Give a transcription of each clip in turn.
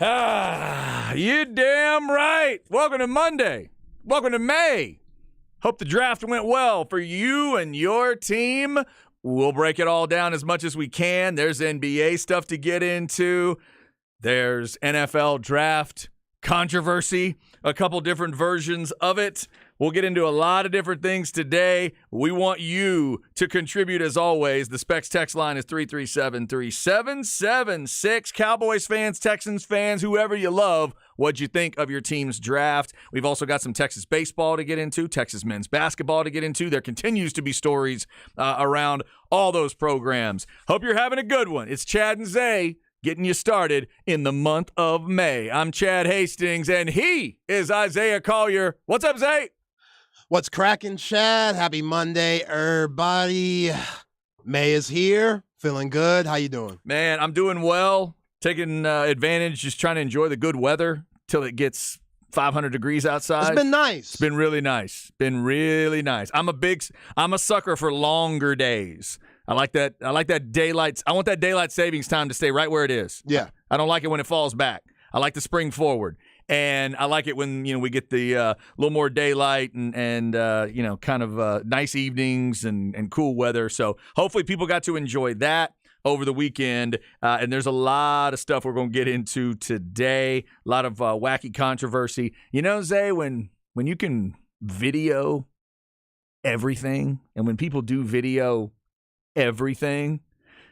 You damn right. Welcome to Monday. Welcome to May. Hope the draft went well for you and your team. We'll break it all down as much as we can. There's NBA stuff to get into. There's NFL draft controversy, a couple different versions of it. We'll get into a lot of different things today. We want you to contribute as always. The Specs text line is 337-3776. Cowboys fans, Texans fans, whoever you love, what'd you think of your team's draft? We've also got some Texas baseball to get into, Texas men's basketball to get into. There continues to be stories around all those programs. Hope you're having a good one. It's Chad and Zay getting you started in the month of May. I'm Chad Hastings, and he is Isaiah Collier. What's up, Zay? What's cracking, Chad? Happy Monday, everybody. May is here. Feeling good. How you doing? Man, I'm doing well. Taking advantage, just trying to enjoy the good weather till it gets 500 degrees outside. It's been nice. It's been really nice. Been really nice. I'm a sucker for longer days. I like that daylight. I want that daylight savings time to stay right where it is. Yeah. I don't like it when it falls back. I like to spring forward. And I like it when, we get the little more daylight and kind of nice evenings and cool weather. So hopefully people got to enjoy that over the weekend. And there's a lot of stuff we're going to get into today. A lot of wacky controversy. Zay, when you can video everything and when people do video everything,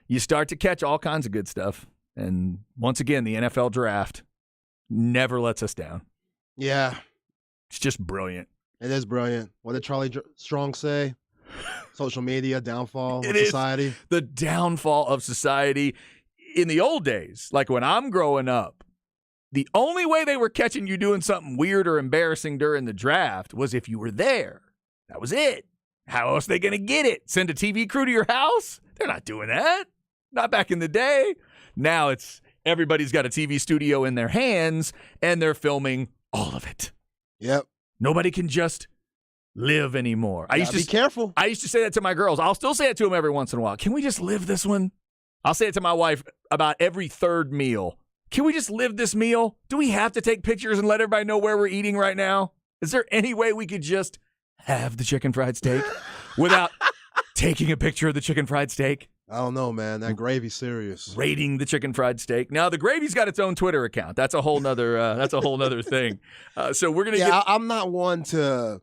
you start to catch all kinds of good stuff. And once again, the NFL draft never lets us down. Yeah. It's just brilliant. It is brilliant. What did Charlie Strong say? Social media, downfall of It society. Is the downfall of society. In the old days, like when I'm growing up, the only way they were catching you doing something weird or embarrassing during the draft was if you were there. That was it. How else are they going to get it? Send a TV crew to your house? They're not doing that. Not back in the day. Now it's everybody's got a TV studio in their hands, and they're filming all of it. Yep. Nobody can just live anymore. I used to be careful. I used to say that to my girls. I'll still say it to them every once in a while. Can we just live this one? I'll say it to my wife about every third meal. Can we just live this meal? Do we have to take pictures and let everybody know where we're eating right now? Is there any way we could just have the chicken fried steak without taking a picture of the chicken fried steak? I don't know, man. That gravy's serious. Rating the chicken fried steak. Now the gravy's got its own Twitter account. That's a whole nother thing. So we're gonna. I'm not one to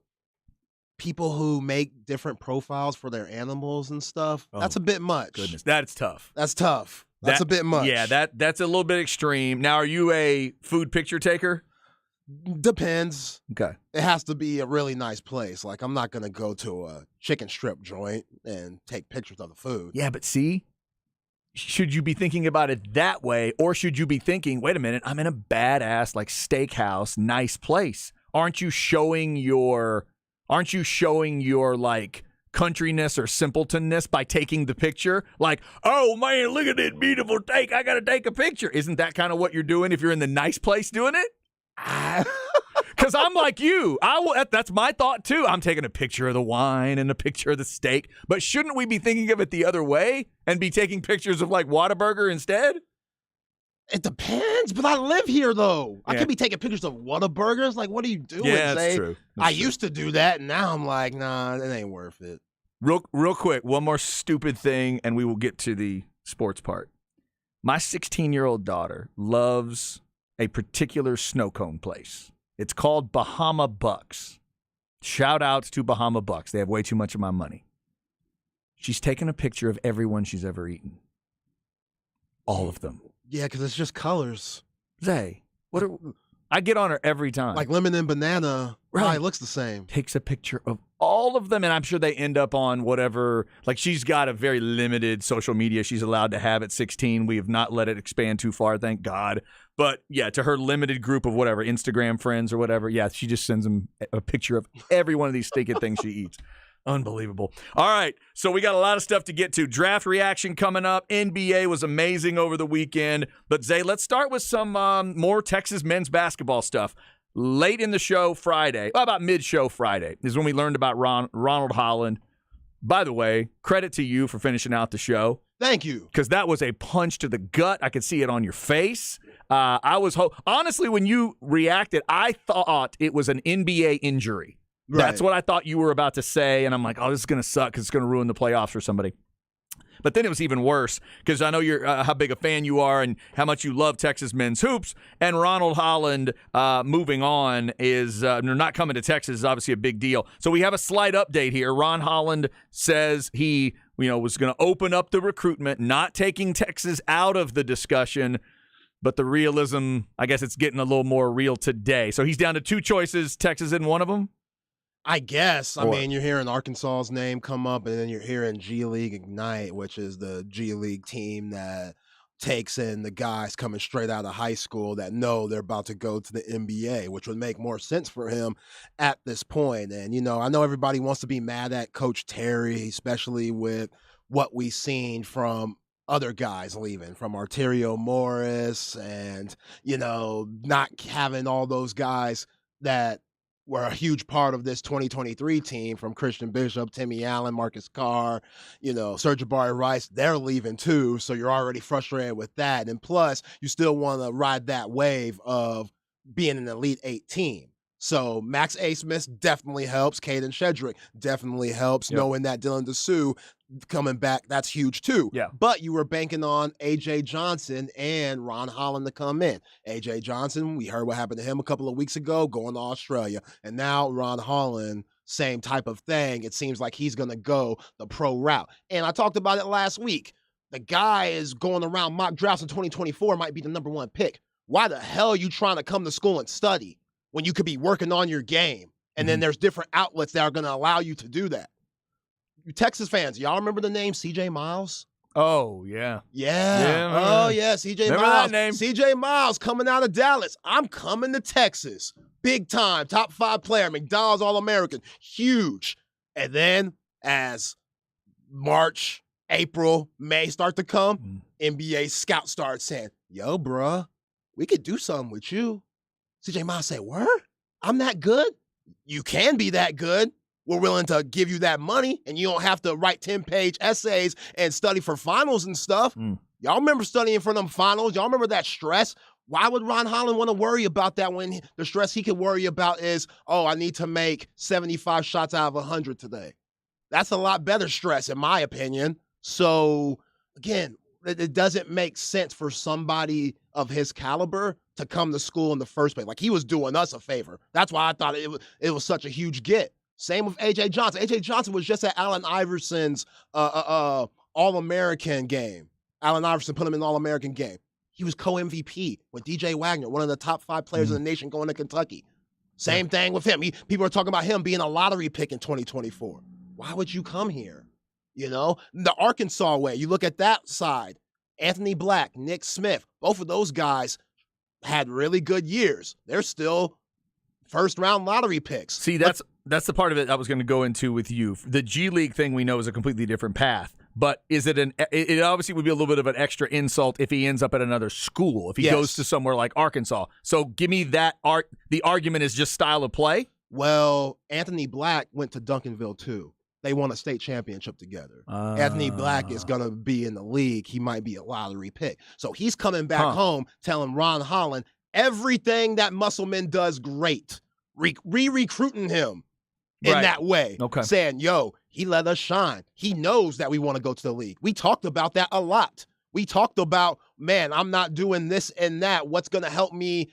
people who make different profiles for their animals and stuff. Oh, that's a bit much. Goodness, that's tough. That's tough. That's a bit much. Yeah, that's a little bit extreme. Now, are you a food picture taker? Depends. Okay. It has to be a really nice place. Like, I'm not going to go to a chicken strip joint and take pictures of the food. Yeah, but see, should you be thinking about it that way, or should you be thinking, wait a minute, I'm in a badass, like, steakhouse, nice place. Aren't you showing your like, countryness or simpletonness by taking the picture? Like, oh, man, look at that beautiful steak. I got to take a picture. Isn't that kind of what you're doing if you're in the nice place doing it? Because I'm like you. That's my thought, too. I'm taking a picture of the wine and a picture of the steak. But shouldn't we be thinking of it the other way and be taking pictures of, like, Whataburger instead? It depends, but I live here, though. Yeah. I could be taking pictures of Whataburgers. Like, what are you doing, Yeah, that's Zay? true. I used to do that, and now I'm like, nah, it ain't worth it. Real quick, one more stupid thing, and we will get to the sports part. My 16-year-old daughter loves a particular snow cone place. It's called Bahama Bucks. Shout out to Bahama Bucks. They have way too much of my money. She's taken a picture of everyone she's ever eaten. All of them. Yeah, because it's just colors. Zay, I get on her every time. Like lemon and banana, Right. It looks the same. Takes a picture of all of them, and I'm sure they end up on whatever. Like, she's got a very limited social media she's allowed to have at 16. We have not let it expand too far, thank God. But, yeah, to her limited group of whatever, Instagram friends or whatever, yeah, she just sends them a picture of every one of these stinking things she eats. Unbelievable. All right, so we got a lot of stuff to get to. Draft reaction coming up. NBA was amazing over the weekend. But, Zay, let's start with some more Texas men's basketball stuff. Late in the show Friday, about mid-show Friday, is when we learned about Ronald Holland. By the way, credit to you for finishing out the show. Thank you. Because that was a punch to the gut. I could see it on your face. I was honestly, when you reacted, I thought it was an NBA injury. Right. That's what I thought you were about to say, and I'm like, oh, this is going to suck because it's going to ruin the playoffs for somebody. But then it was even worse because I know you're how big a fan you are and how much you love Texas men's hoops. And Ronald Holland moving on is not coming to Texas is obviously a big deal. So we have a slight update here. Ron Holland says he was going to open up the recruitment, not taking Texas out of the discussion. But the realism, I guess it's getting a little more real today. So he's down to two choices. Texas isn't one of them? I guess. I mean, you're hearing Arkansas's name come up, and then you're hearing G League Ignite, which is the G League team that takes in the guys coming straight out of high school that know they're about to go to the NBA, which would make more sense for him at this point. And, I know everybody wants to be mad at Coach Terry, especially with what we've seen from other guys leaving, from Arterio Morris and, not having all those guys that were a huge part of this 2023 team, from Christian Bishop, Timmy Allen, Marcus Carr, Sir'Jabari Rice. They're leaving too, so you're already frustrated with that. And plus, you still want to ride that wave of being an Elite Eight team. So Max A. Smith definitely helps. Caden Shedrick definitely helps. Yep. Knowing that Dylan Dessou coming back, that's huge too. Yeah. But you were banking on A.J. Johnson and Ron Holland to come in. A.J. Johnson, we heard what happened to him a couple of weeks ago, going to Australia. And now Ron Holland, same type of thing. It seems like he's going to go the pro route. And I talked about it last week. The guy is going around mock drafts in 2024, might be the number one pick. Why the hell are you trying to come to school and study when you could be working on your game? And then there's different outlets that are going to allow you to do that. You Texas fans, y'all remember the name C.J. Miles? Oh, yeah. Yeah. Oh, yeah, C.J. Remember Miles. that name? C.J. Miles coming out of Dallas. I'm coming to Texas. Big time, top 5 player, McDonald's All-American. Huge. And then as March, April, May start to come, NBA scouts start saying, yo, bruh, we could do something with you. C.J. Miles say, word? I'm that good? You can be that good. We're willing to give you that money, and you don't have to write 10-page essays and study for finals and stuff. Y'all remember studying for them finals? Y'all remember that stress? Why would Ron Holland want to worry about that when the stress he could worry about is, oh, I need to make 75 shots out of 100 today? That's a lot better stress, in my opinion. So, again, it doesn't make sense for somebody of his caliber to come to school in the first place. Like, he was doing us a favor. That's why I thought it was such a huge get. Same with A.J. Johnson. A.J. Johnson was just at Allen Iverson's All-American game. Allen Iverson put him in the All-American game. He was co-MVP with DJ Wagner, one of the top 5 players in the nation going to Kentucky. Same thing with him. People are talking about him being a lottery pick in 2024. Why would you come here? The Arkansas way, you look at that side. Anthony Black, Nick Smith, both of those guys had really good years. They're still first-round lottery picks. See, that's the part of it I was going to go into with you. The G League thing we know is a completely different path. But is it it obviously would be a little bit of an extra insult if he ends up at another school, if he goes to somewhere like Arkansas. So give me that the argument is just style of play? Well, Anthony Black went to Duncanville too. They won a state championship together. Anthony Black is going to be in the league. He might be a lottery pick. So he's coming back home telling Ron Holland everything that Musselman does great. Re-recruiting him in that way. Okay. Saying, yo, he let us shine. He knows that we want to go to the league. We talked about that a lot. We talked about, man, I'm not doing this and that. What's going to help me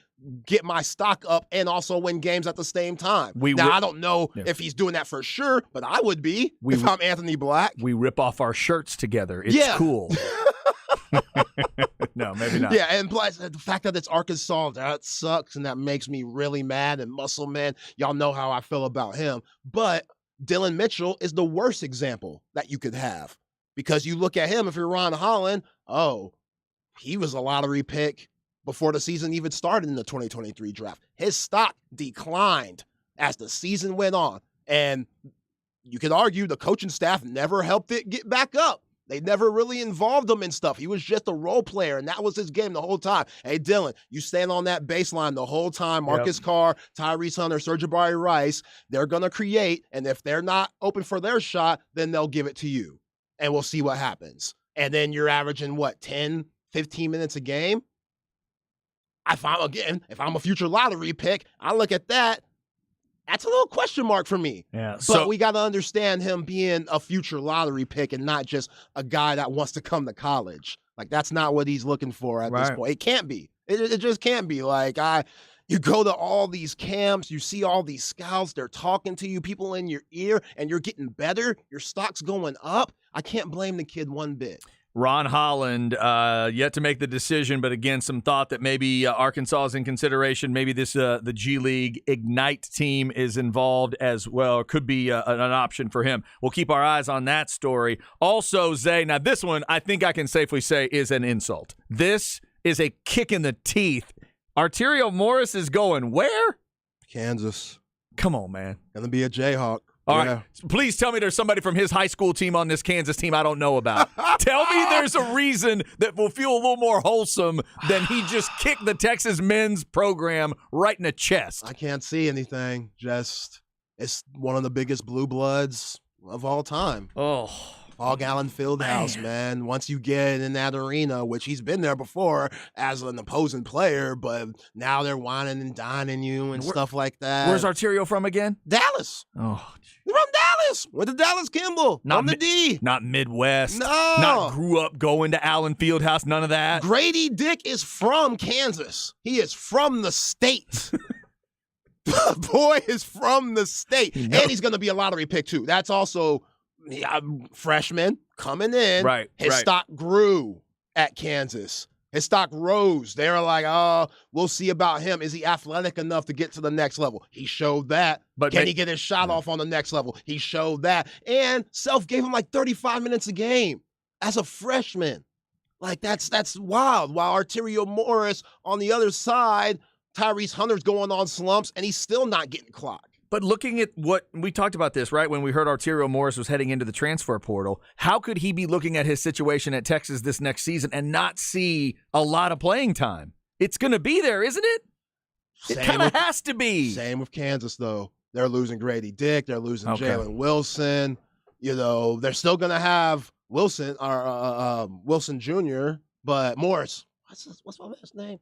get my stock up and also win games at the same time? I don't know if he's doing that for sure, but I would be if I'm Anthony Black. We rip off our shirts together. It's cool. No, maybe not. Yeah, and plus the fact that it's Arkansas, that sucks, and that makes me really mad. And Musselman, y'all know how I feel about him. But Dylan Mitchell is the worst example that you could have. Because you look at him, if you're Ron Holland, he was a lottery pick before the season even started in the 2023 draft. His stock declined as the season went on. And you could argue the coaching staff never helped it get back up. They never really involved him in stuff. He was just a role player, and that was his game the whole time. Hey, Dylan, you stand on that baseline the whole time. Marcus Carr, Tyrese Hunter, Sir'Jabari Rice, they're going to create, and if they're not open for their shot, then they'll give it to you, and we'll see what happens. And then you're averaging, 10, 15 minutes a game? if I'm a future lottery pick, I look at that. That's a little question mark for me. Yeah. But we got to understand him being a future lottery pick and not just a guy that wants to come to college. Like, that's not what he's looking for at this point. It can't be. It just can't be. Like, you go to all these camps, you see all these scouts, they're talking to you, people in your ear, and you're getting better. Your stock's going up. I can't blame the kid one bit. Ron Holland, yet to make the decision, but again, some thought that maybe Arkansas is in consideration. Maybe the G League Ignite team is involved as well. It could be an option for him. We'll keep our eyes on that story. Also, Zay, now this one I think I can safely say is an insult. This is a kick in the teeth. Arterio Morris is going where? Kansas. Come on, man. Gonna be a Jayhawk. All right. Please tell me there's somebody from his high school team on this Kansas team I don't know about. Tell me there's a reason that will feel a little more wholesome than he just kicked the Texas men's program right in the chest. I can't see anything. Just, it's one of the biggest blue bloods of all time. Oh. Paul Gallen Fieldhouse, man. Once you get in that arena, which he's been there before as an opposing player, but now they're whining and dining you and stuff like that. Where's Arterio from again? Dallas. Oh, He's from Dallas. Went to Dallas Kimball. From the D. Not Midwest. No. Not grew up going to Allen Fieldhouse. None of that. Grady Dick is from Kansas. He is from the state. Boy is from the state. And he's going to be a lottery pick, too. That's also... freshman coming in. Right. His stock grew at Kansas. His stock rose. They were like, oh, we'll see about him. Is he athletic enough to get to the next level? He showed that. But can he get his shot off on the next level? He showed that. And Self gave him like 35 minutes a game as a freshman. Like, that's wild. While Arterio Morris on the other side, Tyrese Hunter's going on slumps, and he's still not getting clocked. But looking at what we talked about this, right, when we heard Arterio Morris was heading into the transfer portal, how could he be looking at his situation at Texas this next season and not see a lot of playing time? It's going to be there, isn't it? It kind of has to be. Same with Kansas, though. They're losing Grady Dick. They're losing Jalen Wilson. You know, they're still going to have Wilson or Wilson Jr., but Morris, what's my man's name?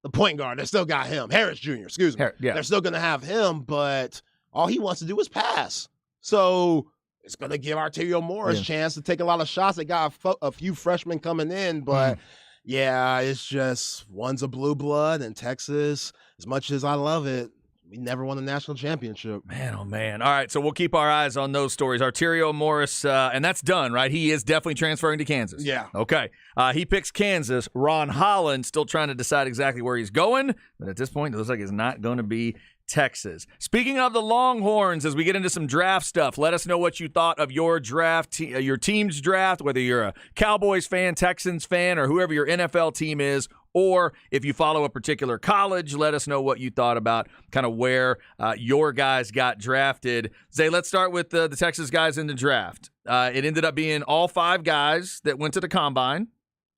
The point guard. They still got him. Harris Jr., excuse me. They're still going to have him, but all he wants to do is pass. So it's going to give Arterio Morris a chance to take a lot of shots. They got a few freshmen coming in, but yeah, it's just one's a blue blood, and Texas, as much as I love it, we never won a national championship. Man, oh, man. All right, so we'll keep our eyes on those stories. Arterio Morris, and that's done, right? He is definitely transferring to Kansas. Yeah. Okay. He picks Kansas. Ron Holland still trying to decide exactly where he's going, but at this point, it looks like it's not going to be Texas. Speaking of the Longhorns, as we get into some draft stuff, let us know what you thought of your draft, your team's draft, whether you're a Cowboys fan, Texans fan, or whoever your NFL team is, or if you follow a particular college, let us know what you thought about kind of where your guys got drafted. Zay, let's start with the Texas guys in the draft. It ended up being all 5 guys that went to the Combine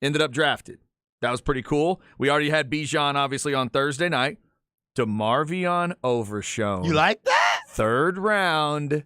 ended up drafted. That was pretty cool. We already had Bijan, obviously, on Thursday night. DeMarvion Overshown. You like that? 3rd round,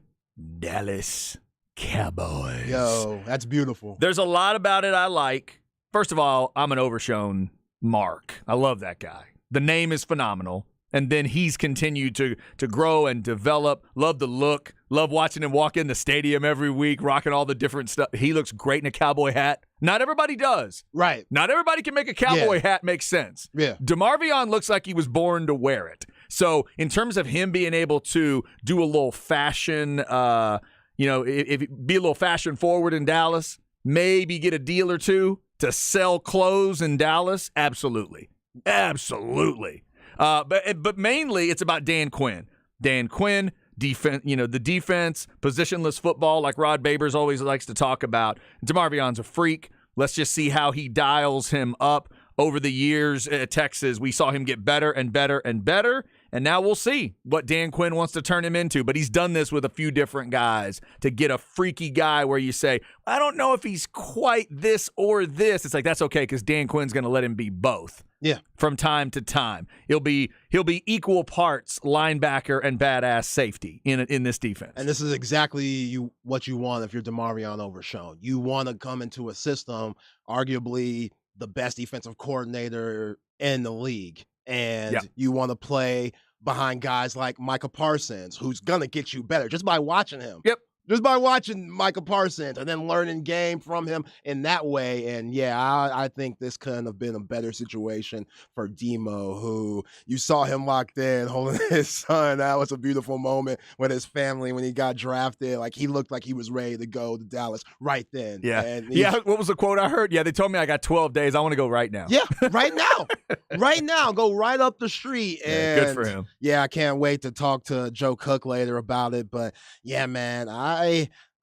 Dallas Cowboys. Yo, that's beautiful. There's a lot about it I like. First of all, I'm an Overshown mark. I love that guy. The name is phenomenal. And then he's continued to grow and develop. Love the look. Love watching him walk in the stadium every week, rocking all the different stuff. He looks great in a cowboy hat. Not everybody does. Right. Not everybody can make a cowboy hat make sense. Yeah. DeMarvion looks like he was born to wear it. So in terms of him being able to do a little fashion, if be a little fashion forward in Dallas, maybe get a deal or two to sell clothes in Dallas, absolutely. Absolutely. But mainly it's about Dan Quinn. Dan Quinn, defense, the defense, positionless football like Rod Babers always likes to talk about. DeMarvion's a freak. Let's just see how he dials him up over the years at Texas. We saw him get better and better and better, and now we'll see what Dan Quinn wants to turn him into. But he's done this with a few different guys to get a freaky guy where you say, I don't know if he's quite this or this. It's like, that's okay because Dan Quinn's going to let him be both. Yeah. From time to time. He'll be equal parts linebacker and badass safety in this defense. And this is exactly what you want if you're DeMarvion Overshown. You want to come into a system, arguably the best defensive coordinator in the league. and you want to play behind guys like Micah Parsons, who's going to get you better just by watching him. Yep. Just by watching Micah Parsons and then learning game from him in that way. And yeah, I think this couldn't have been a better situation for Demo, who you saw him locked in holding his son. That was a beautiful moment with his family when he got drafted. Like, he looked like he was ready to go to Dallas right then. Yeah. And What was the quote I heard? Yeah, they told me I got 12 days. I want to go right now. Yeah, right now. Right now. Go right up the street. And good for him. Yeah, I can't wait to talk to Joe Cook later about it. But yeah, man,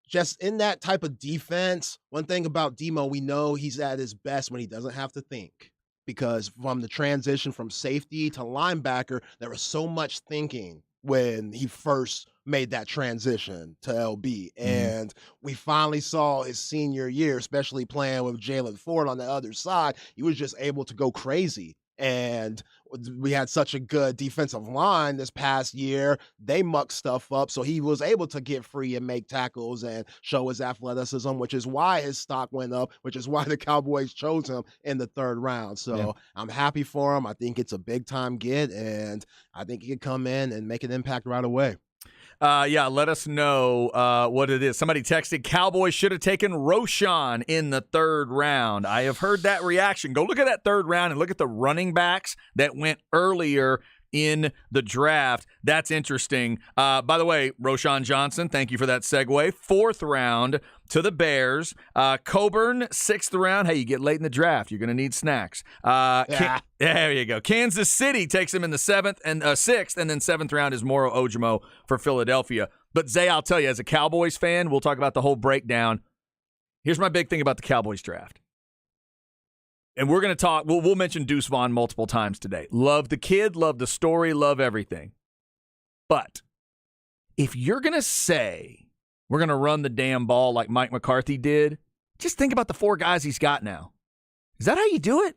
just in that type of defense, one thing about Demo, we know he's at his best when he doesn't have to think. Because from the transition from safety to linebacker, there was so much thinking when he first made that transition to LB. And we finally saw his senior year, especially playing with Jalen Ford on the other side, he was just able to go crazy. And we had such a good defensive line this past year. They mucked stuff up, so he was able to get free and make tackles and show his athleticism, which is why his stock went up, which is why the Cowboys chose him in the 3rd round. So I'm happy for him. I think it's a big-time get, and I think he could come in and make an impact right away. Let us know what it is. Somebody texted, Cowboys should have taken Roschon in the 3rd round. I have heard that reaction. Go look at that 3rd round and look at the running backs that went earlier in the draft. That's interesting. By the way, Roschon Johnson, thank you for that segue. 4th round to the Bears. Coburn, 6th round. Hey, you get late in the draft, you're going to need snacks. There you go. Kansas City takes him in the 7th and 6th, and then 7th round is Moro Ojomo for Philadelphia. But Zay, I'll tell you, as a Cowboys fan, we'll talk about the whole breakdown. Here's my big thing about the Cowboys draft. And we're going to talk, we'll mention Deuce Vaughn multiple times today. Love the kid, love the story, love everything. But if you're going to say we're going to run the damn ball like Mike McCarthy did, just think about the 4 guys he's got now. Is that how you do it?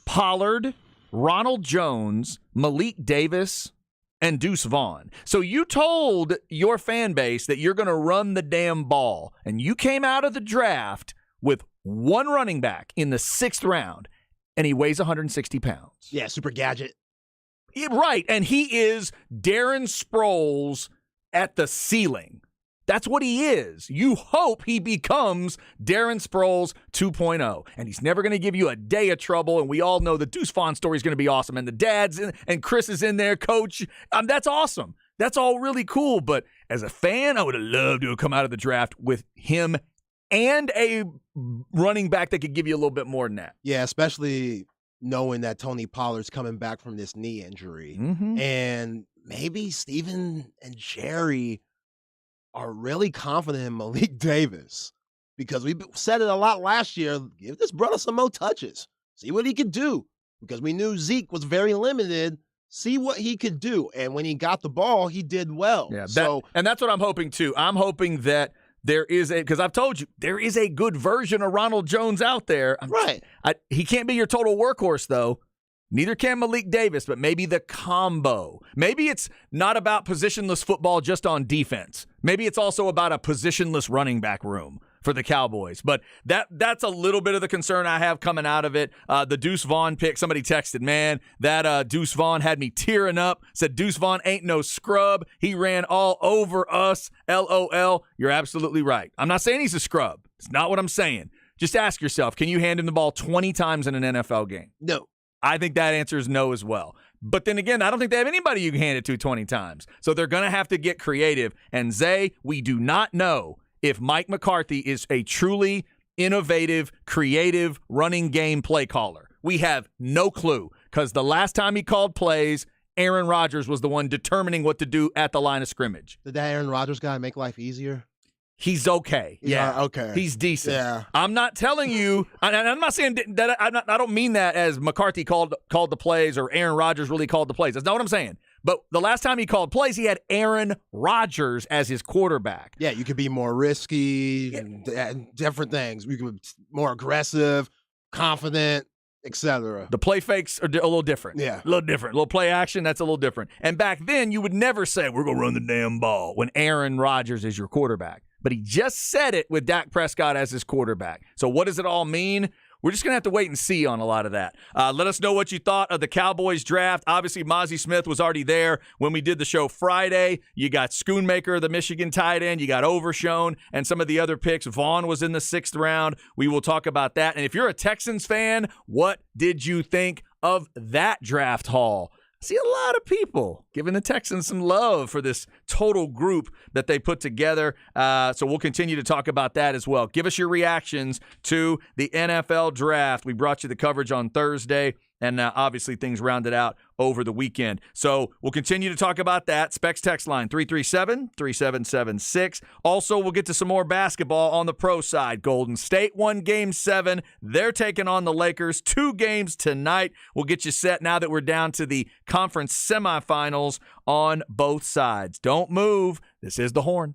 Pollard, Ronald Jones, Malik Davis, and Deuce Vaughn. So you told your fan base that you're going to run the damn ball, and you came out of the draft with 1 running back in the 6th round, and he weighs 160 pounds. Yeah, super gadget. Right, and he is Darren Sproles at the ceiling. That's what he is. You hope he becomes Darren Sproles 2.0, and he's never going to give you a day of trouble, and we all know the Deuce Vaughn story is going to be awesome, and the dad's in, and Chris is in there, coach. That's awesome. That's all really cool, but as a fan, I would have loved to have come out of the draft with him and a running back that could give you a little bit more than that. Yeah, especially knowing that Tony Pollard's coming back from this knee injury. And maybe Steven and Jerry are really confident in Malik Davis, because we said it a lot last year. Give this brother some more touches. See what he could do, because we knew Zeke was very limited. See what he could do. And when he got the ball, he did well. Yeah, and that's what I'm hoping too. I'm hoping that there is because I've told you, there is a good version of Ronald Jones out there. Right. He can't be your total workhorse, though. Neither can Malik Davis, but maybe the combo. Maybe it's not about positionless football just on defense. Maybe it's also about a positionless running back room for the Cowboys. But that's a little bit of the concern I have coming out of it. The Deuce Vaughn pick, somebody texted, man, that Deuce Vaughn had me tearing up. Said Deuce Vaughn ain't no scrub. He ran all over us. LOL. You're absolutely right. I'm not saying he's a scrub. It's not what I'm saying. Just ask yourself, can you hand him the ball 20 times in an NFL game? No. I think that answer is no as well. But then again, I don't think they have anybody you can hand it to 20 times. So they're going to have to get creative. And Zay, we do not know if Mike McCarthy is a truly innovative, creative running game play caller. We have no clue, because the last time he called plays, Aaron Rodgers was the one determining what to do at the line of scrimmage. Did that Aaron Rodgers guy make life easier? He's okay. Yeah. Okay. He's decent. Yeah. I'm not telling you, I'm not saying that I don't mean that as McCarthy called the plays or Aaron Rodgers really called the plays. That's not what I'm saying. But the last time he called plays, he had Aaron Rodgers as his quarterback. Yeah, you could be more risky and different things. You could be more aggressive, confident, etc. The play fakes are a little different. Yeah. A little different. A little play action, that's a little different. And back then, you would never say, we're going to run the damn ball when Aaron Rodgers is your quarterback. But he just said it with Dak Prescott as his quarterback. So what does it all mean? we're just going to have to wait and see on a lot of that. Let us know what you thought of the Cowboys draft. Obviously, Mozzie Smith was already there when we did the show Friday. You got Schoonmaker, the Michigan tight end. You got Overshown and some of the other picks. Vaughn was in the 6th round. We will talk about that. And if you're a Texans fan, what did you think of that draft haul? I see a lot of people giving the Texans some love for this total group that they put together. So we'll continue to talk about that as well. Give us your reactions to the NFL draft. We brought you the coverage on Thursday, and obviously things rounded out over the weekend. So we'll continue to talk about that. Specs text line 337-3776. Also, we'll get to some more basketball on the pro side. Golden State won Game 7. They're taking on the Lakers. 2 games tonight. We'll get you set now that we're down to the conference semifinals on both sides. Don't move. This is The Horn.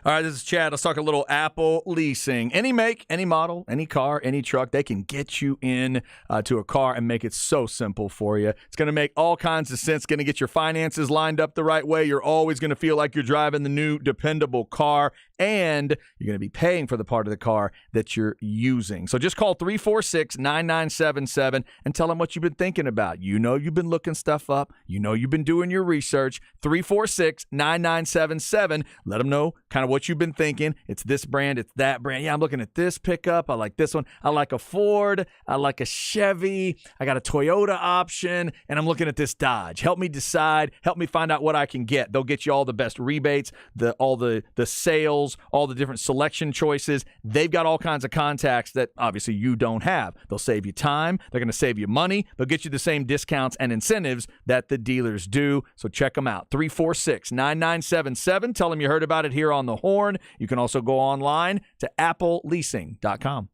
All right, this is Chad. Let's talk a little Apple leasing. Any make, any model, any car, any truck, they can get you in to a car and make it so simple for you. It's going to make all kinds of sense, going to get your finances lined up the right way. You're always going to feel like you're driving the new dependable car, and you're going to be paying for the part of the car that you're using. So just call 346-9977 and tell them what you've been thinking about. You know you've been looking stuff up. You know you've been doing your research. 346-9977. Let them know kind of what you've been thinking. It's this brand, it's that brand. Yeah, I'm looking at this pickup. I like this one. I like a Ford. I like a Chevy. I got a Toyota option, and I'm looking at this Dodge. Help me decide. Help me find out what I can get. They'll get you all the best rebates, all the sales, all the different selection choices. They've got all kinds of contacts that obviously you don't have. They'll save you time. They're going to save you money. They'll get you the same discounts and incentives that the dealers do. So check them out. 346-9977. Tell them you heard about it here on The Horn. You can also go online to appleleasing.com.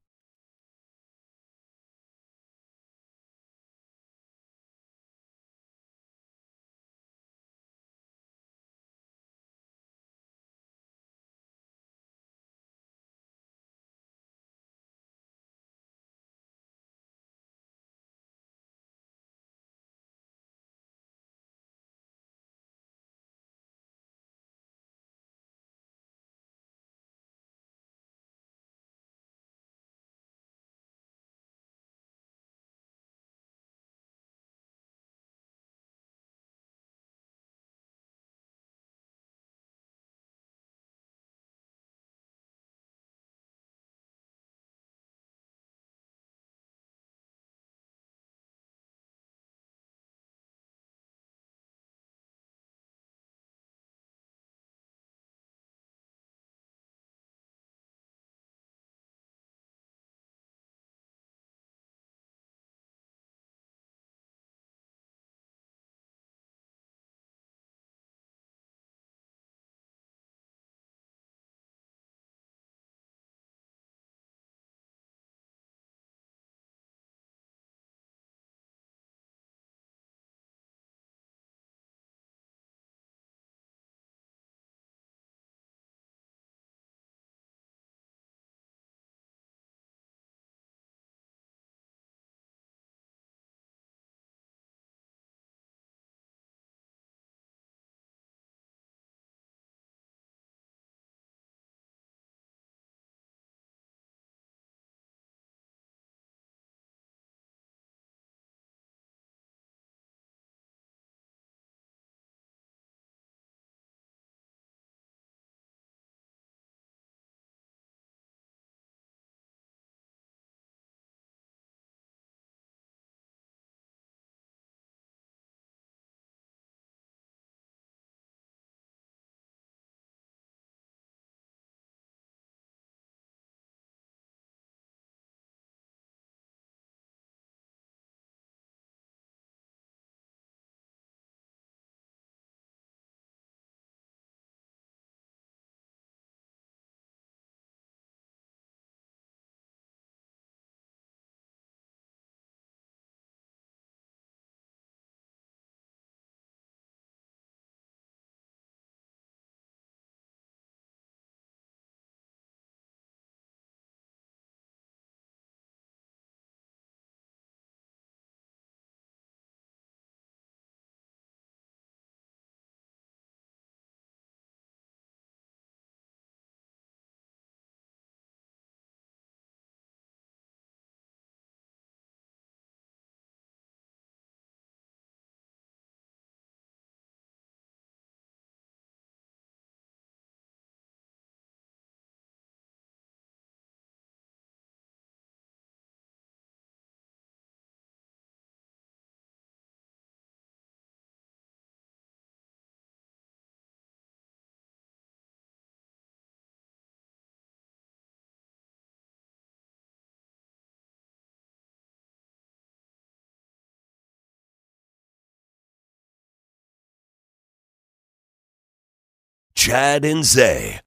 Chad and Zay.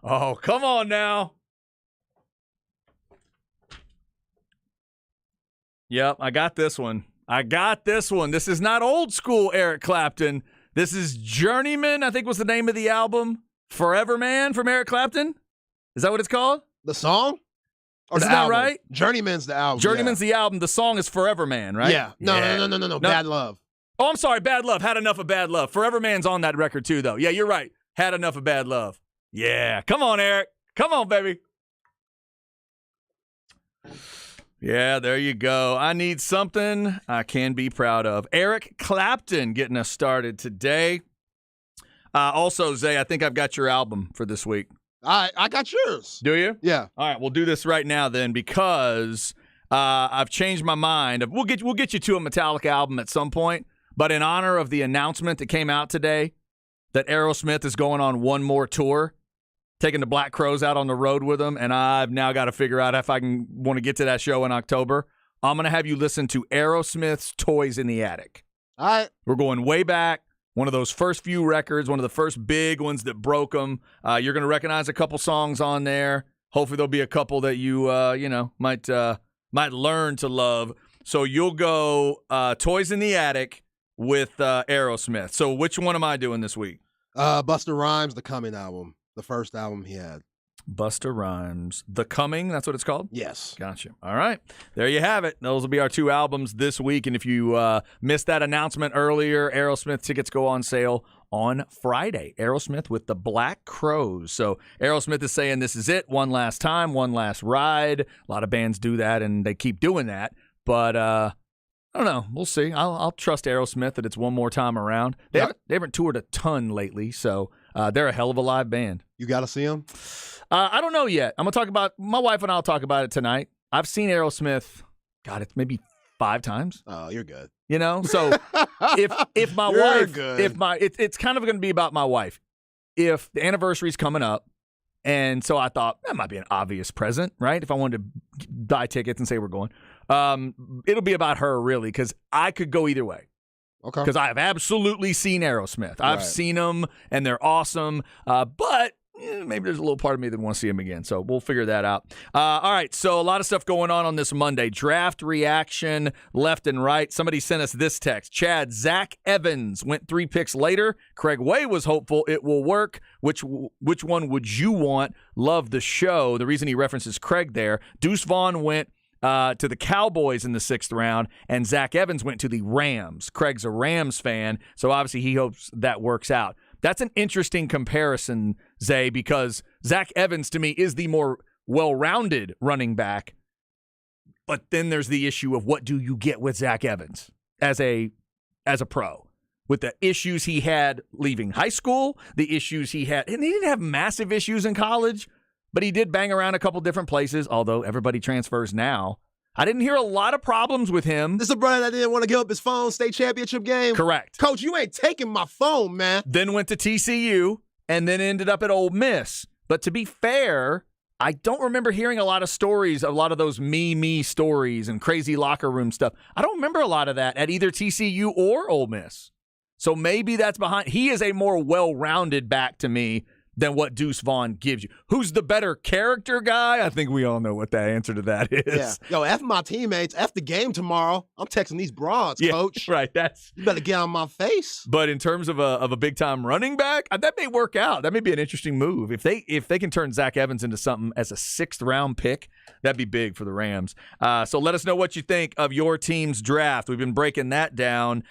Oh, come on now. Yep, I got this one. This is not old school Eric Clapton. This is Journeyman, I think was the name of the album. Forever Man from Eric Clapton. Is that what it's called? The song? Or Isn't the that album? right? Journeyman's the album. Journeyman's the album. The song is Forever Man, right? Yeah. No. Bad Love. Oh, I'm sorry. Bad Love. Had Enough of Bad Love. Forever Man's on that record too, though. Yeah, you're right. Had Enough of Bad Love. Yeah. Come on, Eric. Come on, baby. Yeah, there you go. I need something I can be proud of. Eric Clapton getting us started today. Also, Zay, I think I've got your album for this week. I got yours. Do you? Yeah. All right, we'll do this right now then because I've changed my mind. We'll get you to a Metallica album at some point, but in honor of the announcement that came out today that Aerosmith is going on one more tour, taking the Black Crowes out on the road with them, and I've now got to figure out if I want to get to that show in October. I'm going to have you listen to Aerosmith's Toys in the Attic. All right. We're going way back. One of those first few records, one of the first big ones that broke them. You're going to recognize a couple songs on there. Hopefully there'll be a couple that you might learn to love. So you'll go Toys in the Attic with Aerosmith. So which one am I doing this week? Busta Rhymes, The Coming album. The first album he had. Busta Rhymes, The Coming, that's what it's called? Yes. Gotcha. All right. There you have it. Those will be our two albums this week. And if you missed that announcement earlier, Aerosmith tickets go on sale on Friday. Aerosmith with the Black Crowes. So Aerosmith is saying this is it. One last time, one last ride. A lot of bands do that, and they keep doing that. But I don't know. We'll see. I'll trust Aerosmith that it's one more time around. They haven't toured a ton lately, so they're a hell of a live band. You got to see them? I don't know yet. I'm going to talk about, my wife and I'll talk about it tonight. I've seen Aerosmith, God, it's maybe 5 times. Oh, you're good. You know? So if my You're wife, good. it's kind of going to be about my wife. If the anniversary's coming up, and so I thought that might be an obvious present, right? If I wanted to buy tickets and say we're going. It'll be about her, really, because I could go either way. Okay. Because I have absolutely seen Aerosmith. I've Right. seen them, and they're awesome. But maybe there's a little part of me that wants to see them again. So we'll figure that out. All right, so a lot of stuff going on this Monday. Draft reaction left and right. Somebody sent us this text. Chad, Zach Evans went 3 picks later. Craig Way was hopeful it will work. Which one would you want? Love the show. The reason he references Craig there, Deuce Vaughn went to the Cowboys in the 6th round, and Zach Evans went to the Rams. Craig's a Rams fan, so obviously he hopes that works out. That's an interesting comparison, Zay, because Zach Evans, to me, is the more well-rounded running back, but then there's the issue of what do you get with Zach Evans as a pro? With the issues he had leaving high school, the issues he had, and he didn't have massive issues in college, but he did bang around a couple different places, although everybody transfers now. I didn't hear a lot of problems with him. This is a brother that didn't want to give up his phone state championship game. Correct. Coach, you ain't taking my phone, man. Then went to TCU and then ended up at Ole Miss. But to be fair, I don't remember hearing a lot of stories, a lot of those me stories and crazy locker room stuff. I don't remember a lot of that at either TCU or Ole Miss. So maybe that's behind. He is a more well-rounded back to me than what Deuce Vaughn gives you. Who's the better character guy? I think we all know what the answer to that is. Yeah. Yo, F my teammates. F the game tomorrow. I'm texting these broads, Coach. Right. You better get on my face. But in terms of a big time running back, that may work out. That may be an interesting move. If they can turn Zach Evans into something as a 6th round pick, that'd be big for the Rams. So let us know what you think of your team's draft. We've been breaking that down.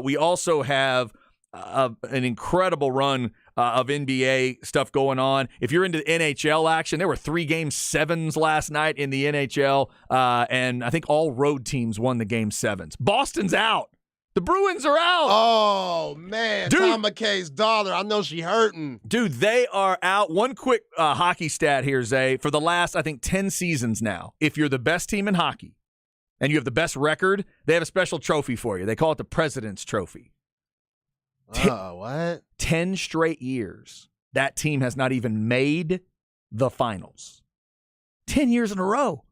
We also have an incredible run of NBA stuff going on. If you're into NHL action, there were 3 Game 7s last night in the NHL, and I think all road teams won the Game 7s. Boston's out. The Bruins are out. Oh, man. Dude. Tom McKay's daughter. I know she hurting. Dude, they are out. One quick hockey stat here, Zay. For the last, I think, 10 seasons now, if you're the best team in hockey and you have the best record, they have a special trophy for you. They call it the President's Trophy. Oh, what? 10 straight years, that team has not even made the finals. 10 years in a row.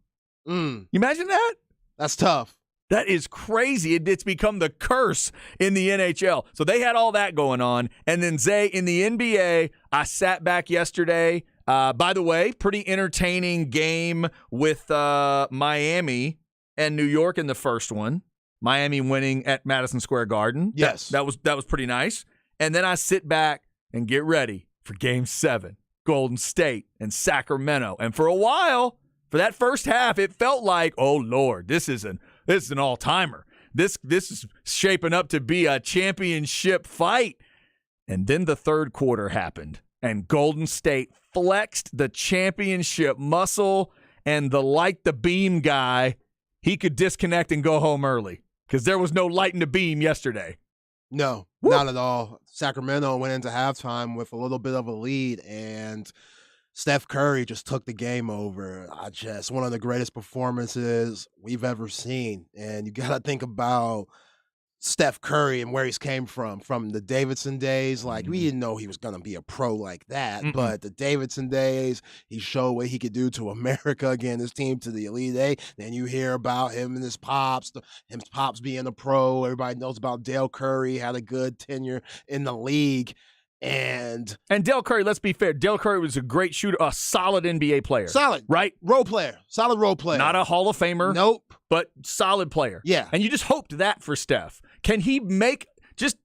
You imagine that? That's tough. That is crazy. It's become the curse in the NHL. So they had all that going on. And then, Zay, in the NBA, I sat back yesterday. By the way, pretty entertaining game with Miami and New York in the first one. Miami winning at Madison Square Garden. Yes. That was pretty nice. And then I sit back and get ready for Game 7, Golden State and Sacramento. And for a while, for that first half, it felt like, oh, Lord, this is an all-timer. This is shaping up to be a championship fight. And then the third quarter happened, and Golden State flexed the championship muscle, and the beam guy, he could disconnect and go home early because there was no lighting the beam yesterday. No, not at all. Sacramento went into halftime with a little bit of a lead, and Steph Curry just took the game over. One of the greatest performances we've ever seen. And you got to think about Steph Curry and where he's came from the Davidson days. Like, we didn't know he was going to be a pro like that, but the Davidson days, he showed what he could do to America, again, his team to the Elite Eight. Then you hear about him and his pops being a pro. Everybody knows about Dale Curry, had a good tenure in the league. And Dale Curry, let's be fair, Dale Curry was a great shooter, a solid NBA player. Solid. Right? Solid role player. Not a Hall of Famer. Nope. But solid player. Yeah. And you just hoped that for Steph. Can he just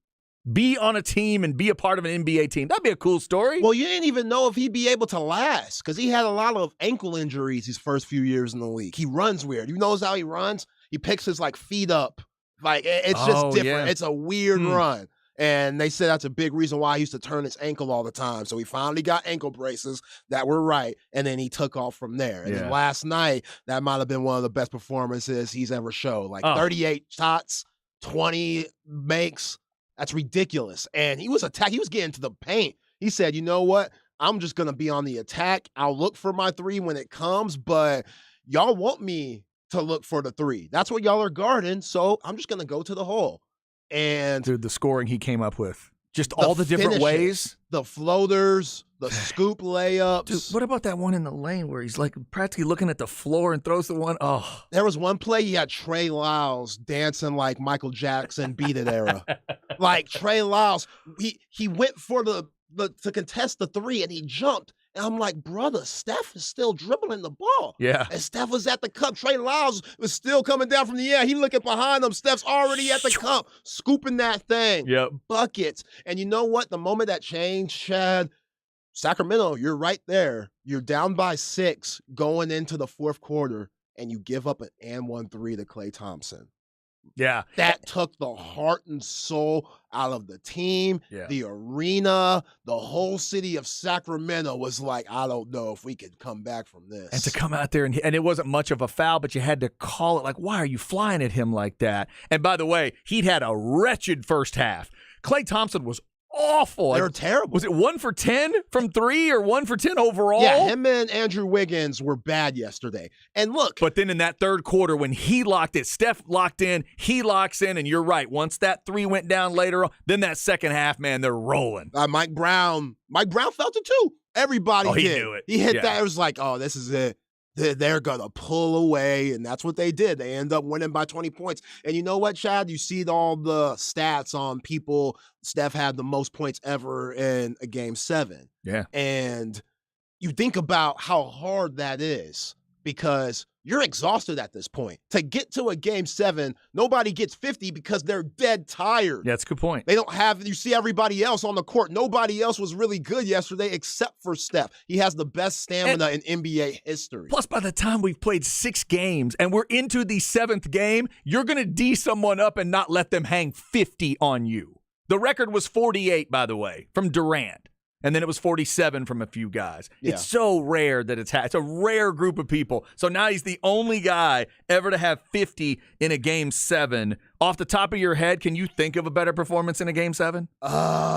be on a team and be a part of an NBA team? That'd be a cool story. Well, you didn't even know if he'd be able to last because he had a lot of ankle injuries his first few years in the league. He runs weird. You notice how he runs? He picks his feet up. It's just different. Yeah. It's a weird run. And they said that's a big reason why he used to turn his ankle all the time. So he finally got ankle braces that were right, and then he took off from there. And then last night, that might have been one of the best performances he's ever showed. 38 shots, 20 makes. That's ridiculous. And he was getting to the paint. He said, you know what? I'm just going to be on the attack. I'll look for my three when it comes, but y'all want me to look for the three. That's what y'all are guarding, so I'm just going to go to the hole. And dude, the scoring he came up with, just all the different ways, the floaters, the scoop layups. Dude, what about that one in the lane where he's practically looking at the floor and throws the one? Oh, there was one play he had Trey Lyles dancing like Michael Jackson Beat It era. Trey Lyles, he went for to contest the three and he jumped. And I'm like, brother, Steph is still dribbling the ball. Yeah. And Steph was at the cup. Trey Lyles was still coming down from the air. He looking behind him. Steph's already at the cup, scooping that thing. Yep. Buckets. And you know what? The moment that changed, Chad, Sacramento, you're right there. You're down by 6 going into the fourth quarter, and you give up an and 1-3 to Klay Thompson. Yeah. That took the heart and soul out of the team, the arena, the whole city of Sacramento was like, I don't know if we could come back from this. And to come out there, and it wasn't much of a foul, but you had to call it why are you flying at him like that? And by the way, he'd had a wretched first half. Klay Thompson was awful. They were terrible. Was it 1 for 10 from 3 or 1 for 10 overall? Yeah, him and Andrew Wiggins were bad yesterday. And look. But then in that third quarter when he locked it, Steph locked in, he locks in, and you're right. Once that 3 went down later on, then that second half, man, they're rolling. Mike Brown felt it too. Everybody did. He knew it. He hit that. It was like, oh, this is it. They're going to pull away, and that's what they did. They end up winning by 20 points. And you know what, Chad? You see all the stats on people. Steph had the most points ever in a Game 7. Yeah. And you think about how hard that is because you're exhausted at this point. To get to a Game 7, nobody gets 50 because they're dead tired. Yeah, that's a good point. They don't have, you see everybody else on the court. Nobody else was really good yesterday except for Steph. He has the best stamina in NBA history. Plus, by the time we've played 6 games and we're into the 7th game, you're going to D someone up and not let them hang 50 on you. The record was 48, by the way, from Durant. And then it was 47 from a few guys. Yeah. It's so rare that it's a rare group of people. So now he's the only guy ever to have 50 in a Game 7. Off the top of your head, can you think of a better performance in a Game 7? Bron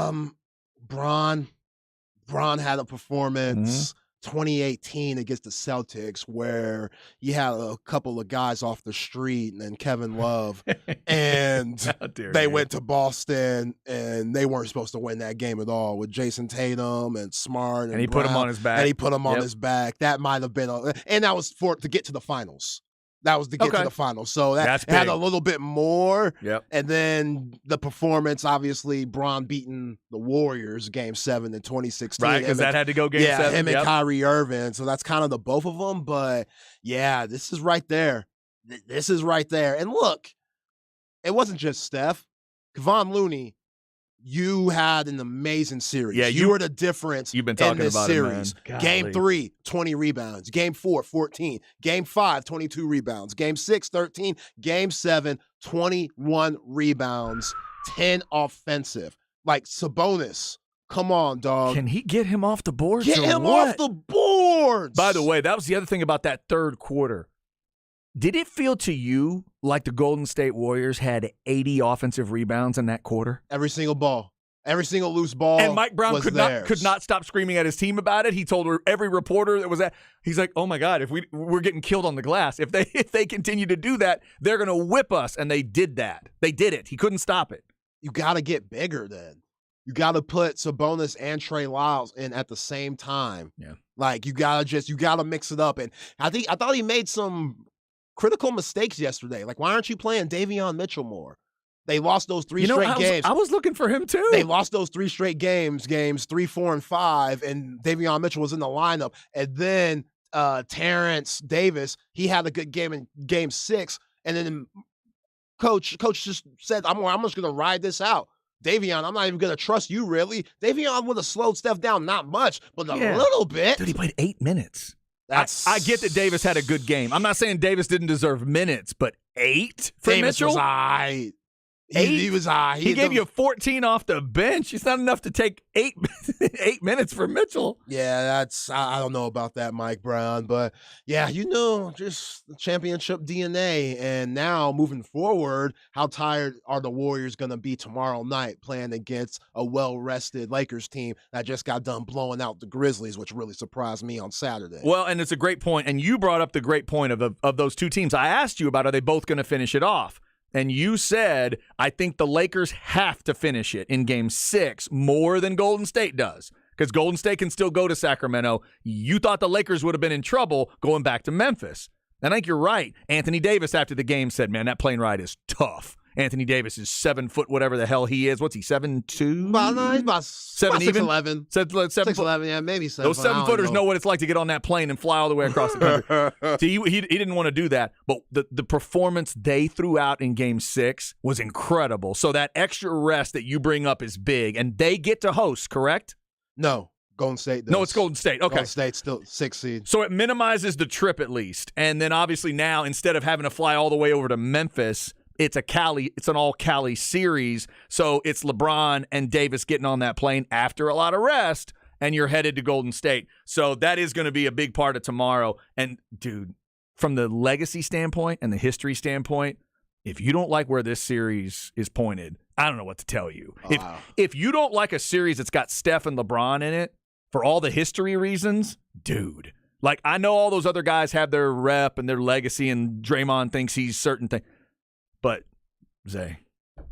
had a performance. 2018 against the Celtics where you had a couple of guys off the street and Kevin Love, and they went to Boston and they weren't supposed to win that game at all with Jason Tatum and Smart. And he Brown, put him on his back. And he put him on his back. That might have been, and that was to get to the finals. That was to get to the finals. So that had a little bit more. Yep. And then the performance, obviously, Bron beating the Warriors Game 7 in 2016. Right, because that had to go Game 7. Yeah, him and Kyrie Irving. So that's kind of the both of them. But, yeah, this is right there. This is right there. And look, it wasn't just Steph. Kevon Looney, you had an amazing series. Yeah, you were the difference you've been talking in this about series. It, man. Game 3, 20 rebounds. Game 4, 14. Game 5, 22 rebounds. Game 6, 13. Game 7, 21 rebounds, 10 offensive. Like Sabonis, come on, dog. Can he get him off the boards? Get him off the boards. By the way, that was the other thing about that third quarter. Did it feel to you like the Golden State Warriors had 80 offensive rebounds in that quarter? Every single ball. Every single loose ball. And Mike Brown was could not stop screaming at his team about it. He told every reporter that was at, he's like, "Oh my God, if we're getting killed on the glass. If they continue to do that, they're going to whip us." And they did that. They did it. He couldn't stop it. You got to get bigger then. You got to put Sabonis and Trey Lyles in at the same time. Yeah. Like you got to mix it up. And I thought he made some critical mistakes yesterday. Like, why aren't you playing Davion Mitchell more? They lost those three straight games. I was looking for him too. They lost those 3 straight games 3, 4, and 5, and Davion Mitchell was in the lineup. And then Terrence Davis, he had a good game in Game 6, and then coach just said, I'm just going to ride this out. Davion, I'm not even going to trust you, really. Davion would have slowed Steph down, not much, but a little bit. Dude, he played 8 minutes. I get that Davis had a good game. I'm not saying Davis didn't deserve minutes, but 8 for Davis Mitchell? Was high. He was high. He gave you 14 off the bench. It's not enough to take 8 minutes for Mitchell. Yeah, I don't know about that, Mike Brown. But, yeah, just the championship DNA. And now, moving forward, how tired are the Warriors going to be tomorrow night playing against a well-rested Lakers team that just got done blowing out the Grizzlies, which really surprised me on Saturday? Well, and it's a great point. And you brought up the great point of those two teams. I asked you about, are they both going to finish it off? And you said, I think the Lakers have to finish it in Game 6 more than Golden State does, because Golden State can still go to Sacramento. You thought the Lakers would have been in trouble going back to Memphis. And I think you're right. Anthony Davis after the game said, man, that plane ride is tough. Anthony Davis is 7 foot, whatever the hell he is. What's he, 7'2"? He's about 7 even? 6'11". 6'11", yeah, maybe 7. Those 7-footers know what it's like to get on that plane and fly all the way across the country. See, he didn't want to do that. But the performance they threw out in Game 6 was incredible. So that extra rest that you bring up is big. And they get to host, correct? No. Golden State does. No, it's Golden State. Okay. Golden State's still 6 seed. So it minimizes the trip at least. And then obviously now, instead of having to fly all the way over to Memphis, it's an all Cali series. So it's LeBron and Davis getting on that plane after a lot of rest, and you're headed to Golden State. So that is going to be a big part of tomorrow. And, dude, from the legacy standpoint and the history standpoint, if you don't like where this series is pointed, I don't know what to tell you. Wow. If you don't like a series that's got Steph and LeBron in it, for all the history reasons, dude, like I know all those other guys have their rep and their legacy, and Draymond thinks he's certain thing. But, Zay,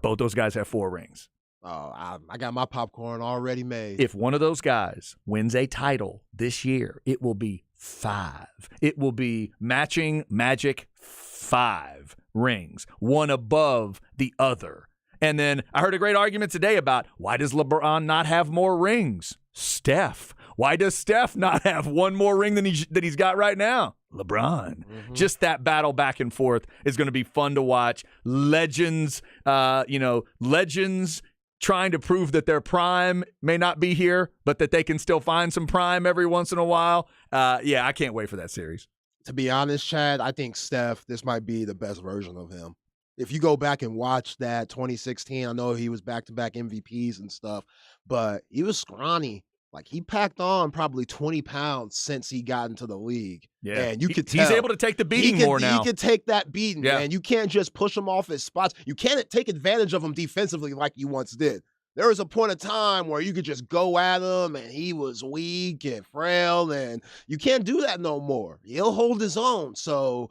both those guys have 4 rings. Oh, I got my popcorn already made. If one of those guys wins a title this year, it will be 5. It will be matching Magic 5 rings, one above the other. And then I heard a great argument today about, why does LeBron not have more rings? Steph. Why does Steph not have one more ring than he's got right now? LeBron. Mm-hmm. Just that battle back and forth is going to be fun to watch. Legends, legends trying to prove that their prime may not be here, but that they can still find some prime every once in a while. I can't wait for that series. To be honest, Chad, I think Steph, this might be the best version of him. If you go back and watch that 2016, I know he was back-to-back MVPs and stuff, but he was scrawny. Like, he packed on probably 20 pounds since he got into the league. Yeah. And you could tell. He's able to take the beating more now. He could take that beating, yeah. man. You can't just push him off his spots. You can't take advantage of him defensively like you once did. there was a point of time where you could just go at him and he was weak and frail, and you can't do that no more. He'll hold his own. So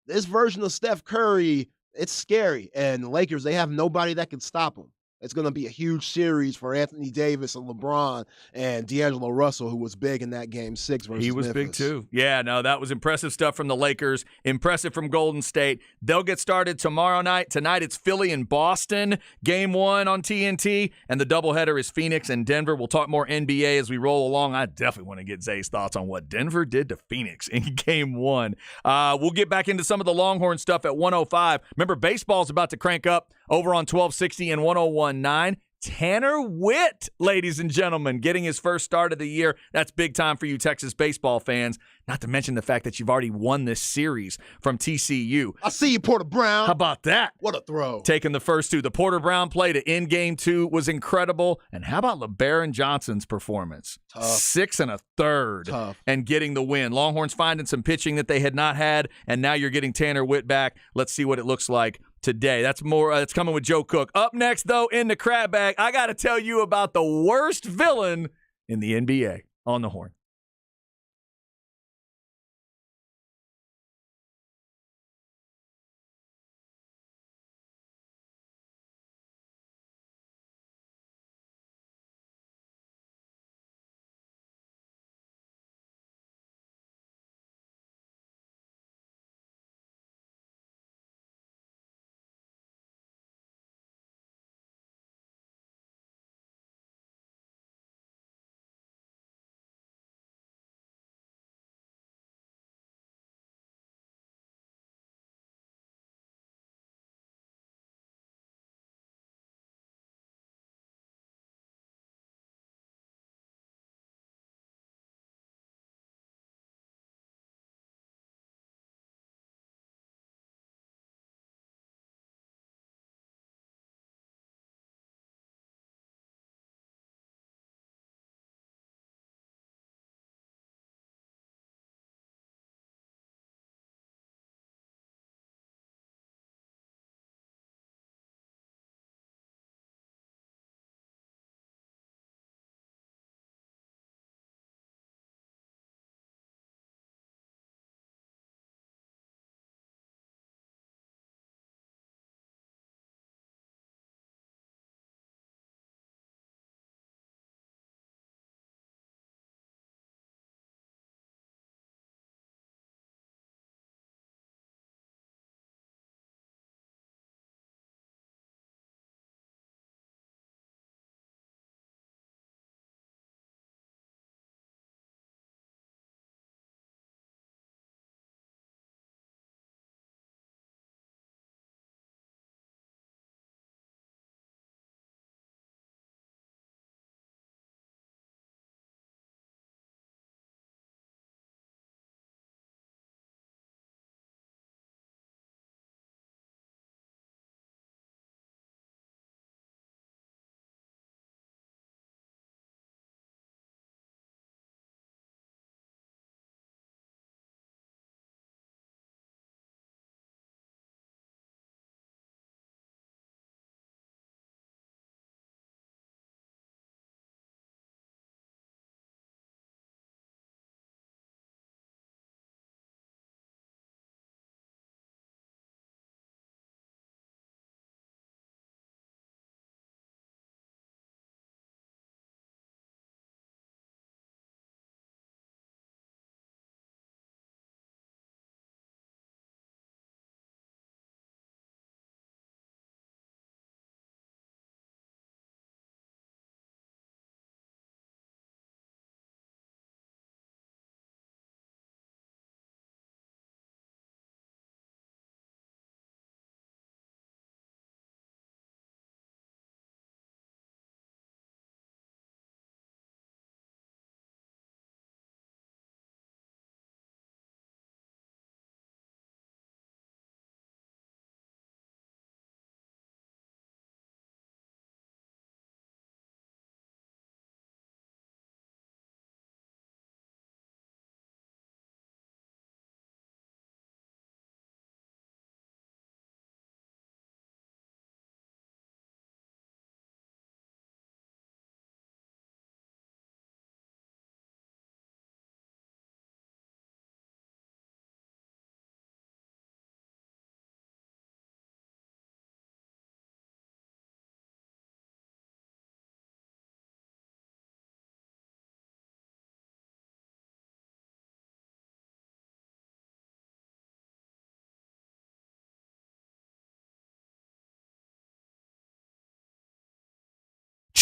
this version of Steph Curry, it's scary. And the Lakers, they have nobody that can stop him. It's going to be a huge series for Anthony Davis and LeBron and D'Angelo Russell, who was big in that game 6 versus He was Memphis. big too. Yeah, no, that was impressive stuff from the Lakers. Impressive from Golden State. They'll get started tomorrow night. Tonight it's Philly and Boston, game 1 on TNT, and the doubleheader is Phoenix and Denver. We'll talk more NBA as we roll along. I definitely want to get Zay's thoughts on what Denver did to Phoenix in game 1. We'll get back into some of the Longhorn stuff at 105. Remember, baseball's about to crank up over on 1260 and 101.9. Tanner Witt, ladies and gentlemen, getting his first start of the year. That's big time for you Texas baseball fans. Not to mention the fact that you've already won this series from TCU. I see you, Porter Brown. How about that? What a throw. Taking the first 2. The Porter Brown play to end game 2 was incredible. And how about LeBaron Johnson's performance? Tough. 6 1/3. Tough. And getting the win. Longhorns finding some pitching that they had not had, and now you're getting Tanner Witt back. Let's see what it looks like today. That's more. That's coming with Joe Cook. Up next, though, in the crab bag, I got to tell you about the worst villain in the NBA on the Horn.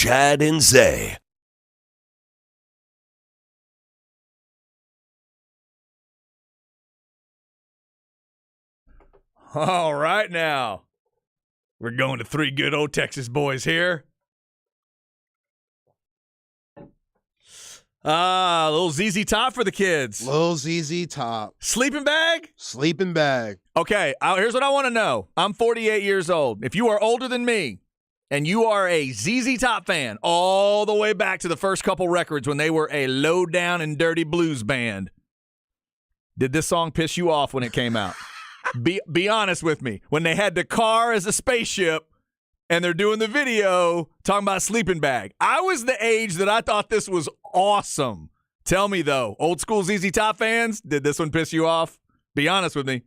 Chad and Zay. All right, now we're going to three good old Texas boys here. A little ZZ Top for the kids. Lil ZZ Top. Sleeping bag? Sleeping bag. Okay, here's what I want to know. I'm 48 years old. If you are older than me and you are a ZZ Top fan all the way back to the first couple records when they were a low down and dirty blues band, did this song piss you off when it came out? Be honest with me. When they had the car as a spaceship and they're doing the video talking about sleeping bag, I was the age that I thought this was awesome. Tell me, though, old school ZZ Top fans, did this one piss you off? Be honest with me.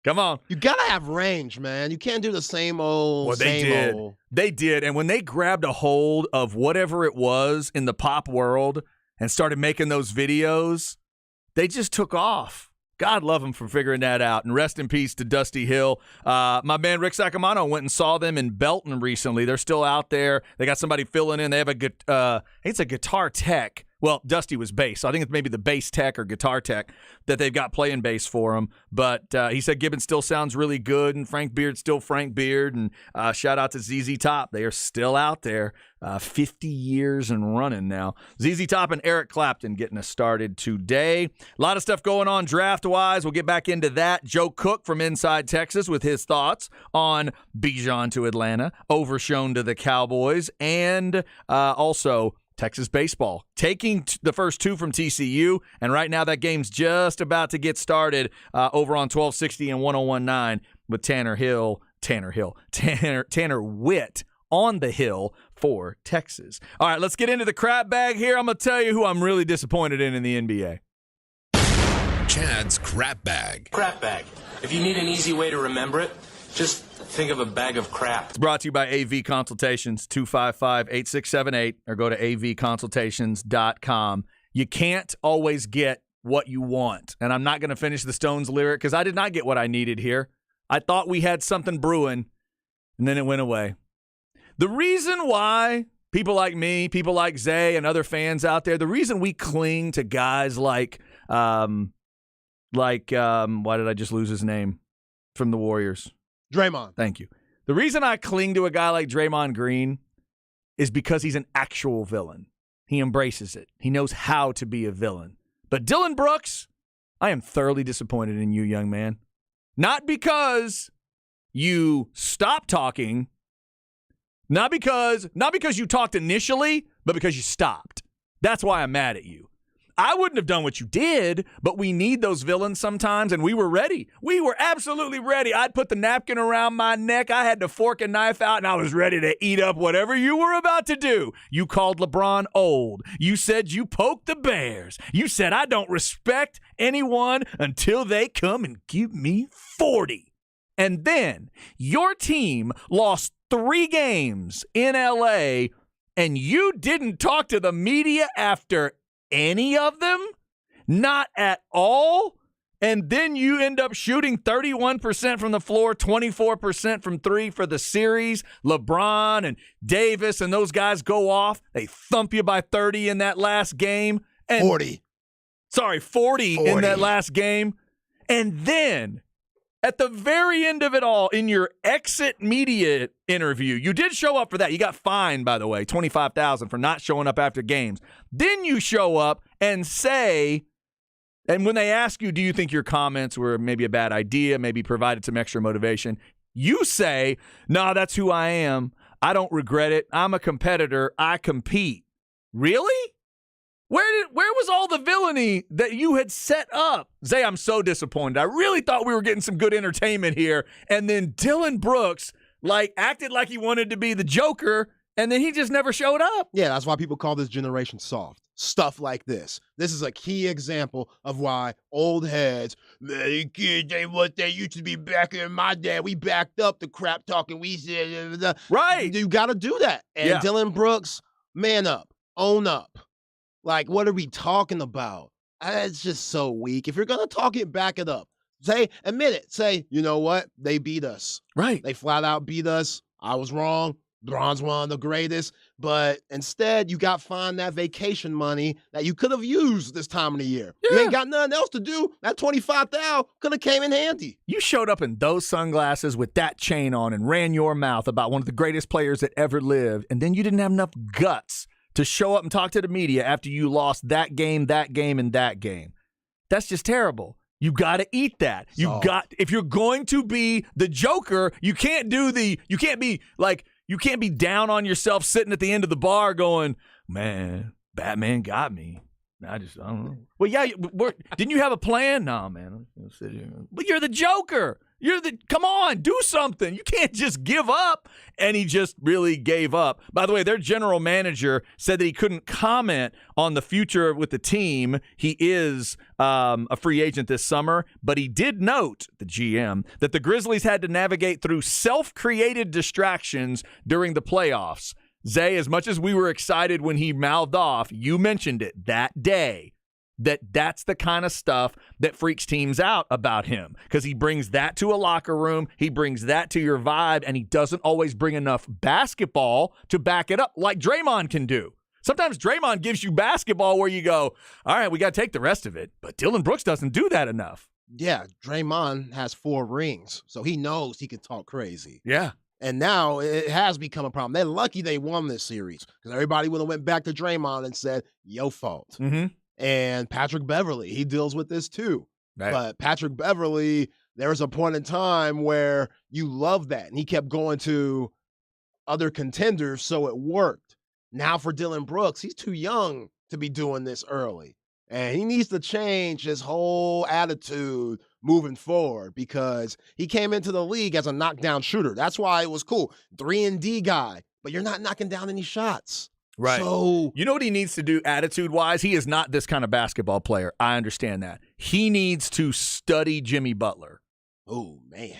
Come on. You got to have range, man. You can't do the same old, well, they same did. old. They did. And when they grabbed a hold of whatever it was in the pop world and started making those videos, they just took off. God love him for figuring that out. And rest in peace to Dusty Hill. My man Rick Sacamano went and saw them in Belton recently. They're still out there. They got somebody filling in. They have it's a guitar tech. Well, Dusty was bass, so I think it's maybe the bass tech or guitar tech that they've got playing bass for him. But he said Gibbons still sounds really good, and Frank Beard's still Frank Beard. And shout out to ZZ Top. They are still out there, 50 years and running now. ZZ Top and Eric Clapton getting us started today. A lot of stuff going on draft-wise. We'll get back into that. Joe Cook from Inside Texas with his thoughts on Bijan to Atlanta, Overshown to the Cowboys, and also Texas baseball, taking the first two from TCU, and right now that game's just about to get started over on 1260 and 101.9 with Tanner Witt on the hill for Texas. All right, let's get into the crap bag here. I'm going to tell you who I'm really disappointed in the NBA. Chad's crap bag. Crap bag. If you need an easy way to remember it, just think of a bag of crap. It's brought to you by AV Consultations, 255-8678, or go to avconsultations.com. You can't always get what you want. And I'm not going to finish the Stones lyric because I did not get what I needed here. I thought we had something brewing, and then it went away. The reason why people like me, people like Zay, and other fans out there, the reason we cling to guys like why did I just lose his name from the Warriors? Draymond. Thank you. The reason I cling to a guy like Draymond Green is because he's an actual villain. He embraces it. He knows how to be a villain. But Dylan Brooks, I am thoroughly disappointed in you, young man. Not because you stopped talking, not because you talked initially, but because you stopped. That's why I'm mad at you. I wouldn't have done what you did, but we need those villains sometimes, and we were ready. We were absolutely ready. I'd put the napkin around my neck. I had the fork and knife out, and I was ready to eat up whatever you were about to do. You called LeBron old. You said you poked the Bears. You said I don't respect anyone until they come and give me 40. And then your team lost 3 games in L.A., and you didn't talk to the media after any of them? Not at all? And then you end up shooting 31% from the floor, 24% from 3 for the series. LeBron and Davis and those guys go off. They thump you by 30 in that last game. And 40 in that last game. And then at the very end of it all, in your exit media interview, you did show up for that. You got fined, by the way, $25,000 for not showing up after games. Then you show up and say, and when they ask you, do you think your comments were maybe a bad idea, maybe provided some extra motivation, you say, no, that's who I am. I don't regret it. I'm a competitor. I compete. Really? Where was all the villainy that you had set up? Zay, I'm so disappointed. I really thought we were getting some good entertainment here. And then Dylan Brooks, acted like he wanted to be the Joker, and then he just never showed up. Yeah, that's why people call this generation soft. Stuff like this. This is a key example of why old heads, man, these kids ain't what they used to be back in my day. We backed up the crap talking. We said, right. You got to do that. And yeah. Dylan Brooks, man up, own up. What are we talking about? It's just so weak. If you're going to talk it, back it up. Admit it. Say, you know what? They beat us. Right. They flat out beat us. I was wrong. LeBron's one of the greatest, but instead you got fined that vacation money that you could have used this time of the year. You ain't got nothing else to do. That $25,000 could have came in handy. You showed up in those sunglasses with that chain on and ran your mouth about one of the greatest players that ever lived, and then you didn't have enough guts to show up and talk to the media after you lost that game, and that game. That's just terrible. You got to eat that. If you're going to be the Joker, you can't be down on yourself sitting at the end of the bar going, man, Batman got me. I don't know. Well, yeah, didn't you have a plan? No, man. But you're the Joker. Come on, do something. You can't just give up. And he just really gave up. By the way, their general manager said that he couldn't comment on the future with the team. He is a free agent this summer, but he did note, the GM, that the Grizzlies had to navigate through self-created distractions during the playoffs. Zay, as much as we were excited when he mouthed off, you mentioned it that day, that's the kind of stuff that freaks teams out about him, because he brings that to a locker room, he brings that to your vibe, and he doesn't always bring enough basketball to back it up like Draymond can do. Sometimes Draymond gives you basketball where you go, all right, we got to take the rest of it, but Dillon Brooks doesn't do that enough. Yeah, Draymond has 4 rings, so he knows he can talk crazy. Yeah. And now it has become a problem. They're lucky they won this series, because everybody would have went back to Draymond and said, your fault. Mm-hmm. And Patrick Beverley, he deals with this too. Right. But Patrick Beverley, there was a point in time where you loved that, and he kept going to other contenders, so it worked. Now for Dillon Brooks, he's too young to be doing this early. And he needs to change his whole attitude moving forward, because he came into the league as a knockdown shooter. That's why it was cool. 3-and-D guy, but you're not knocking down any shots. Right. So, you know what he needs to do attitude-wise? He is not this kind of basketball player. I understand that. He needs to study Jimmy Butler. Oh, man.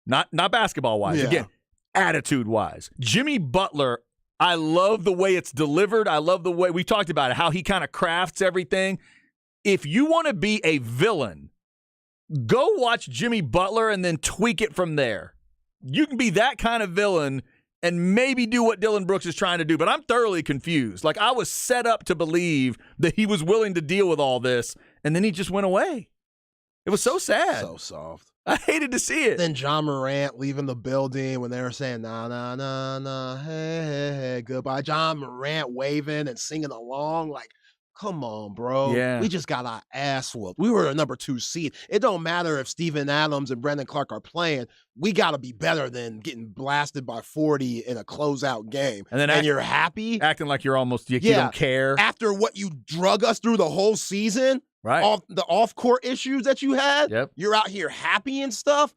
Not basketball-wise. Yeah. Again, attitude-wise. Jimmy Butler, I love the way it's delivered. I love the way we talked about it, how he kind of crafts everything. If you want to be a villain, go watch Jimmy Butler and then tweak it from there. You can be that kind of villain and maybe do what Dillon Brooks is trying to do. But I'm thoroughly confused. Like, I was set up to believe that he was willing to deal with all this, and then he just went away. It was so sad. So soft. I hated to see it. Then John Morant leaving the building when they were saying, nah, nah, nah, nah, hey, hey, hey, goodbye. John Morant waving and singing along like, come on, bro. Yeah. We just got our ass whooped. We were a number 2 seed. It don't matter if Steven Adams and Brandon Clark are playing. We got to be better than getting blasted by 40 in a closeout game. And you're happy? Acting like you're almost, you don't care. After what you drug us through the whole season, right? The off-court issues that you had, yep. You're out here happy and stuff.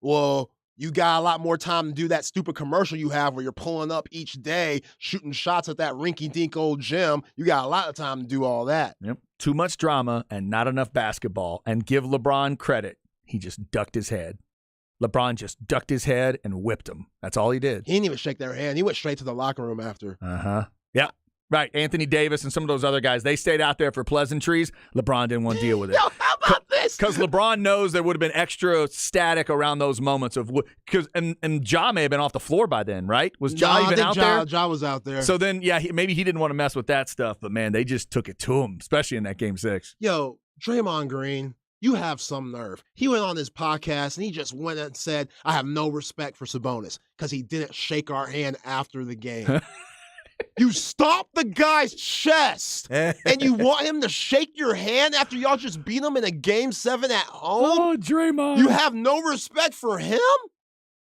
Well, you got a lot more time to do that stupid commercial you have where you're pulling up each day, shooting shots at that rinky-dink old gym. You got a lot of time to do all that. Yep. Too much drama and not enough basketball. And give LeBron credit. He just ducked his head. LeBron just ducked his head and whipped him. That's all he did. He didn't even shake their hand. He went straight to the locker room after. Uh-huh. Yeah. Right. Anthony Davis and some of those other guys, they stayed out there for pleasantries. LeBron didn't want to deal with it. Yo, how about this? Because LeBron knows there would have been extra static around those moments of and Ja may have been off the floor by then, right? Was Ja even out there? Ja was out there. So then, yeah, maybe he didn't want to mess with that stuff. But man, they just took it to him, especially in that Game 6. Yo, Draymond Green, you have some nerve. He went on his podcast and he just went and said, I have no respect for Sabonis because he didn't shake our hand after the game. You stomped the guy's chest, and you want him to shake your hand after y'all just beat him in a Game 7 at home? Oh, Draymond. You have no respect for him?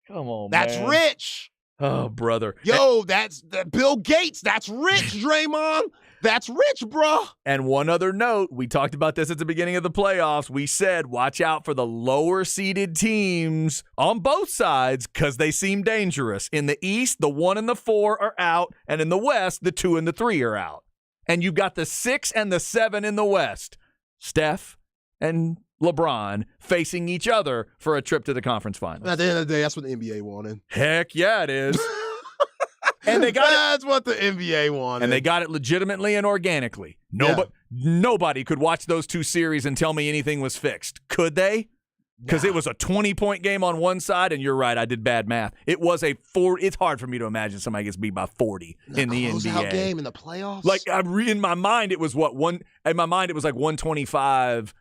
Come on, That's man. rich. Oh, brother. Yo, that's Bill Gates. That's rich, Draymond. That's rich, bro. And one other note, we talked about this at the beginning of the playoffs. We said, watch out for the lower-seeded teams on both sides because they seem dangerous. In the East, the 1 and the 4 are out, and in the West, the 2 and the 3 are out. And you've got the 6 and the 7 in the West. Steph and LeBron facing each other for a trip to the conference finals. At the end of the day, that's what the NBA wanted. Heck yeah, it is. And they got That's what the NBA wanted. And they got it legitimately and organically. Nobody could watch those 2 series and tell me anything was fixed. Could they? because it was a 20-point game on one side, and you're right, I did bad math. It was a 4. It's hard for me to imagine somebody gets beat by 40 in the NBA. Game in the playoffs. Like in my mind, it was In my mind, it was like 125-95,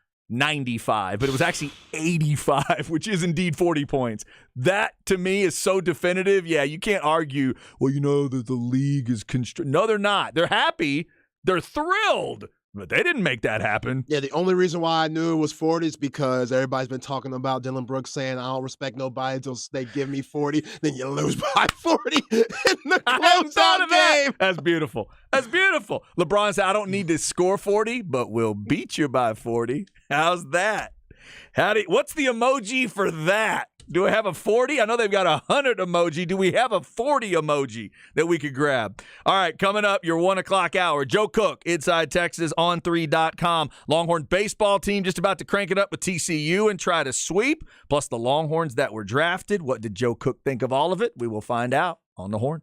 but it was actually 85, which is indeed 40 points. That to me is so definitive. Yeah, you can't argue. Well, that the league is No, they're not. They're happy. They're thrilled. But they didn't make that happen. Yeah, the only reason why I knew it was 40 is because everybody's been talking about Dylan Brooks saying, I don't respect nobody until they give me 40. Then you lose by 40 in the closeout game. That's beautiful. That's beautiful. LeBron said, I don't need to score 40, but we'll beat you by 40. How's that? What's the emoji for that? Do I have a 40? I know they've got a 100 emoji. Do we have a 40 emoji that we could grab? All right, coming up, your 1 o'clock hour. Joe Cook, Inside Texas, on3.com. Longhorn baseball team just about to crank it up with TCU and try to sweep, plus the Longhorns that were drafted. What did Joe Cook think of all of it? We will find out on the Horn.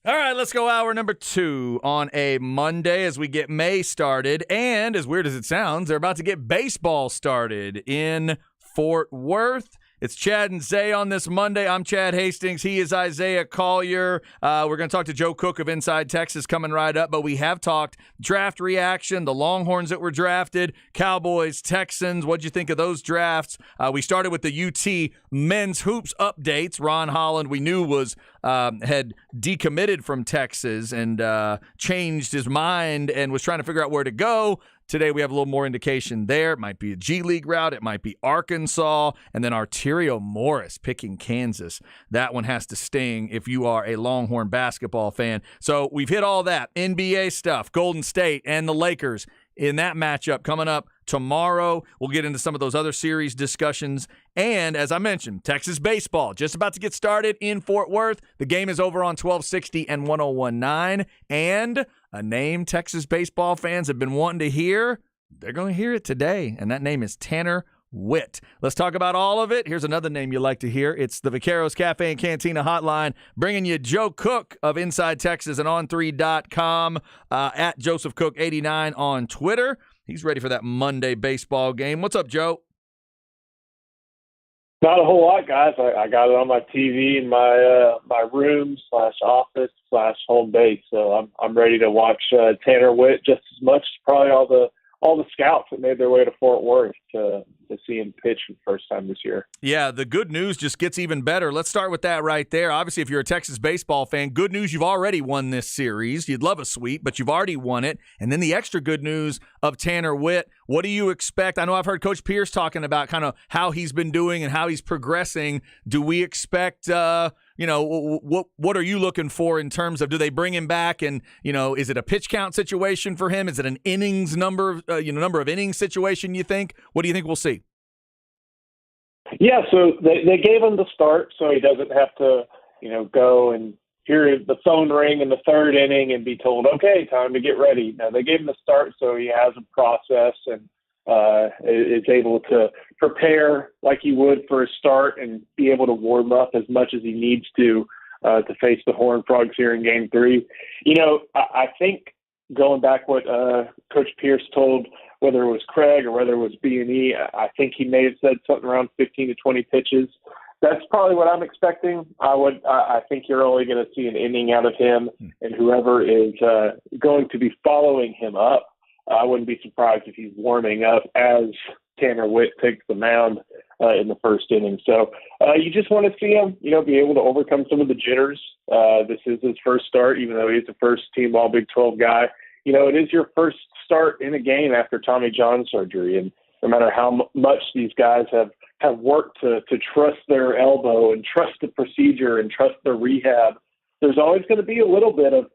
All right, let's go hour number 2 on a Monday as we get May started. And as weird as it sounds, they're about to get baseball started in Fort Worth. It's Chad and Zay on this Monday. I'm Chad Hastings. He is Isaiah Collier. We're going to talk to Joe Cook of Inside Texas coming right up, but we have talked draft reaction, the Longhorns that were drafted, Cowboys, Texans. What'd you think of those drafts? We started with the UT men's hoops updates. Ron Holland, we knew was had decommitted from Texas and changed his mind and was trying to figure out where to go. Today we have a little more indication there. It might be a G League route. It might be Arkansas. And then Arterio Morris picking Kansas. That one has to sting if you are a Longhorn basketball fan. So we've hit all that. NBA stuff, Golden State and the Lakers in that matchup coming up tomorrow. We'll get into some of those other series discussions. And as I mentioned, Texas baseball just about to get started in Fort Worth. The game is over on 1260 and 1019. And a name Texas baseball fans have been wanting to hear, they're going to hear it today, and that name is Tanner Witt. Let's talk about all of it. Here's another name you like to hear. It's the Vaqueros Cafe and Cantina Hotline, bringing you Joe Cook of Inside Texas and On3.com, at Joseph Cook 89 on Twitter. He's ready for that Monday baseball game. What's up, Joe? Not a whole lot, guys. I got it on my TV in my room / office / home base. So I'm ready to watch Tanner Witt just as much as probably all the scouts that made their way to Fort Worth to see him pitch for the first time this year. Yeah, the good news just gets even better. Let's start with that right there. Obviously, if you're a Texas baseball fan, good news, you've already won this series. You'd love a sweep, but you've already won it. And then the extra good news of Tanner Witt. What do you expect? I know I've heard Coach Pierce talking about kind of how he's been doing and how he's progressing. Do we expect what are you looking for in terms of, do they bring him back and, is it a pitch count situation for him? Is it an innings number of innings situation, you think? What do you think we'll see? Yeah, so they gave him the start so he doesn't have to, go and hear the phone ring in the third inning and be told, okay, time to get ready. No, they gave him the start so he has a process and is able to prepare like he would for a start and be able to warm up as much as he needs to face the Horned Frogs here in Game 3. I think going back what Coach Pierce told, whether it was Craig or whether it was B&E, I think he may have said something around 15 to 20 pitches. That's probably what I'm expecting. I think you're only going to see an inning out of him, and whoever is going to be following him up, I wouldn't be surprised if he's warming up as Tanner Witt takes the mound in the first inning. So you just want to see him, be able to overcome some of the jitters. This is his first start, even though he's a first-team All-Big 12 guy. It is your first start in a game after Tommy John surgery, and no matter how much these guys have worked to trust their elbow and trust the procedure and trust their rehab, there's always going to be a little bit of,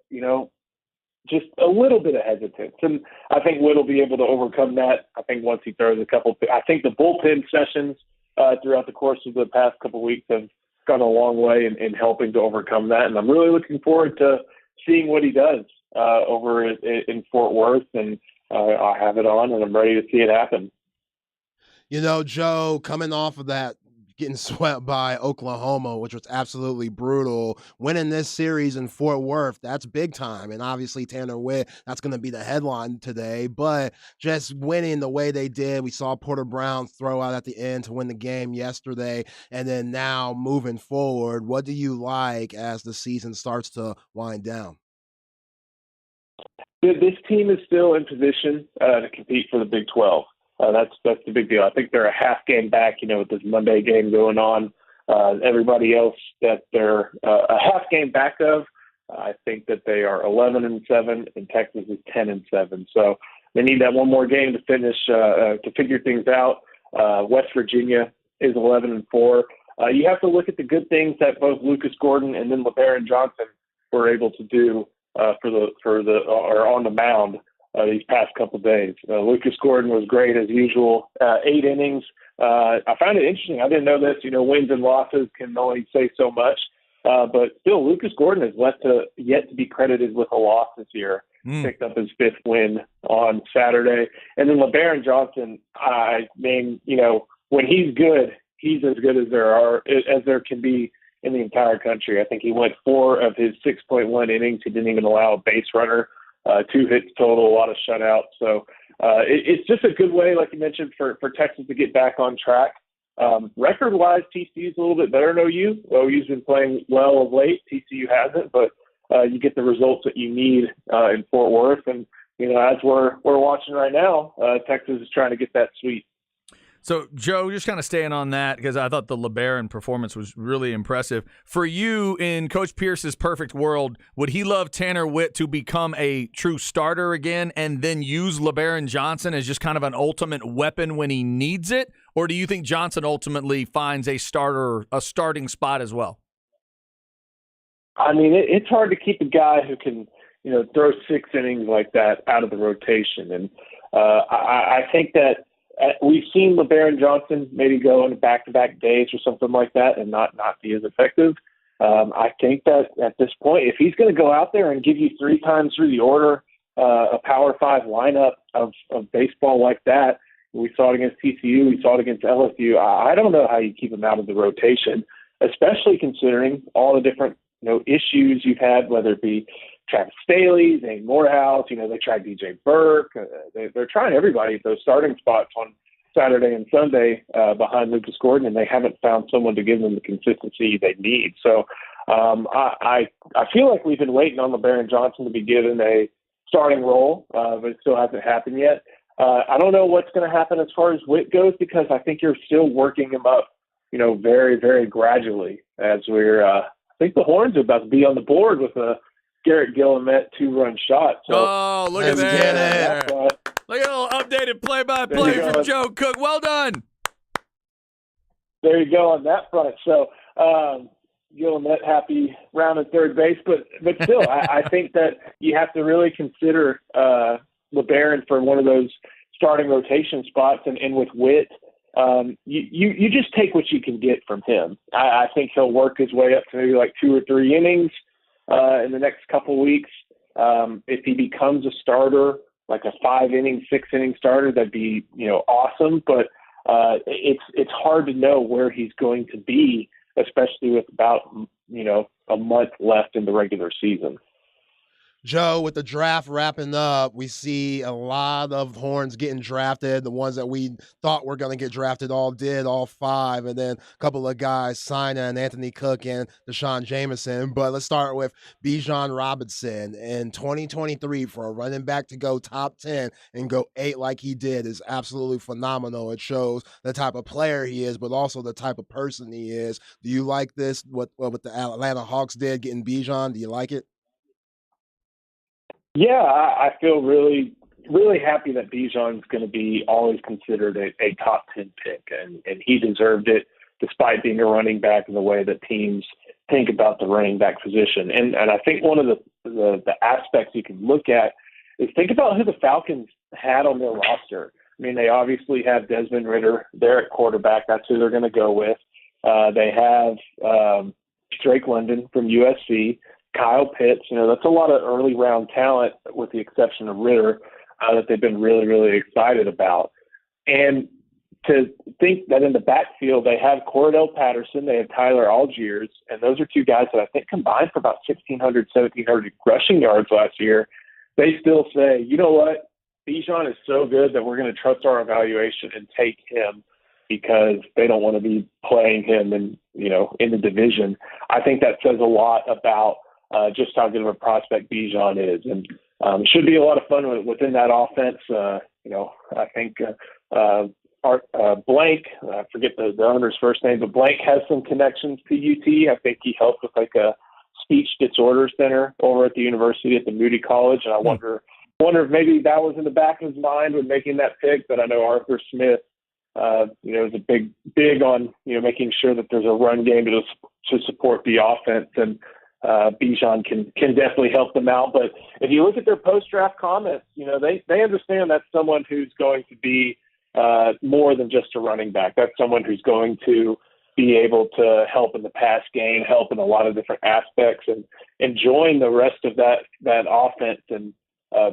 just a little bit of hesitance. And I think Witt will be able to overcome that. I think once he throws I think the bullpen sessions throughout the course of the past couple of weeks have gone a long way in helping to overcome that. And I'm really looking forward to seeing what he does over in Fort Worth. And I have it on and I'm ready to see it happen. Joe, coming off of that, getting swept by Oklahoma, which was absolutely brutal, winning this series in Fort Worth, that's big time. And obviously Tanner Witt, that's going to be the headline today. But just winning the way they did, we saw Porter Brown throw out at the end to win the game yesterday. And then now moving forward, what do you like as the season starts to wind down? This team is still in position to compete for the Big 12. That's the big deal. I think they're a half game back, with this Monday game going on. Everybody else that they're a half game back of, I think that they are 11-7, and Texas is 10-7. So they need that one more game to finish to figure things out. West Virginia is 11-4. You have to look at the good things that both Lucas Gordon and then LeBaron Johnson were able to do on the mound these past couple of days. Lucas Gordon was great as usual. 8 innings. I found it interesting. I didn't know this. Wins and losses can only say so much. But still, Lucas Gordon is yet to be credited with a loss this year. Picked up his 5th win on Saturday. And then LeBaron Johnson, when he's good, he's as good as there can be in the entire country. I think he went 4 of his 6.1 innings. He didn't even allow a base runner, 2 hits total, a lot of shutouts. So it's just a good way, like you mentioned, for Texas to get back on track. Record-wise, TCU's a little bit better than OU. OU's been playing well of late. TCU hasn't, but you get the results that you need in Fort Worth. And, as we're watching right now, Texas is trying to get that sweep. So, Joe, just kind of staying on that, because I thought the LeBaron performance was really impressive. For you, in Coach Pierce's perfect world, would he love Tanner Witt to become a true starter again and then use LeBaron Johnson as just kind of an ultimate weapon when he needs it? Or do you think Johnson ultimately finds a starting spot as well? I mean, it's hard to keep a guy who can, throw 6 innings like that out of the rotation. And I think that we've seen LeBaron Johnson maybe go into back-to-back days or something like that and not be as effective. I think that at this point, if he's going to go out there and give you 3 times through the order a Power 5 lineup of baseball like that, we saw it against TCU, we saw it against LSU, I don't know how you keep him out of the rotation, especially considering all the different issues you've had, whether it be Travis Staley, Zane Morehouse, they tried DJ Burke. They're trying everybody at those starting spots on Saturday and Sunday behind Lucas Gordon, and they haven't found someone to give them the consistency they need. So I feel like we've been waiting on LeBaron Johnson to be given a starting role, but it still hasn't happened yet. I don't know what's going to happen as far as Witt goes, because I think you're still working him up, very, very gradually as I think the Horns are about to be on the board with a Garrett Guillemette 2-run shot. So, look at that. Look at a little updated play-by-play from Joe Cook. Well done. There you go on that front. So Guillemette happy round at third base. But still, I think that you have to really consider LeBaron for one of those starting rotation spots. And with Witt, you just take what you can get from him. I think he'll work his way up to maybe like 2 or 3 innings in the next couple weeks. If he becomes a starter, like a 5-inning, 6-inning starter, that'd be, awesome. But it's hard to know where he's going to be, especially with about, a month left in the regular season. Joe, with the draft wrapping up, we see a lot of Horns getting drafted. The ones that we thought were going to get drafted all did, all 5. And then a couple of guys, signing Anthony Cook and Deshaun Jameson. But let's start with Bijan Robinson. In 2023, for a running back to go top 10 and go 8 like he did is absolutely phenomenal. It shows the type of player he is, but also the type of person he is. Do you like this, what the Atlanta Hawks did, getting Bijan? Do you like it? Yeah, I feel really, really happy that Bijan's going to be always considered a top 10 pick, and he deserved it despite being a running back in the way that teams think about the running back position. And I think one of the aspects you can look at is think about who the Falcons had on their roster. I mean, they obviously have Desmond Ridder there at quarterback. That's who they're going to go with. They have Drake London from USC. Kyle Pitts, that's a lot of early round talent with the exception of Ridder that they've been really, really excited about. And to think that in the backfield, they have Cordell Patterson, they have Tyler Algiers, and those are 2 guys that I think combined for about 1,600, 1,700 rushing yards last year. They still say, you know what, Bijan is so good that we're going to trust our evaluation and take him because they don't want to be playing him in the division. I think that says a lot about just how good of a prospect Bijan is. And it should be a lot of fun within that offense. I think Blank, I forget the owner's first name, but Blank has some connections to UT. I think he helped with like a speech disorder center over at the university at the Moody College. And I wonder if maybe that was in the back of his mind when making that pick. But I know Arthur Smith, is a big on, making sure that there's a run game to support the offense. And Bijan can definitely help them out. But if you look at their post-draft comments, they understand that's someone who's going to be more than just a running back. That's someone who's going to be able to help in the pass game, help in a lot of different aspects, and join the rest of that offense. And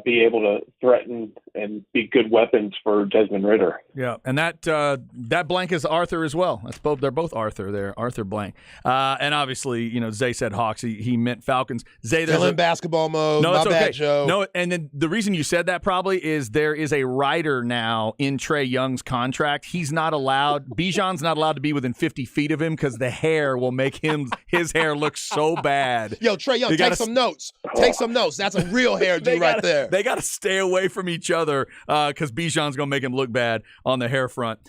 be able to threaten and be good weapons for Desmond Ridder. Yeah, and that blank is Arthur as well. They're both Arthur there, Arthur Blank. And obviously, Zay said Hawks. He meant Falcons. Zay, Still in basketball mode. No, My it's okay. bad, Joe. No, and then the reason you said that probably is there is a rider now in Trae Young's contract. He's not allowed. Bijan's not allowed to be within 50 feet of him because the hair will make his hair look so bad. Yo, Trae Young, take some notes. Take some notes. That's a real hairdo right there. They got to stay away from each other because Bijan's going to make him look bad on the hair front.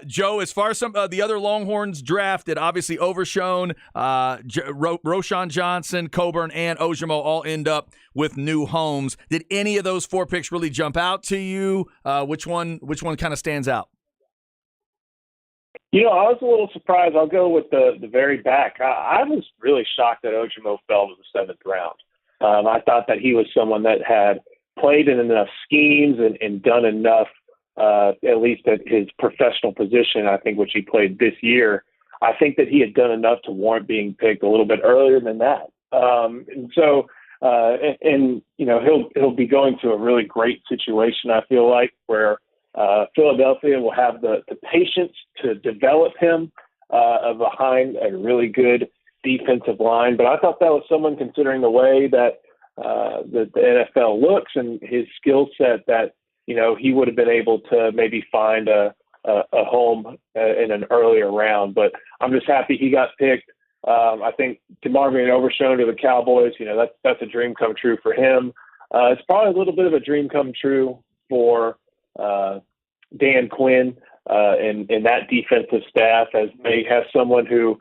Joe, as far as some the other Longhorns drafted, obviously Overshown, Roschon Johnson, Coburn, and Ojimo all end up with new homes. Did any of those 4 picks really jump out to you? Which one kind of stands out? I was a little surprised. I'll go with the very back. I was really shocked that Ojimo fell to the 7th round. I thought that he was someone that had played in enough schemes and done enough, at least at his professional position, I think, which he played this year. I think that he had done enough to warrant being picked a little bit earlier than that. He'll be going to a really great situation, I feel like, where Philadelphia will have the patience to develop him behind a really good defensive line. But I thought that was someone, considering the way that the NFL looks and his skill set, that he would have been able to maybe find a home in an earlier round. But I'm just happy he got picked. I think DeMarvin Overshown to the Cowboys, that's a dream come true for him. It's probably a little bit of a dream come true for Dan Quinn and that defensive staff, as they have someone who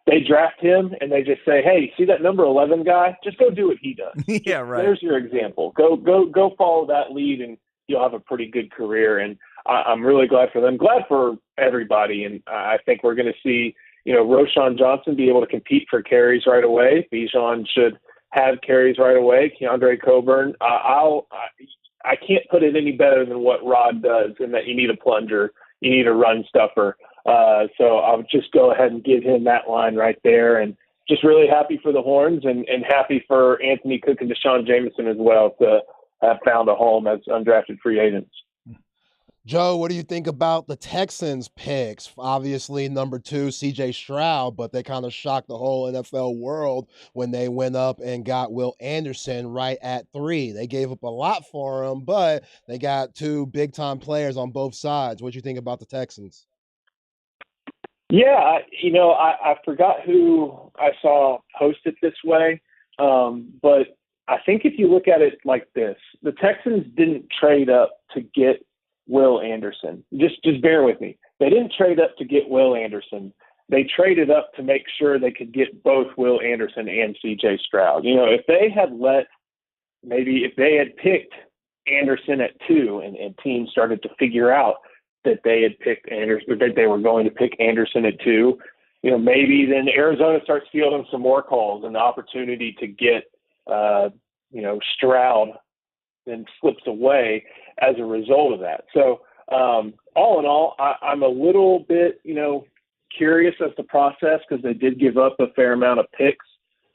they draft him and they just say, hey, see that number 11 guy? Just go do what he does. Yeah, right. There's your example. Go follow that lead and you'll have a pretty good career. And I'm really glad for them. Glad for everybody. And I think we're going to see, Roschon Johnson be able to compete for carries right away. Bijan should have carries right away. Keandre Coburn. I can't put it any better than what Rod does, in that you need a plunger, you need a run stuffer. So I'll just go ahead and give him that line right there. And just really happy for the Horns and happy for Anthony Cook and Deshaun Jameson as well to have found a home as undrafted free agents. Joe, what do you think about the Texans picks? Obviously, number 2, C.J. Stroud, but they kind of shocked the whole NFL world when they went up and got Will Anderson right at 3. They gave up a lot for him, but they got 2 big-time players on both sides. What do you think about the Texans? Yeah, I forgot who I saw post it this way, but I think if you look at it like this, the Texans didn't trade up to get Will Anderson. Just bear with me. They didn't trade up to get Will Anderson. They traded up to make sure they could get both Will Anderson and C.J. Stroud. If they had picked Anderson at 2 and teams started to figure out that they had picked Anderson, that they were going to pick Anderson at 2, maybe then Arizona starts fielding some more calls, and the opportunity to get, Stroud then slips away as a result of that. So all in all, I'm a little bit, curious as to process, because they did give up a fair amount of picks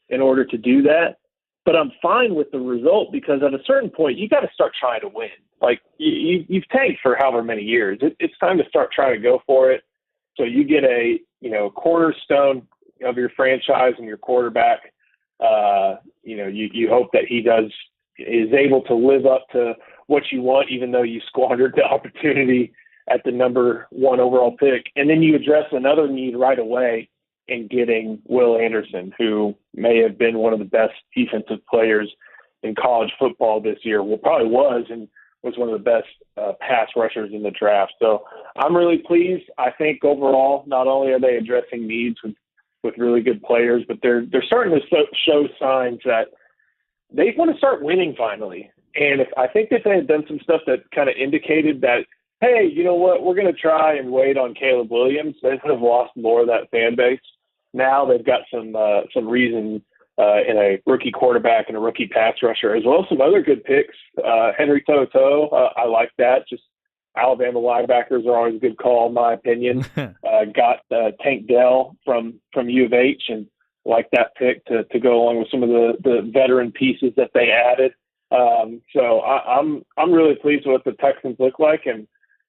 in order to do that. But I'm fine with the result, because at a certain point, you got to start trying to win. Like you've tanked for however many years. It's time to start trying to go for it. So you get a, cornerstone of your franchise and your quarterback. You hope that he is able to live up to what you want, even though you squandered the opportunity at the number 1 overall pick. And then you address another need right away in getting Will Anderson, who may have been one of the best defensive players in college football this year. Well, probably was, and was one of the best pass rushers in the draft. So I'm really pleased. I think overall, not only are they addressing needs with really good players, but they're starting to show signs that they want to start winning finally. And I think if they had done some stuff that kind of indicated that, hey, you know what, we're going to try and wait on Caleb Williams, they would have lost more of that fan base. Now they've got some reason in a rookie quarterback and a rookie pass rusher, as well as some other good picks. Henry To'oTo'o, I like that. Just Alabama linebackers are always a good call, in my opinion. Got Tank Dell from U of H, and like that pick to go along with some of the veteran pieces that they added. I'm really pleased with what the Texans look like, and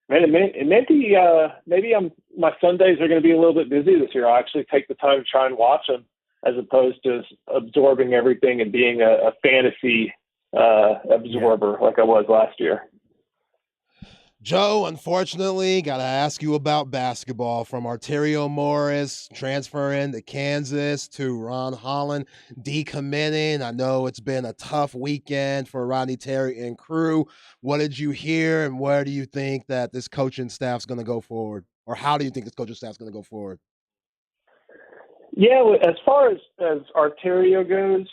man, maybe my Sundays are going to be a little bit busy this year. I'll actually take the time to try and watch them as opposed to absorbing everything and being a fantasy absorber like I was last year. Joe, unfortunately, got to ask you about basketball. From Arterio Morris transferring to Kansas to Ron Holland decommitting. I know it's been a tough weekend for Rodney Terry and crew. What did you hear, and where do you think that this coaching staff's going to go forward? Or how do you think this coaching staff's going to go forward? Yeah, as far as Arterio goes,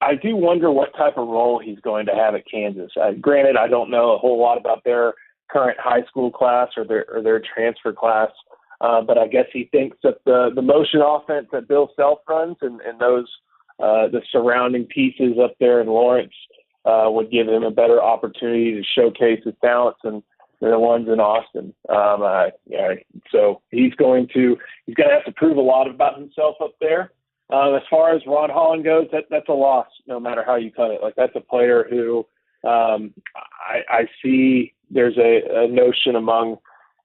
I do wonder what type of role he's going to have at Kansas. Granted, I don't know a whole lot about their current high school class or their transfer class, but I guess he thinks that the motion offense that Bill Self runs and those the surrounding pieces up there in Lawrence would give him a better opportunity to showcase his talents than the ones in Austin. So he's going to have to prove a lot about himself up there. As far as Ron Holland goes, that's a loss, no matter how you cut it. Like, that's a player who I see there's a notion among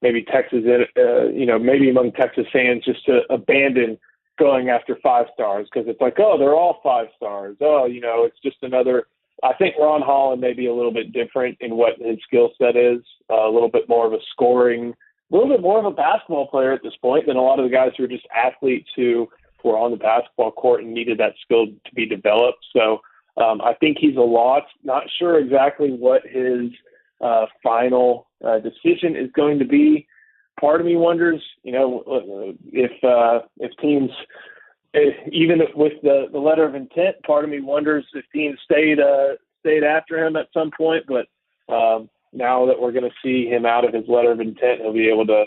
maybe maybe among Texas fans just to abandon going after 5 stars because it's like, oh, they're all 5 stars. Oh, it's just another. I think Ron Holland may be a little bit different in what his skill set is, a little bit more of a scoring, a little bit more of a basketball player at this point than a lot of the guys who are just athletes who were on the basketball court and needed that skill to be developed. So I think he's a loss. Not sure exactly what his final decision is going to be. Part of me wonders, if teams, even with the letter of intent, part of me wonders if teams stayed after him at some point. But now that we're going to see him out of his letter of intent, he'll be able to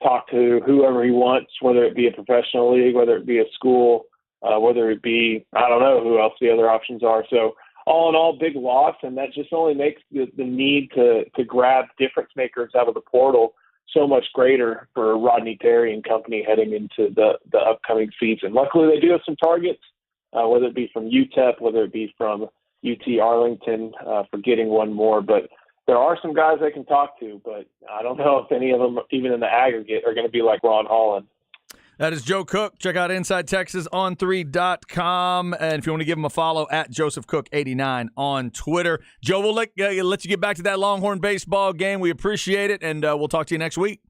talk to whoever he wants, whether it be a professional league, whether it be a school, whether it be, I don't know who else the other options are. So all in all, big loss, and that just only makes the need to grab difference makers out of the portal so much greater for Rodney Terry and company heading into the upcoming season. Luckily, they do have some targets, whether it be from UTEP, whether it be from UT Arlington, for getting one more, but there are some guys they can talk to, but I don't know if any of them, even in the aggregate, are going to be like Ron Holland. That is Joe Cook. Check out InsideTexasOn3.com. And if you want to give him a follow, at JosephCook89 on Twitter. Joe, we'll let you get back to that Longhorn baseball game. We appreciate it, and we'll talk to you next week.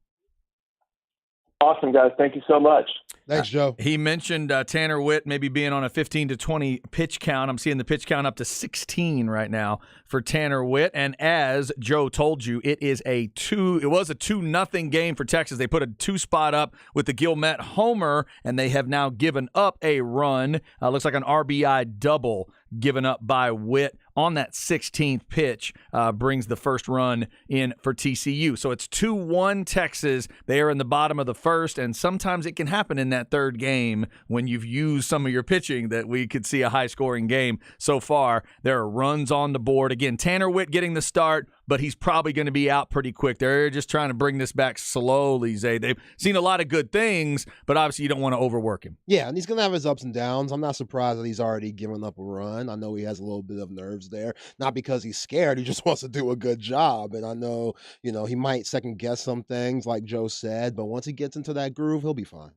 Awesome, guys. Thank you so much. Thanks, Joe. He mentioned Tanner Witt maybe being on a 15 to 20 pitch count. I'm seeing the pitch count up to 16 right now for Tanner Witt. And as Joe told you, it was a 2-0 game for Texas. They put a 2 spot up with the Gilmet homer, and they have now given up a run. Looks like an RBI double given up by Witt on that 16th pitch, brings the first run in for TCU. So it's 2-1 Texas. They are in the bottom of the first, and sometimes it can happen in that third game when you've used some of your pitching that we could see a high-scoring game so far. There are runs on the board. Again, Tanner Witt getting the start, but he's probably going to be out pretty quick. They're just trying to bring this back slowly, Zay. They've seen a lot of good things, but obviously you don't want to overwork him. Yeah, and he's going to have his ups and downs. I'm not surprised that he's already given up a run. I know he has a little bit of nerves there. Not because he's scared. He just wants to do a good job. And I know, he might second guess some things like Joe said, but once he gets into that groove, he'll be fine.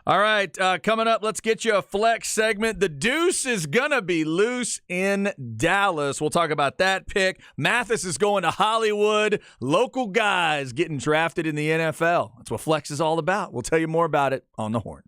All right, coming up, let's get you a flex segment. The Deuce is going to be loose in Dallas. We'll talk about that pick. Mathis is going to Hollywood. Local guys getting drafted in the NFL. That's what flex is all about. We'll tell you more about it on The Horn.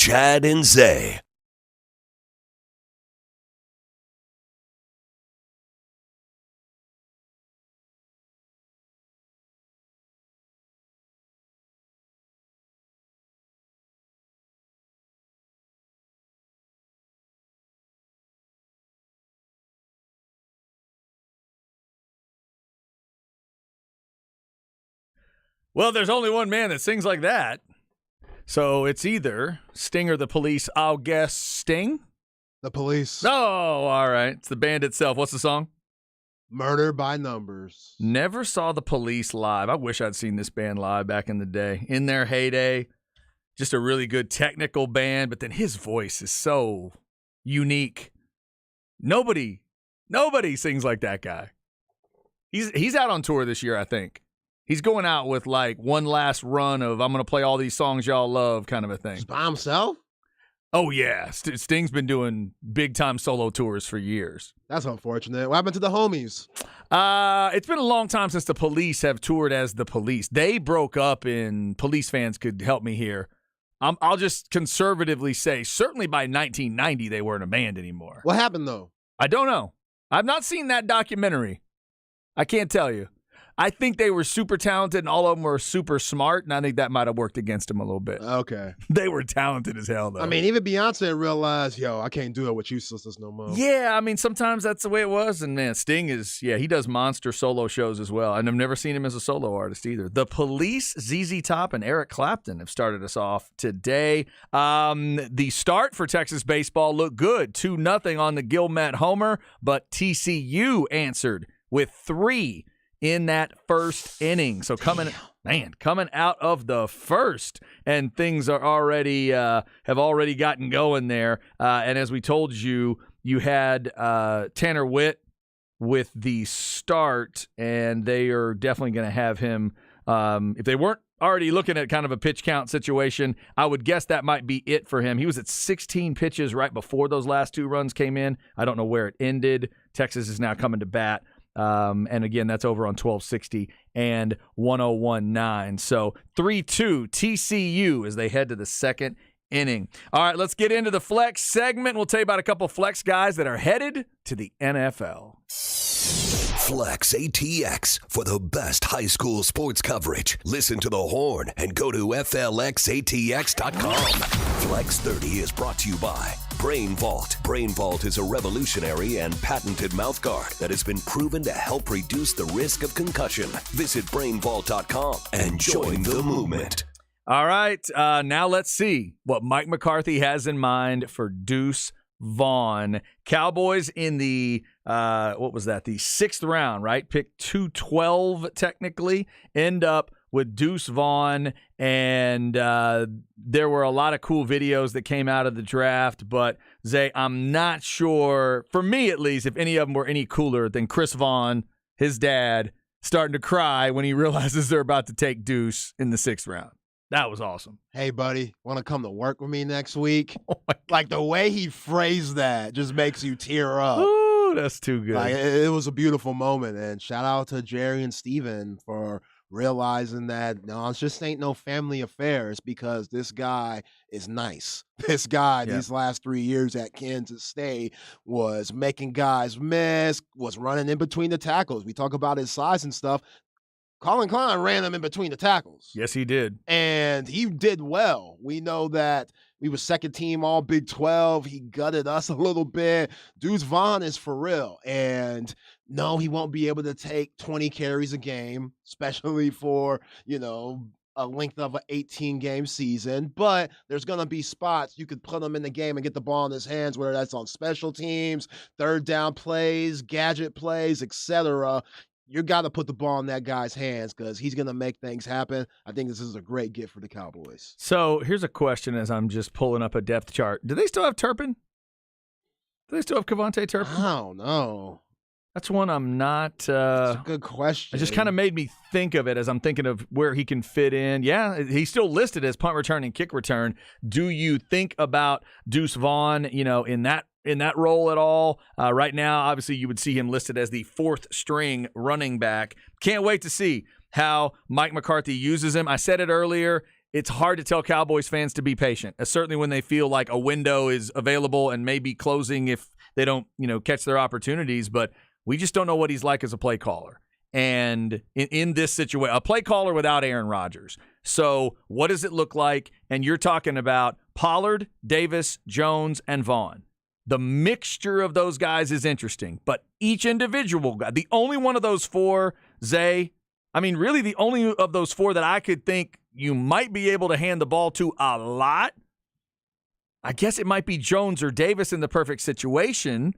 Chad and Zay. Well, there's only one man that sings like that. So it's either Sting or the Police. I'll guess Sting. The Police. Oh, all right. It's the band itself. What's the song? Murder by Numbers. Never saw the Police live. I wish I'd seen this band live back in the day. In their heyday, just a really good technical band, but then his voice is so unique. Nobody sings like that guy. He's out on tour this year, I think. He's going out with like one last run of I'm going to play all these songs y'all love kind of a thing. Just by himself? Oh, yeah. Sting's been doing big-time solo tours for years. That's unfortunate. What happened to the homies? It's been a long time since the Police have toured as the Police. They broke up, and Police fans could help me here. I'll just conservatively say certainly by 1990 they weren't a band anymore. What happened, though? I don't know. I've not seen that documentary. I can't tell you. I think they were super talented, and all of them were super smart, and I think that might have worked against them a little bit. Okay. They were talented as hell, though. I mean, even Beyonce realized, I can't do it with you sisters no more. Yeah, I mean, sometimes that's the way it was. And, man, Sting he does monster solo shows as well. And I've never seen him as a solo artist either. The Police, ZZ Top, and Eric Clapton have started us off today. The start for Texas baseball looked good. 2-0 on the Gilmet homer, but TCU answered with 3 in that first inning. So coming out of the first, and things are already have already gotten going there. And as we told you, you had Tanner Witt with the start, and they are definitely going to have him. If they weren't already looking at kind of a pitch count situation, I would guess that might be it for him. He was at 16 pitches right before those last 2 runs came in. I don't know where it ended. Texas is now coming to bat. And again, that's over on 1260 and 1019. So 3-2 TCU as they head to the second inning. All right, let's get into the flex segment. We'll tell you about a couple flex guys that are headed to the NFL. Flex ATX for the best high school sports coverage. Listen to the Horn and go to FLXATX.com. Flex 30 is brought to you by Brain Vault. Brain Vault is a revolutionary and patented mouthguard that has been proven to help reduce the risk of concussion. Visit BrainVault.com and join the movement. All right, now let's see what Mike McCarthy has in mind for Deuce Vaughn. Cowboys in the, the 6th round, right? Pick 212 technically, end up with Deuce Vaughn, and there were a lot of cool videos that came out of the draft, but Zay, I'm not sure, for me at least, if any of them were any cooler than Chris Vaughn, his dad, starting to cry when he realizes they're about to take Deuce in the 6th round. That was awesome. Hey, buddy, want to come to work with me next week? Like, the way he phrased that just makes you tear up. Ooh, that's too good. Like, it was a beautiful moment. And shout out to Jerry and Steven for realizing that, no, it just ain't no family affairs because this guy is nice. This guy, these last 3 years at Kansas State, was making guys miss, was running in between the tackles. We talk about his size and stuff. Colin Klein ran him in between the tackles. Yes, he did. And he did well. We know that we were second team all Big 12. He gutted us a little bit. Deuce Vaughn is for real. And no, he won't be able to take 20 carries a game, especially for, a length of an 18-game season. But there's going to be spots you could put him in the game and get the ball in his hands, whether that's on special teams, third down plays, gadget plays, etc. You got to put the ball in that guy's hands because he's going to make things happen. I think this is a great gift for the Cowboys. So here's a question as I'm just pulling up a depth chart. Do they still have Turpin? Do they still have Kevontae Turpin? I don't know. That's one I'm not. That's a good question. It just kind of made me think of it as I'm thinking of where he can fit in. Yeah, he's still listed as punt return and kick return. Do you think about Deuce Vaughn, in that role at all? Right now, obviously, you would see him listed as the 4th string running back. Can't wait to see how Mike McCarthy uses him. I said it earlier. it's hard to tell Cowboys fans to be patient, certainly when they feel like a window is available and maybe closing if they don't, catch their opportunities. But we just don't know what he's like as a play caller. And in this situation, a play caller without Aaron Rodgers. So what does it look like? And you're talking about Pollard, Davis, Jones, and Vaughn. The mixture of those guys is interesting, but each individual guy, the only one of those four, really the only of those four that I could think you might be able to hand the ball to a lot, I guess it might be Jones or Davis in the perfect situation,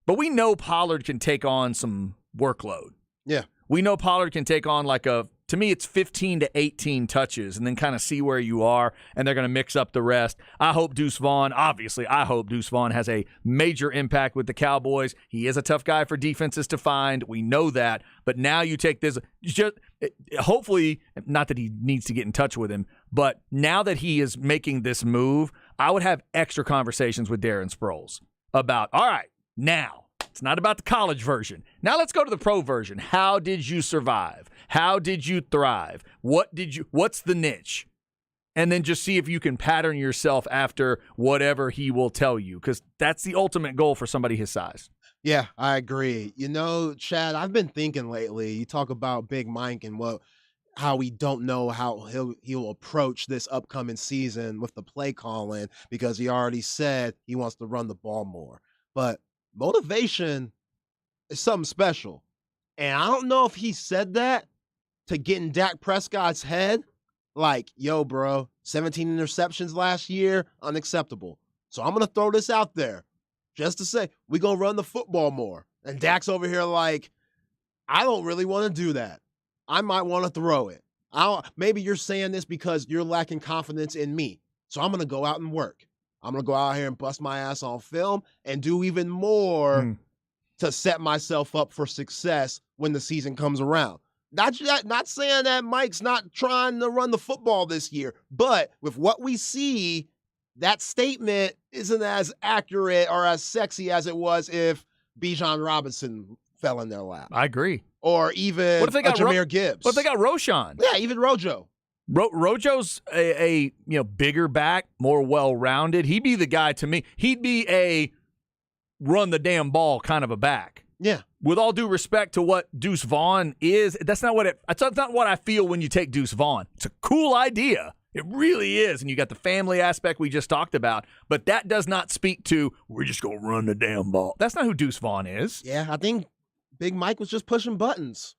but we know Pollard can take on some workload. Yeah. We know Pollard can take on to me, it's 15 to 18 touches and then kind of see where you are, and they're going to mix up the rest. I hope Deuce Vaughn has a major impact with the Cowboys. He is a tough guy for defenses to find. We know that. But now you take this, hopefully, not that he needs to get in touch with him, but now that he is making this move, I would have extra conversations with Darren Sproles about, all right, now, it's not about the college version. Now let's go to the pro version. How did you survive? How did you thrive? What's the niche? And then just see if you can pattern yourself after whatever he will tell you, because that's the ultimate goal for somebody his size. Yeah, I agree. Chad, I've been thinking lately, you talk about Big Mike and how we don't know how he'll approach this upcoming season with the play calling, because he already said he wants to run the ball more. But motivation is something special. And I don't know if he said that to get in Dak Prescott's head, like, yo, bro, 17 interceptions last year, unacceptable. So I'm going to throw this out there just to say, we're going to run the football more. And Dak's over here like, I don't really want to do that. I might want to throw it. Maybe you're saying this because you're lacking confidence in me. So I'm going to go out and work. I'm going to go out here and bust my ass on film and do even more to set myself up for success when the season comes around. Not saying that Mike's not trying to run the football this year, but with what we see, that statement isn't as accurate or as sexy as it was if Bijan Robinson fell in their lap. I agree. Or even what if they got Jahmyr Gibbs. What if they got Roschon? Yeah, even Rojo. Rojo's a bigger back, more well-rounded. He'd be the guy to me. He'd be a run the damn ball kind of a back. Yeah. With all due respect to what Deuce Vaughn is, that's not what I feel when you take Deuce Vaughn. It's a cool idea. It really is. And you got the family aspect we just talked about, but that does not speak to we're just going to run the damn ball. That's not who Deuce Vaughn is. Yeah, I think Big Mike was just pushing buttons.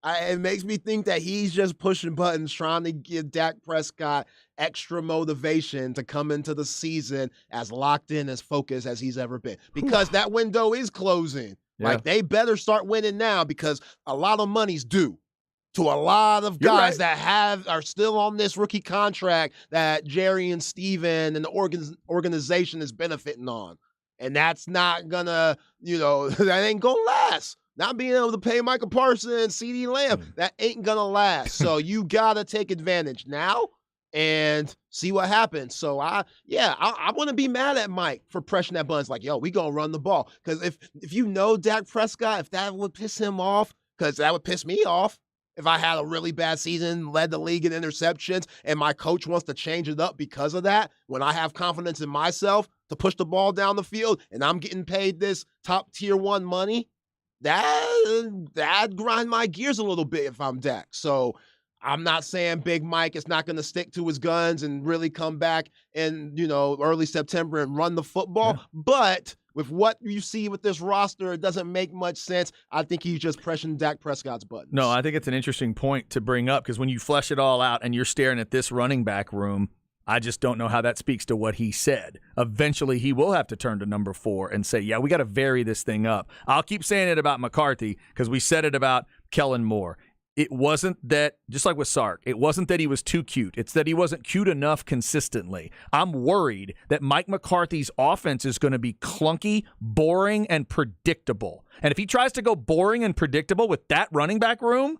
It makes me think that he's just pushing buttons, trying to give Dak Prescott extra motivation to come into the season as locked in, as focused as he's ever been. Because that window is closing. Yeah. Like, they better start winning now, because a lot of money's due to a lot of guys that are still on this rookie contract that Jerry and Steven and the organization is benefiting on. And that's not gonna, that ain't gonna last. Not being able to pay Micah Parsons, CeeDee Lamb, that ain't going to last. So you got to take advantage now and see what happens. So, I wouldn't be mad at Mike for pressing that button. It's like, yo, we going to run the ball. Because if you know Dak Prescott, if that would piss him off, because that would piss me off. If I had a really bad season, led the league in interceptions, and my coach wants to change it up because of that, when I have confidence in myself to push the ball down the field and I'm getting paid this top tier 1 money, that'd grind my gears a little bit if I'm Dak. So I'm not saying Big Mike is not going to stick to his guns and really come back in, early September and run the football. Yeah. But with what you see with this roster, it doesn't make much sense. I think he's just pressing Dak Prescott's buttons. No, I think it's an interesting point to bring up, because when you flesh it all out and you're staring at this running back room, I just don't know how that speaks to what he said. Eventually, he will have to turn to number 4 and say, yeah, we got to vary this thing up. I'll keep saying it about McCarthy, because we said it about Kellen Moore. It wasn't that, just like with Sark, it wasn't that he was too cute. It's that he wasn't cute enough consistently. I'm worried that Mike McCarthy's offense is going to be clunky, boring, and predictable. And if he tries to go boring and predictable with that running back room,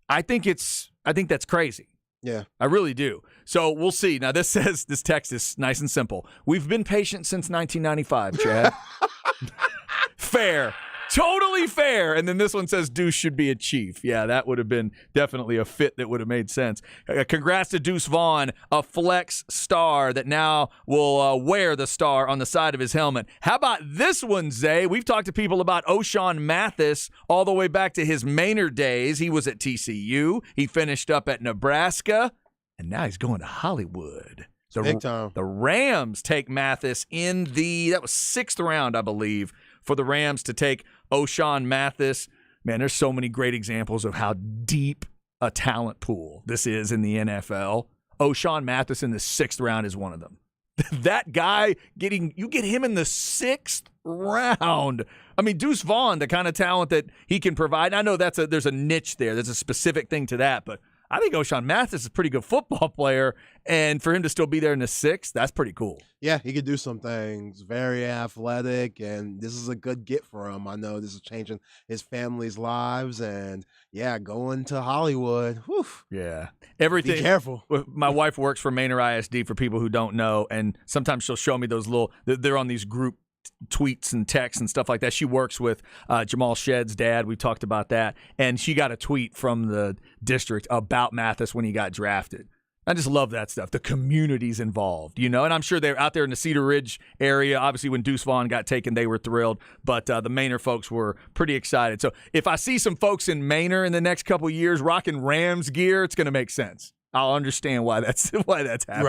I think that's crazy. Yeah. I really do. So we'll see. Now, this text is nice and simple. We've been patient since 1995, Chad. Fair. Totally fair. And then this one says Deuce should be a Chief. Yeah, that would have been definitely a fit that would have made sense. Congrats to Deuce Vaughn, a flex star that now will wear the star on the side of his helmet. How about this one, Zay? We've talked to people about O'Shawn Mathis all the way back to his Maynard days. He was at TCU. He finished up at Nebraska, and now he's going to Hollywood. Big time. The Rams take Mathis in that was 6th round, I believe, for the Rams to take O'Shawn Mathis. Man, there's so many great examples of how deep a talent pool this is in the NFL. O'Shawn Mathis in the 6th round is one of them. That guy, you get him in the 6th round. I mean, Deuce Vaughn, the kind of talent that he can provide. I know there's a niche there. There's a specific thing to that, but I think O'Shawn Mathis is a pretty good football player, and for him to still be there in the 6th, that's pretty cool. Yeah, he could do some things. Very athletic, and this is a good get for him. I know this is changing his family's lives, and yeah, going to Hollywood. Whew. Yeah. Everything. Be careful. My wife works for Manor ISD, for people who don't know, and sometimes she'll show me those they're on these group tweets and texts and stuff like that. She works with Jamal Shedd's dad. We talked about that. And she got a tweet from the district about Mathis when he got drafted. I just love that stuff. The community's involved, and I'm sure they're out there in the Cedar Ridge area. Obviously, when Deuce Vaughn got taken, they were thrilled, but the Manor folks were pretty excited. So if I see some folks in Manor in the next couple of years rocking Rams gear, it's going to make sense. I'll understand why that's happening.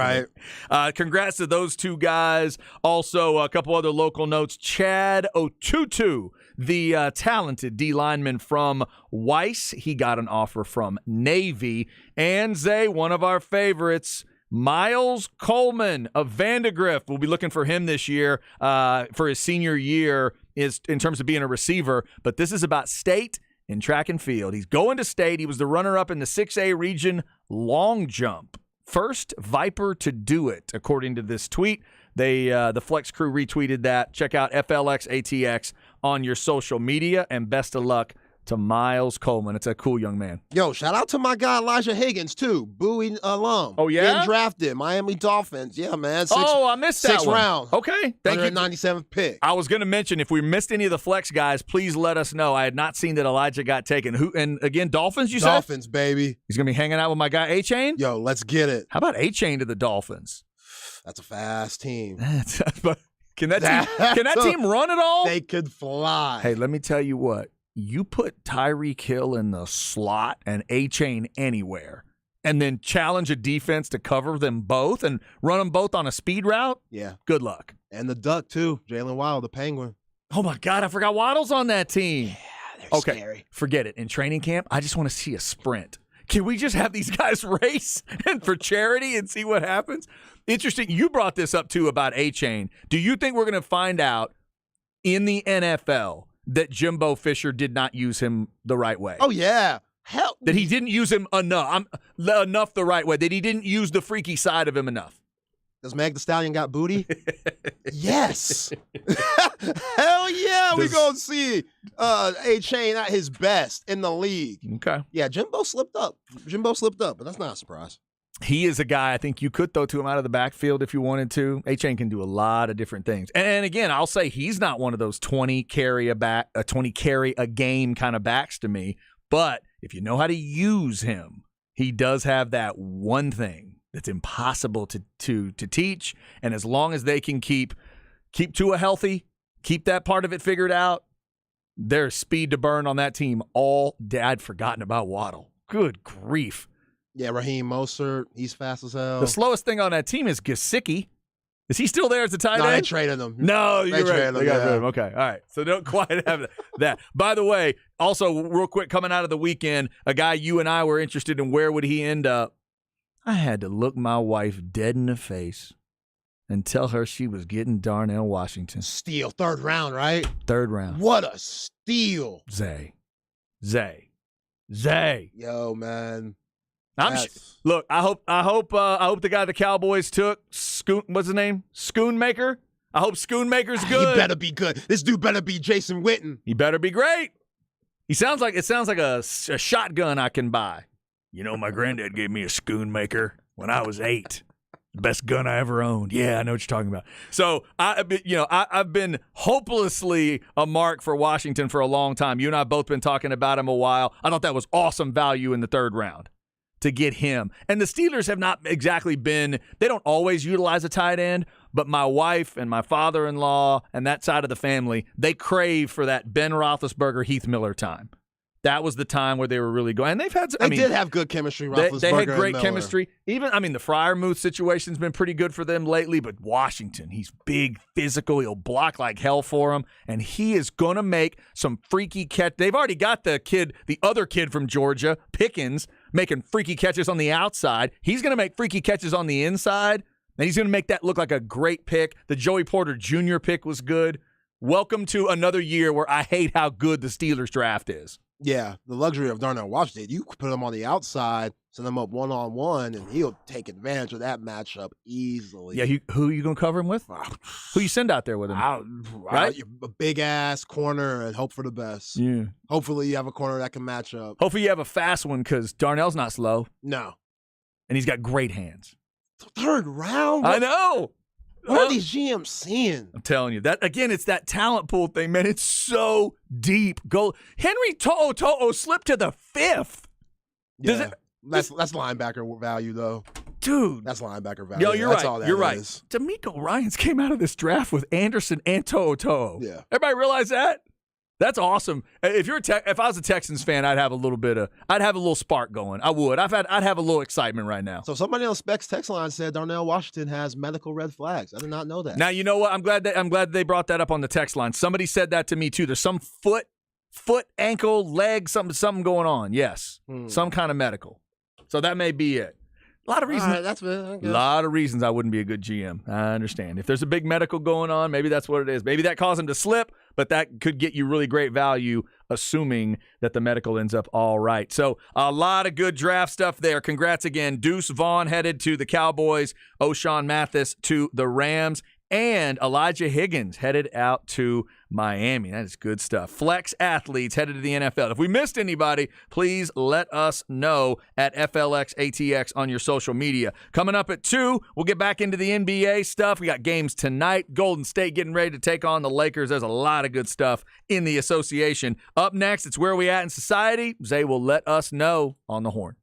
Right. Congrats to those two guys. Also, a couple other local notes. Chad Otutu, the talented D lineman from Weiss, he got an offer from Navy. And Zay, one of our favorites, Miles Coleman of Vandegrift. We'll be looking for him this year for his senior year is in terms of being a receiver. But this is about state in track and field. He's going to state. He was the runner-up in the 6A region long jump. First Viper to do it, according to this tweet. The Flex crew retweeted that. Check out FLXATX on your social media, and best of luck to Miles Coleman. It's a cool young man. Yo, shout out to my guy Elijah Higgins, too. Bowie alum. Oh, yeah? Getting drafted. Miami Dolphins. Yeah, man. I missed that 6th one. round. Okay. Thank you. 197th pick. I was going to mention, if we missed any of the Flex guys, please let us know. I had not seen that Elijah got taken. Who? And again, Dolphins, you said? Dolphins, baby. He's going to be hanging out with my guy A-Chain? Yo, let's get it. How about A-Chain to the Dolphins? That's a fast team. Can that team run at all? They could fly. Hey, let me tell you what. You put Tyreek Hill in the slot and A-Chain anywhere, and then challenge a defense to cover them both and run them both on a speed route? Yeah. Good luck. And the Duck, too. Jalen Wild, the Penguin. Oh, my God. I forgot Waddle's on that team. Yeah, they're scary. Forget it. In training camp, I just want to see a sprint. Can we just have these guys race and for charity and see what happens? Interesting. You brought this up, too, about A-Chain. Do you think we're going to find out in the NFL that Jimbo Fisher did not use him the right way? Oh, yeah. Hell. That he didn't use him enough the right way, that he didn't use the freaky side of him enough. Does Meg the Stallion got booty? Yes. Hell yeah, we going to see A-Chain at his best in the league. Okay. Yeah, Jimbo slipped up, but that's not a surprise. He is a guy I think you could throw to him out of the backfield if you wanted to. A-Chain can do a lot of different things. And again, I'll say he's not one of those 20 carry a game kind of backs to me. But if you know how to use him, he does have that one thing that's impossible to teach. And as long as they can keep Tua healthy, keep that part of it figured out, there's speed to burn on that team all day. I'd forgotten about Waddle. Good grief. Yeah, Raheem Mostert, he's fast as hell. The slowest thing on that team is Gesicki. Is he still there as a tight end? No, they traded him. No, you're right. Traded him, They got rid of him. Okay, all right. So don't quite have that. By the way, also real quick, coming out of the weekend, a guy you and I were interested in, where would he end up? I had to look my wife dead in the face and tell her she was getting Darnell Washington. Steal, 3rd round, right? 3rd round. What a steal. Zay. Yo, man. Look, I hope the guy the Cowboys took, what's his name? Schoonmaker. I hope Schoonmaker's good. He better be good. This dude better be Jason Witten. He better be great. It sounds like a shotgun I can buy. You know, my granddad gave me a Schoonmaker when I was 8. Best gun I ever owned. Yeah, I know what you're talking about. So I've been hopelessly a mark for Washington for a long time. You and I have both been talking about him a while. I thought that was awesome value in the third round to get him. And the Steelers have not exactly been, they don't always utilize a tight end, but my wife and my father-in-law and that side of the family, they crave for that Ben Roethlisberger, Heath Miller time. That was the time where they were really going. And they've had, They did have good chemistry. They had great and chemistry. Even, the Freiermuth situation's been pretty good for them lately, but Washington, he's big, physical. He'll block like hell for him, and he is going to make some freaky catch. They've already got the other kid from Georgia, Pickens, making freaky catches on the outside. He's going to make freaky catches on the inside, and he's going to make that look like a great pick. The Joey Porter Jr. pick was good. Welcome to another year where I hate how good the Steelers draft is. Yeah, the luxury of Darnell Washington. You could put him on the outside, send him up one-on-one, and he'll take advantage of that matchup easily. Yeah, who are you going to cover him with? Who you send out there with him? Right? A big-ass corner and hope for the best. Yeah. Hopefully you have a corner that can match up. Hopefully you have a fast one because Darnell's not slow. No. And he's got great hands. Third round? I know. What are these GMs seeing? I'm telling you. That again, it's that talent pool thing, man. It's so deep. Henry To'o slipped to the 5th. Yeah. That's linebacker value, though. Dude. That's linebacker value. Yo, you're That's right. all that You're right. is. D'Amico Ryans came out of this draft with Anderson and To'o. Yeah. Everybody realize that? That's awesome. If I was a Texans fan, I'd have a little spark going. I would. I'd have a little excitement right now. So somebody on Specs text line said Darnell Washington has medical red flags. I did not know that. Now you know what? I'm glad they brought that up on the text line. Somebody said that to me too. There's some foot, ankle, leg, something going on. Yes, some kind of medical. So that may be it. A lot of reasons. All right, that's fair. A lot of reasons I wouldn't be a good GM. I understand. If there's a big medical going on, maybe that's what it is. Maybe that caused him to slip, but that could get you really great value, assuming that the medical ends up all right. So a lot of good draft stuff there. Congrats again. Deuce Vaughn headed to the Cowboys. O'Shawn Mathis to the Rams. And Elijah Higgins headed out to Miami. That is good stuff. Flex athletes headed to the NFL. If we missed anybody, please let us know at FLXATX on your social media. Coming up at 2, we'll get back into the NBA stuff. We got games tonight. Golden State getting ready to take on the Lakers. There's a lot of good stuff in the association. Up next, it's Where We At in Society. Zay will let us know on the Horn.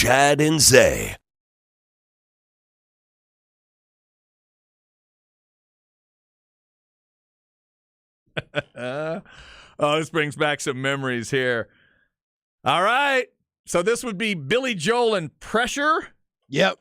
Chad and Zay. Oh, this brings back some memories here. All right. So this would be Billy Joel and Pressure. Yep.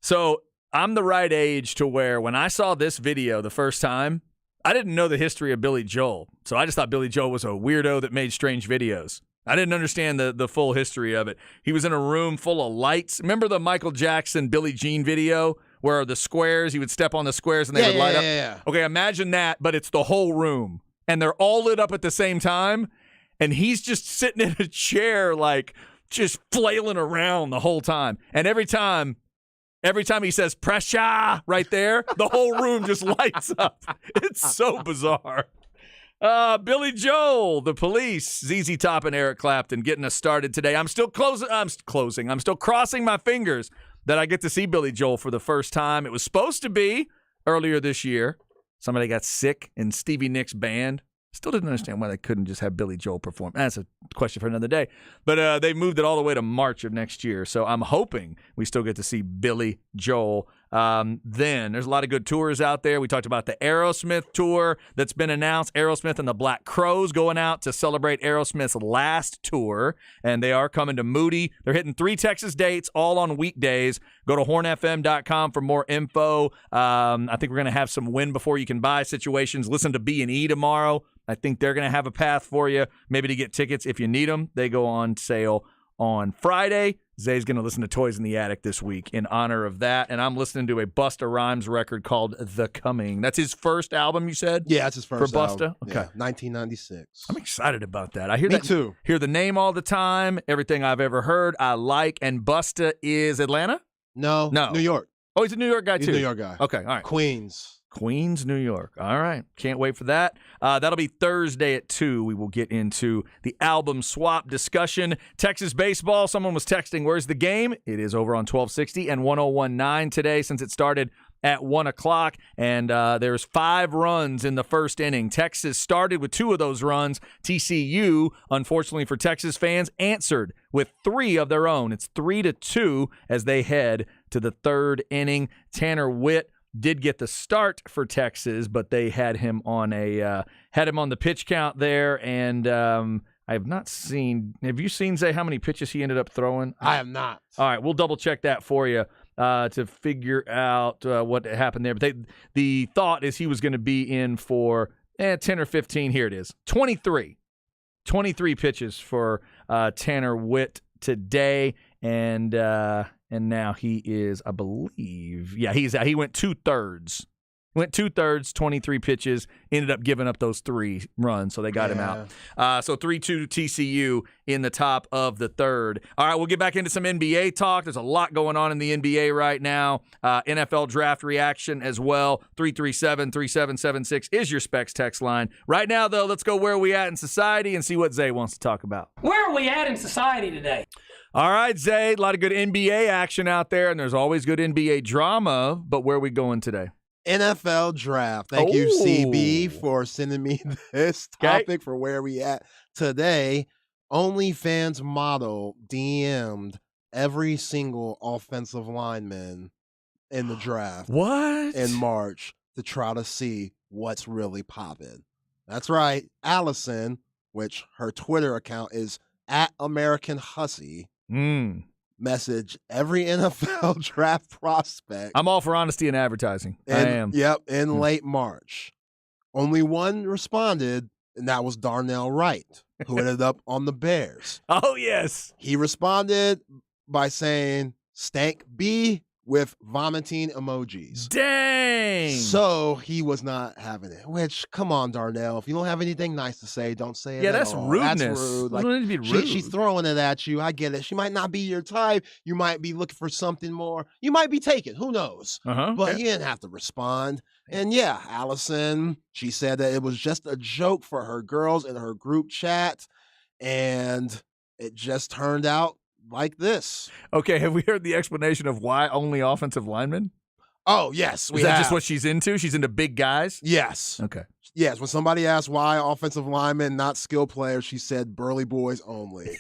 So I'm the right age to where when I saw this video the first time, I didn't know the history of Billy Joel. So I just thought Billy Joel was a weirdo that made strange videos. I didn't understand the full history of it. He was in a room full of lights. Remember the Michael Jackson, Billie Jean video where the squares, he would step on the squares and they would light up? Yeah. Okay, imagine that, but it's the whole room. And they're all lit up at the same time. And he's just sitting in a chair, like, just flailing around the whole time. And every time he says pressure right there, the whole room just lights up. It's so bizarre. Billy Joel, The Police, ZZ Top, and Eric Clapton getting us started today. I'm still crossing my fingers that I get to see Billy Joel for the first time. It was supposed to be earlier this year. Somebody got sick in Stevie Nicks' band. Still didn't understand why they couldn't just have Billy Joel perform. That's a question for another day. But they moved it all the way to March of next year. So I'm hoping we still get to see Billy Joel. Then there's a lot of good tours out there. We talked about the Aerosmith tour that's been announced. Aerosmith and the Black Crowes going out to celebrate Aerosmith's last tour. And they are coming to Moody. They're hitting 3 Texas dates, all on weekdays. Go to hornfm.com for more info. I think we're going to have some win before you can buy situations. Listen to B&E tomorrow. I think they're going to have a path for you, maybe to get tickets if you need them. They go on sale on Friday. Zay's going to listen to Toys in the Attic this week in honor of that. And I'm listening to a Busta Rhymes record called The Coming. That's his first album, you said? Yeah, that's his first for Busta? album. Okay. Yeah, 1996. I'm excited about that. I hear Me that too. Hear the name all the time. Everything I've ever heard, I like. And Busta is Atlanta? No. New York. Oh, he's a New York guy, He's too. a New York guy. Okay, all right. Queens, New York. All right. Can't wait for that. That'll be Thursday at 2. We will get into the album swap discussion. Texas baseball. Someone was texting, where's the game? It is over on 1260 and 1019 today since it started at 1 o'clock. And there's 5 runs in the first inning. Texas started with 2 of those runs. TCU, unfortunately for Texas fans, answered with 3 of their own. It's 3-2 as they head to the 3rd inning. Tanner Witt did get the start for Texas, but they had him on the pitch count there, and I have not seen. Have you seen, Zay, how many pitches he ended up throwing? I have not. All right, we'll double check that for you to figure out what happened there. But the thought is he was going to be in for 10 or 15. Here it is, 23 pitches for Tanner Witt today, and now he is, I believe, he went 2/3. Went 2/3, 23 pitches, ended up giving up those 3 runs, so they got him out. So 3-2 TCU in the top of the 3rd. All right, we'll get back into some NBA talk. There's a lot going on in the NBA right now. NFL draft reaction as well. 337-3776 is your Specs text line. Right now, though, let's go where are we at in society and see what Zay wants to talk about. Where are we at in society today? All right, Zay, a lot of good NBA action out there, and there's always good NBA drama, but where are we going today? NFL draft. Thank you, CB, for sending me this topic for where we at today. OnlyFans model DM'd every single offensive lineman in the draft. What? In March to try to see what's really popping. That's right. Allison, which her Twitter account is @AmericanHussy, message every NFL draft prospect. I'm all for honesty and advertising. I am. Yep, in late March. Only one responded, and that was Darnell Wright, who ended up on the Bears. Oh, yes. He responded by saying, stank B with vomiting emojis. Dang. So he was not having it, which, come on, Darnell. If you don't have anything nice to say, don't say it. Yeah, at that's all. rudeness. That's rude. Like, Doesn't need to be rude. She's throwing it at you. I get it. She might not be your type. You might be looking for something more. You might be taken. Who knows? But you didn't have to respond. And yeah, Allison, she said that it was just a joke for her girls in her group chat. And it just turned out like this. Okay, have we heard the explanation of why only offensive linemen? Oh, yes. Is that just what she's into? She's into big guys? Yes. Okay. Yes, when somebody asked why offensive linemen, not skill players, she said burly boys only.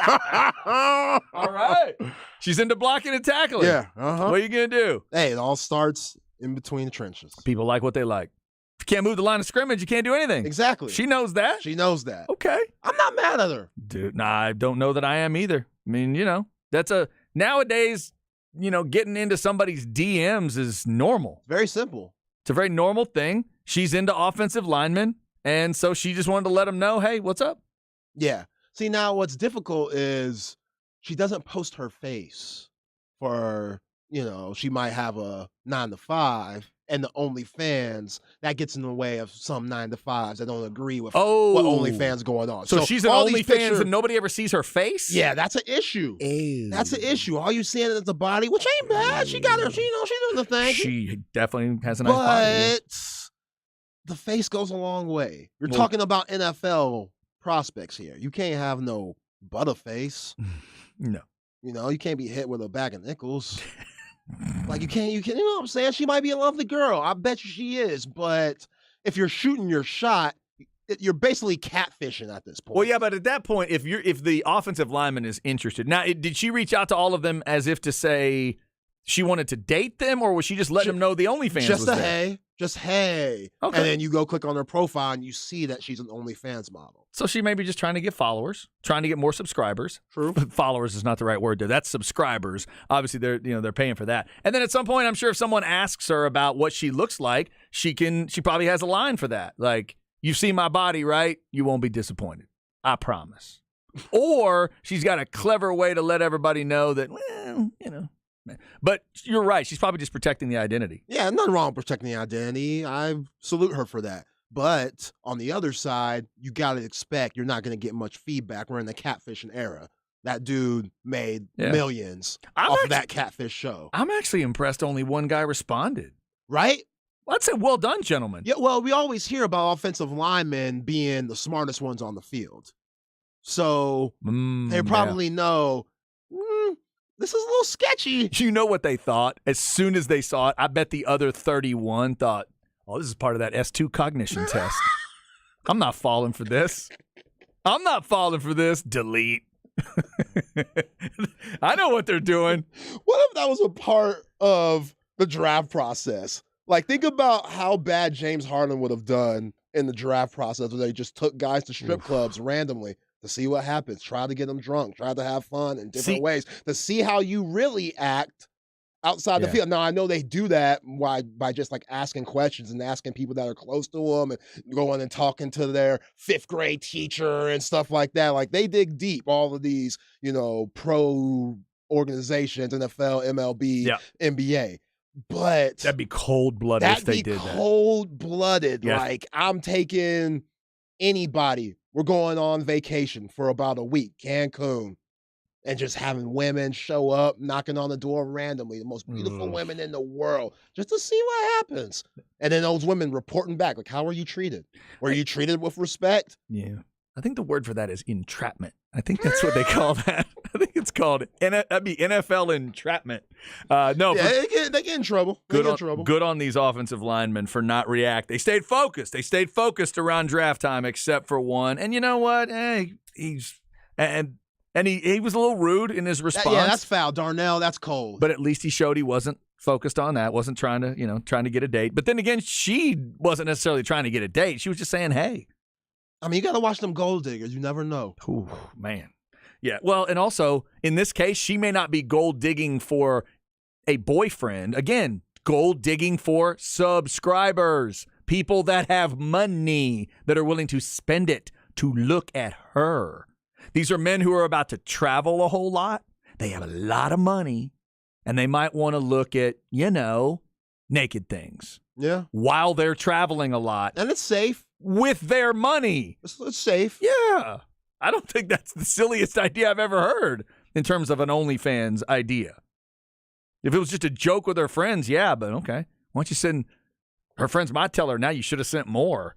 All right. She's into blocking and tackling. Yeah. Uh-huh. What are you going to do? Hey, it all starts in between the trenches. People like what they like. If you can't move the line of scrimmage, you can't do anything. Exactly. She knows that. She knows that. Okay. I'm not mad at her. Dude, nah, I don't know that I am either. I mean, nowadays, getting into somebody's DMs is normal. Very simple. It's a very normal thing. She's into offensive linemen, and so she just wanted to let them know, hey, what's up? Yeah. See, now what's difficult is she doesn't post her face for, she might have a 9-to-5 and the OnlyFans. That gets in the way of some 9-to-5s that don't agree with what OnlyFans going on. So she's an OnlyFans and nobody ever sees her face? Yeah, that's an issue. Ew. That's an issue. All you seeing is the body, which ain't bad. She got her, she doing the thing. She definitely has a nice body. But the face goes a long way. You're talking about NFL prospects here. You can't have no butterface. No. You can't be hit with a bag of nickels. Like you know what I'm saying? She might be a lovely girl. I bet you she is. But if you're shooting your shot, you're basically catfishing at this point. Well, yeah, but at that point, if the offensive lineman is interested, now did she reach out to all of them as if to say she wanted to date them, or was she just letting them know the OnlyFans was there? Just hey. Okay. And then you go click on her profile and you see that she's an OnlyFans model. So she may be just trying to get followers, trying to get more subscribers. True. Followers is not the right word there. That's subscribers. Obviously, they're paying for that. And then at some point, I'm sure if someone asks her about what she looks like, she probably has a line for that. Like, you've seen my body, right? You won't be disappointed. I promise. Or she's got a clever way to let everybody know that, But you're right. She's probably just protecting the identity. Yeah, nothing wrong with protecting the identity. I salute her for that. But on the other side, you got to expect you're not going to get much feedback. We're in the catfishing era. That dude made millions off of that catfish show. I'm actually impressed only one guy responded. Right? I'd say well done, gentlemen. Yeah, well, we always hear about offensive linemen being the smartest ones on the field. So they probably know, this is a little sketchy. You know what they thought? As soon as they saw it, I bet the other 31 thought, oh, this is part of that S2 cognition test. I'm not falling for this. Delete. I know what they're doing. What if that was a part of the draft process? Like, think about how bad James Harden would have done in the draft process where they just took guys to strip clubs randomly to see what happens, try to get them drunk, try to have fun in different ways, to see how you really act outside the field. Now, I know they do that by just like asking questions and asking people that are close to them and going and talking to their 5th grade teacher and stuff like that. Like, they dig deep, all of these, pro organizations, NFL, MLB, NBA. But that'd be cold-blooded if they did that. Cold-blooded. Yes. Like, I'm taking anybody. We're going on vacation for about a week, Cancun, and just having women show up, knocking on the door randomly, the most beautiful women in the world, just to see what happens. And then those women reporting back, like, how were you treated? Were you treated with respect? Yeah. I think the word for that is entrapment. I think that's what they call that. I think it's called that'd be NFL entrapment. No, they get in trouble. Good on these offensive linemen for not react. They stayed focused. They stayed focused around draft time, except for one. And you know what? He was a little rude in his response. Yeah, that's foul. Darnell, that's cold. But at least he showed he wasn't focused on that. Wasn't trying to get a date. But then again, she wasn't necessarily trying to get a date. She was just saying, hey. I mean, you got to watch them gold diggers. You never know. Ooh, man. Yeah. Well, and also, in this case, she may not be gold digging for a boyfriend. Again, gold digging for subscribers, people that have money, that are willing to spend it to look at her. These are men who are about to travel a whole lot. They have a lot of money, and they might want to look at, naked things. Yeah. While they're traveling a lot. And it's safe. With their money. It's safe. Yeah. I don't think that's the silliest idea I've ever heard in terms of an OnlyFans idea. If it was just a joke with her friends, yeah, but okay. Why don't you send her friends might tell her now you should have sent more.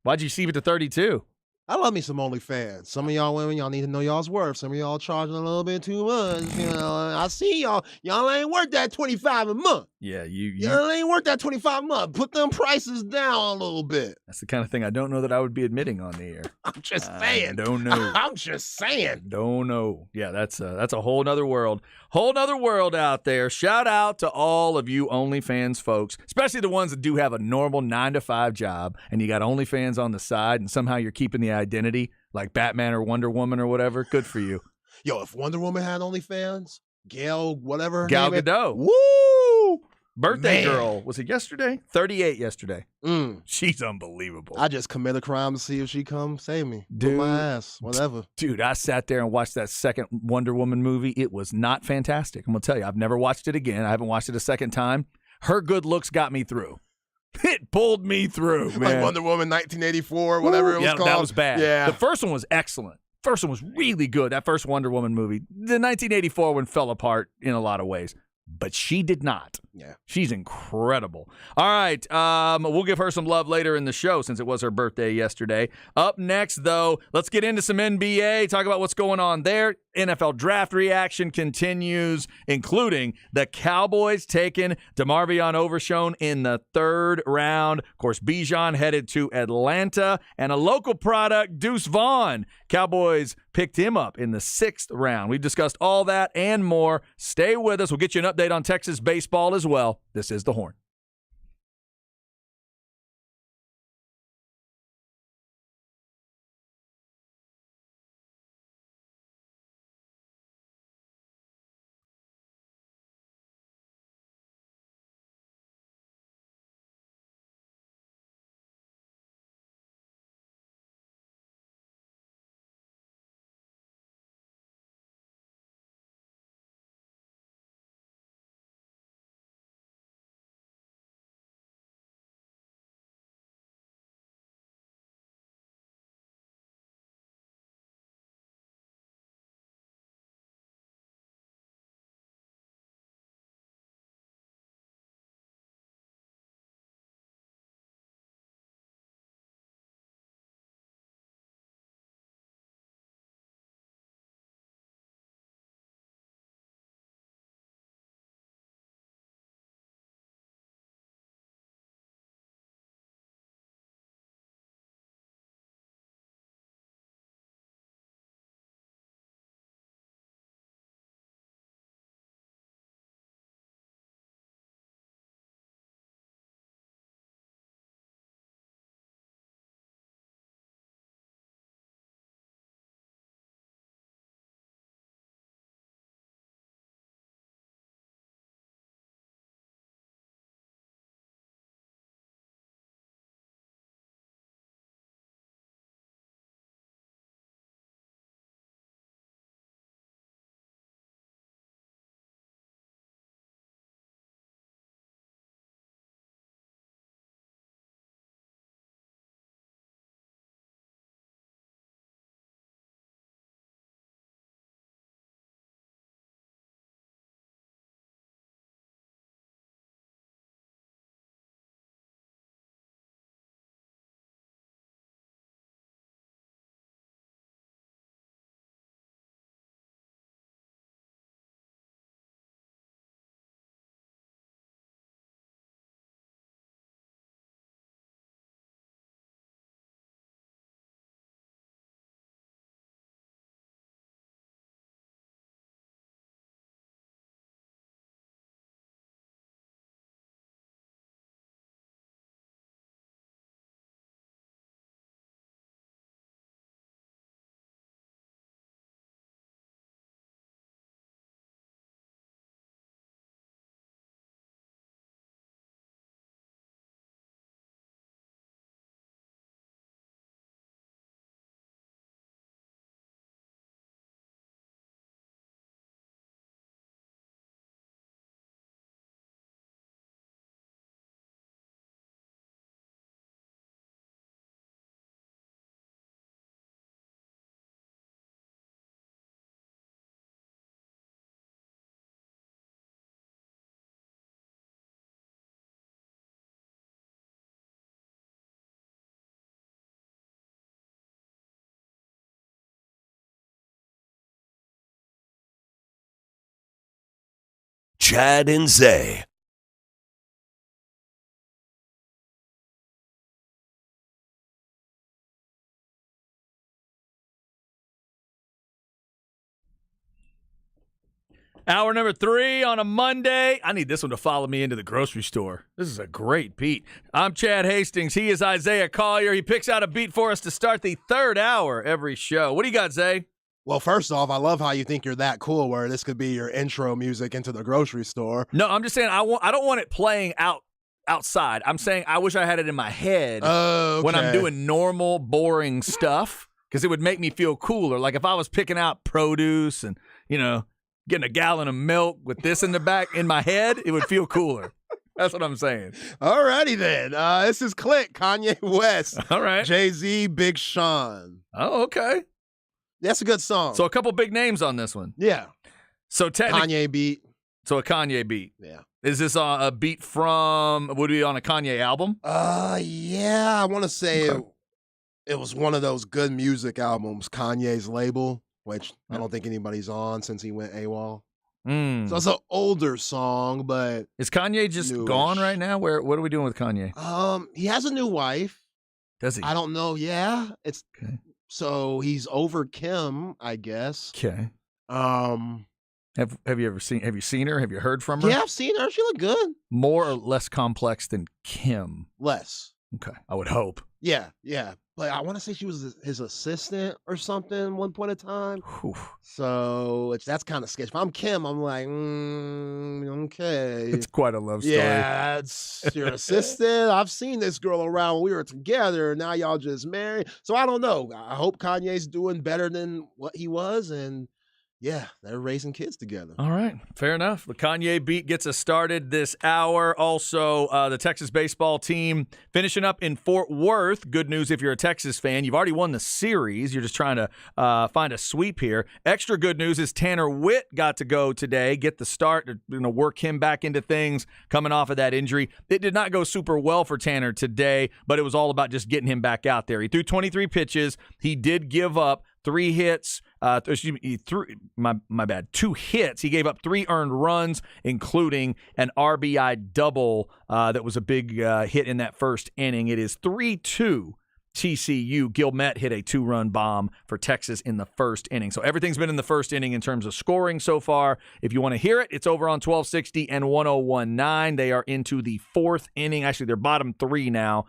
Why'd you save it to 32? I love me some OnlyFans. Some of y'all women, y'all need to know y'all's worth. Some of y'all charging a little bit too much. I see y'all. Y'all ain't worth that $25 a month. Yeah, Yeah, it ain't worth that 25 a month. Put them prices down a little bit. that's the kind of thing I don't know that I would be admitting on the air. I'm just saying. Don't know. I'm just saying. Don't know. Yeah, that's a whole nother world. Whole nother world out there. Shout out to all of you OnlyFans folks, especially the ones that do have a normal 9-to-5 job and you got OnlyFans on the side and somehow you're keeping the identity like Batman or Wonder Woman or whatever. Good for you. Yo, if Wonder Woman had OnlyFans, Gal, whatever. Gal Gadot. Woo! Birthday Man. girl. Was it yesterday? 38 yesterday. Mm. She's unbelievable. I just commit a crime to see if she come save me. Dude. Whip my ass, whatever. Dude, I sat there and watched that second Wonder Woman movie. It was not fantastic. I'm going to tell you, I've never watched it again. I haven't watched it a second time. Her good looks got me through. It pulled me through, man. Like Wonder Woman 1984, whatever it was called. That was bad. Yeah. The first one was excellent. First one was really good. That first Wonder Woman movie. The 1984 one fell apart in a lot of ways. But she did not. Yeah. She's incredible. All right. We'll give her some love later in the show since it was her birthday yesterday. Up next, though, let's get into some NBA, talk about what's going on there. NFL draft reaction continues, including the Cowboys taking DeMarvion Overshown in the 3rd round. Of course, Bijan headed to Atlanta, and a local product, Deuce Vaughn. Cowboys picked him up in the 6th round. We've discussed all that and more. Stay with us. We'll get you an update on Texas baseball as well. This is The Horn. Chad and Zay. Hour number 3 on a Monday. I need this one to follow me into the grocery store. This is a great beat. I'm Chad Hastings. He is Isaiah Collier. He picks out a beat for us to start the third hour every show. What do you got, Zay? Well, first off, I love how you think you're that cool where this could be your intro music into the grocery store. No, I'm just saying I don't want it playing outside. I'm saying I wish I had it in my head when I'm doing normal, boring stuff because it would make me feel cooler. Like if I was picking out produce and, getting a gallon of milk with this in the back in my head, it would feel cooler. That's what I'm saying. All righty then. This is Click, Kanye West. All right. Jay-Z, Big Sean. Oh, okay. That's a good song. So a couple big names on this one. Yeah. So technically, Kanye beat. So a Kanye beat. Yeah. Is this a beat from, would it be on a Kanye album? Yeah. I want to say it was one of those good music albums, Kanye's label, which I don't think anybody's on since he went AWOL. So it's an older song, but is Kanye just newish. Gone right now? What are we doing with Kanye? He has a new wife. Does he? I don't know. Yeah. It's okay. So he's over Kim, I guess. Okay. Have you seen her? Have you heard from her? Yeah, I've seen her. She looked good. More or less complex than Kim? Less. Okay. I would hope. Yeah. But I want to say she was his assistant or something one point in time. Whew. So that's kind of sketchy. If I'm Kim, I'm like, okay. It's quite a love story. Yeah, it's your assistant. I've seen this girl around when we were together. Now y'all just married. So I don't know. I hope Kanye's doing better than what he was. And yeah, they're raising kids together. All right. Fair enough. The Kanye beat gets us started this hour. Also, the Texas baseball team finishing up in Fort Worth. Good news if you're a Texas fan. You've already won the series. You're just trying to find a sweep here. Extra good news is Tanner Witt got to go today, get the start, work him back into things coming off of that injury. It did not go super well for Tanner today, but it was all about just getting him back out there. He threw 23 pitches. He did give up 3 hits. He threw, my bad, 2 hits. He gave up 3 earned runs, including an RBI double that was a big hit in that first inning. It is 3-2 TCU. Gilmet hit a 2-run bomb for Texas in the first inning. So everything's been in the first inning in terms of scoring so far. If you want to hear it, it's over on 1260 and 101.9. They are into the 4th inning. Actually, they're bottom 3 now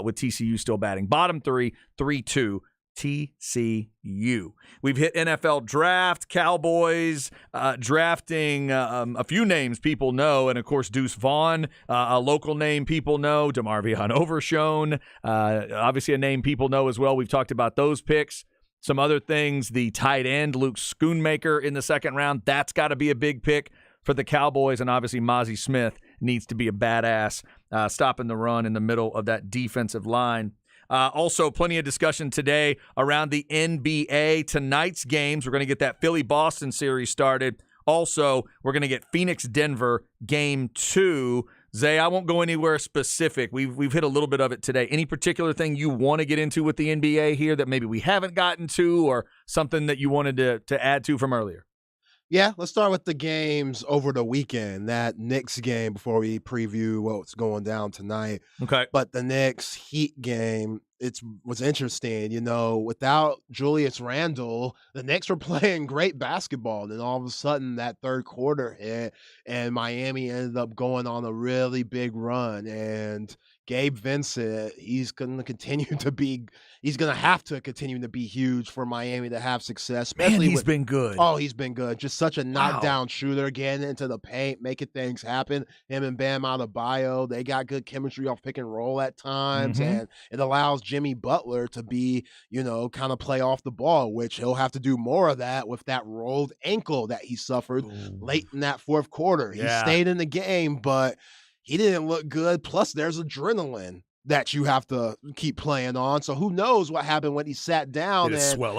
with TCU still batting. Bottom 3, 3-2. TCU. We've hit NFL draft, Cowboys drafting a few names people know, and of course Deuce Vaughn, a local name people know, DeMarvion Overshown, obviously a name people know as well. We've talked about those picks. Some other things, the tight end Luke Schoonmaker in the 2nd round, that's got to be a big pick for the Cowboys, and obviously Mozzie Smith needs to be a badass stopping the run in the middle of that defensive line. Also, plenty of discussion today around the NBA. Tonight's games, we're going to get that Philly-Boston series started. Also, we're going to get Phoenix-Denver Game 2. Zay, I won't go anywhere specific. We've hit a little bit of it today. Any particular thing you want to get into with the NBA here that maybe we haven't gotten to, or something that you wanted to add to from earlier? Yeah, let's start with the games over the weekend. That Knicks game before we preview what's going down tonight. Okay. But the Knicks Heat game, it was interesting. Without Julius Randle, the Knicks were playing great basketball. And then all of a sudden that third quarter hit and Miami ended up going on a really big run. And Gabe Vincent, he's going to have to continue to be huge for Miami to have success. Especially he's been good. Oh, he's been good. Just such a knockdown shooter, getting into the paint, making things happen. Him and Bam Adebayo, they got good chemistry off pick and roll at times, and it allows Jimmy Butler to be, kind of play off the ball, which he'll have to do more of that with that rolled ankle that he suffered late in that fourth quarter. He stayed in the game, but he didn't look good. Plus, there's adrenaline that you have to keep playing on. So who knows what happened when he sat down and swelled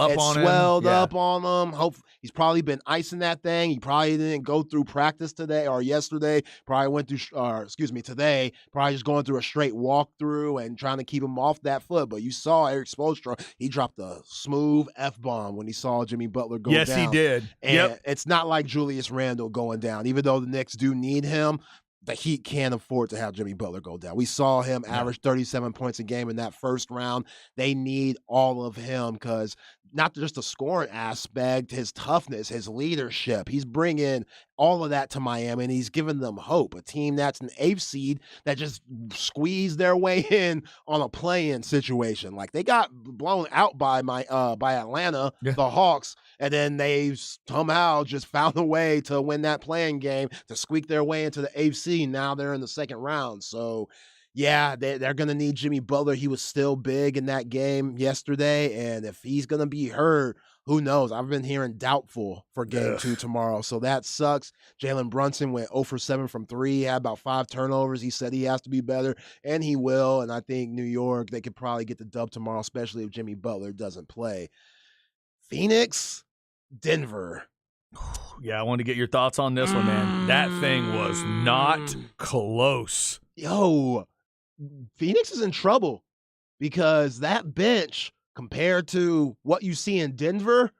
up on him. He's probably been icing that thing. He probably didn't go through practice today or yesterday. Probably went through, today. Probably just going through a straight walkthrough and trying to keep him off that foot. But you saw Eric Spoelstra. He dropped a smooth F-bomb when he saw Jimmy Butler go down. Yes, he did. And it's not like Julius Randle going down. Even though the Knicks do need him, the Heat can't afford to have Jimmy Butler go down. We saw him average 37 points a game in that first round. They need all of him because not just the scoring aspect, his toughness, his leadership. He's bringing all of that to Miami, and he's given them hope. A team that's an 8th seed that just squeezed their way in on a play-in situation. Like, they got blown out by Atlanta, the Hawks, and then they somehow just found a way to win that play-in game to squeak their way into the 8th seed. Now they're in the second round. So, yeah, they're going to need Jimmy Butler. He was still big in that game yesterday, and if he's going to be hurt, who knows? I've been hearing doubtful for game 2 tomorrow, so that sucks. Jalen Brunson went 0 for 7 from 3. He had about 5 turnovers. He said he has to be better, and he will. And I think New York, they could probably get the dub tomorrow, especially if Jimmy Butler doesn't play. Phoenix, Denver. Yeah, I wanted to get your thoughts on this one, man. That thing was not close. Yo, Phoenix is in trouble because that bench, compared to what you see in Denver,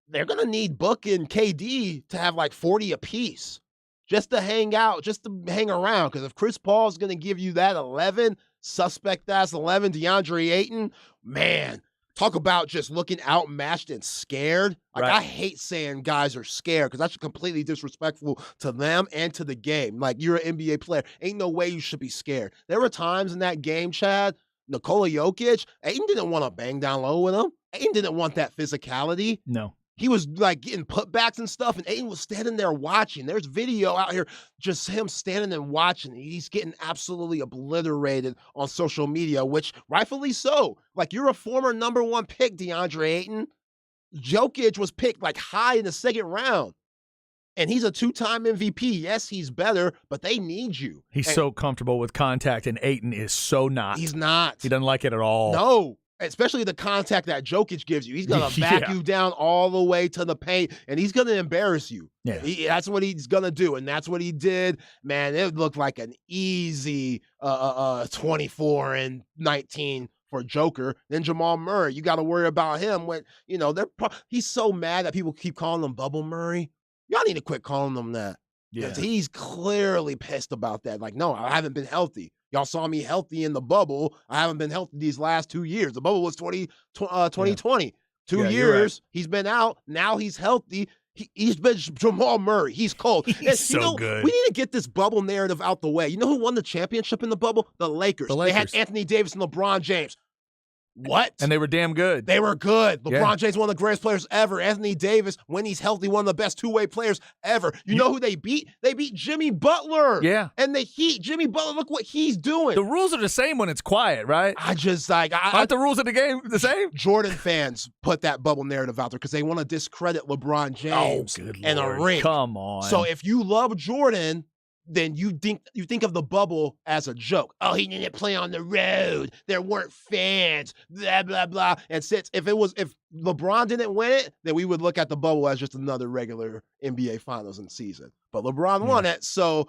they're going to need Book and KD to have like 40 apiece just to hang out, just to hang around. Because if Chris Paul is going to give you that 11, suspect-ass 11, DeAndre Ayton, man, talk about just looking outmatched and scared. Like, right. I hate saying guys are scared because that's completely disrespectful to them and to the game. Like, you're an NBA player. Ain't no way you should be scared. There were times in that game, Chad, Nikola Jokic, Ayton didn't want to bang down low with him. Ayton didn't want that physicality. No. He was like getting putbacks and stuff, and Ayton was standing there watching. There's video out here, just him standing and watching. He's getting absolutely obliterated on social media, which rightfully so. Like, you're a former number 1 pick, DeAndre Ayton. Jokic was picked like high in the second round. And he's a 2-time MVP. Yes, he's better, but they need you. He's so comfortable with contact, and Ayton is so not. He's not. He doesn't like it at all. No, especially the contact that Jokic gives you. He's going to back you down all the way to the paint, and he's going to embarrass you. Yeah. That's what he's going to do, and that's what he did. Man, it looked like an easy 24 and 19 for Joker. Then Jamal Murray, you got to worry about him when, he's so mad that people keep calling him Bubble Murray. Y'all need to quit calling him that. Yeah. He's clearly pissed about that. Like, no, I haven't been healthy. Y'all saw me healthy in the bubble. I haven't been healthy these last 2 years. The bubble was 2020. Yeah. 2 Yeah, years, he's been out. Now he's healthy. He's been Jamal Murray. He's cold. He's so good. We need to get this bubble narrative out the way. You know who won the championship in the bubble? The Lakers. They had Anthony Davis and LeBron James. What? And they were damn good. They were good. LeBron James, one of the greatest players ever. Anthony Davis, when he's healthy, one of the best two-way players ever. You know who they beat? They beat Jimmy Butler. Yeah. And the Heat. Jimmy Butler, look what he's doing. The rules are the same when it's quiet, right? Aren't the rules of the game the same? Jordan fans put that bubble narrative out there because they want to discredit LeBron James and a ring. Come on. So if you love Jordan, then you think of the bubble as a joke. Oh, he didn't play on the road. There weren't fans. Blah blah blah. And if LeBron didn't win it, then we would look at the bubble as just another regular NBA Finals in season. But LeBron won it, so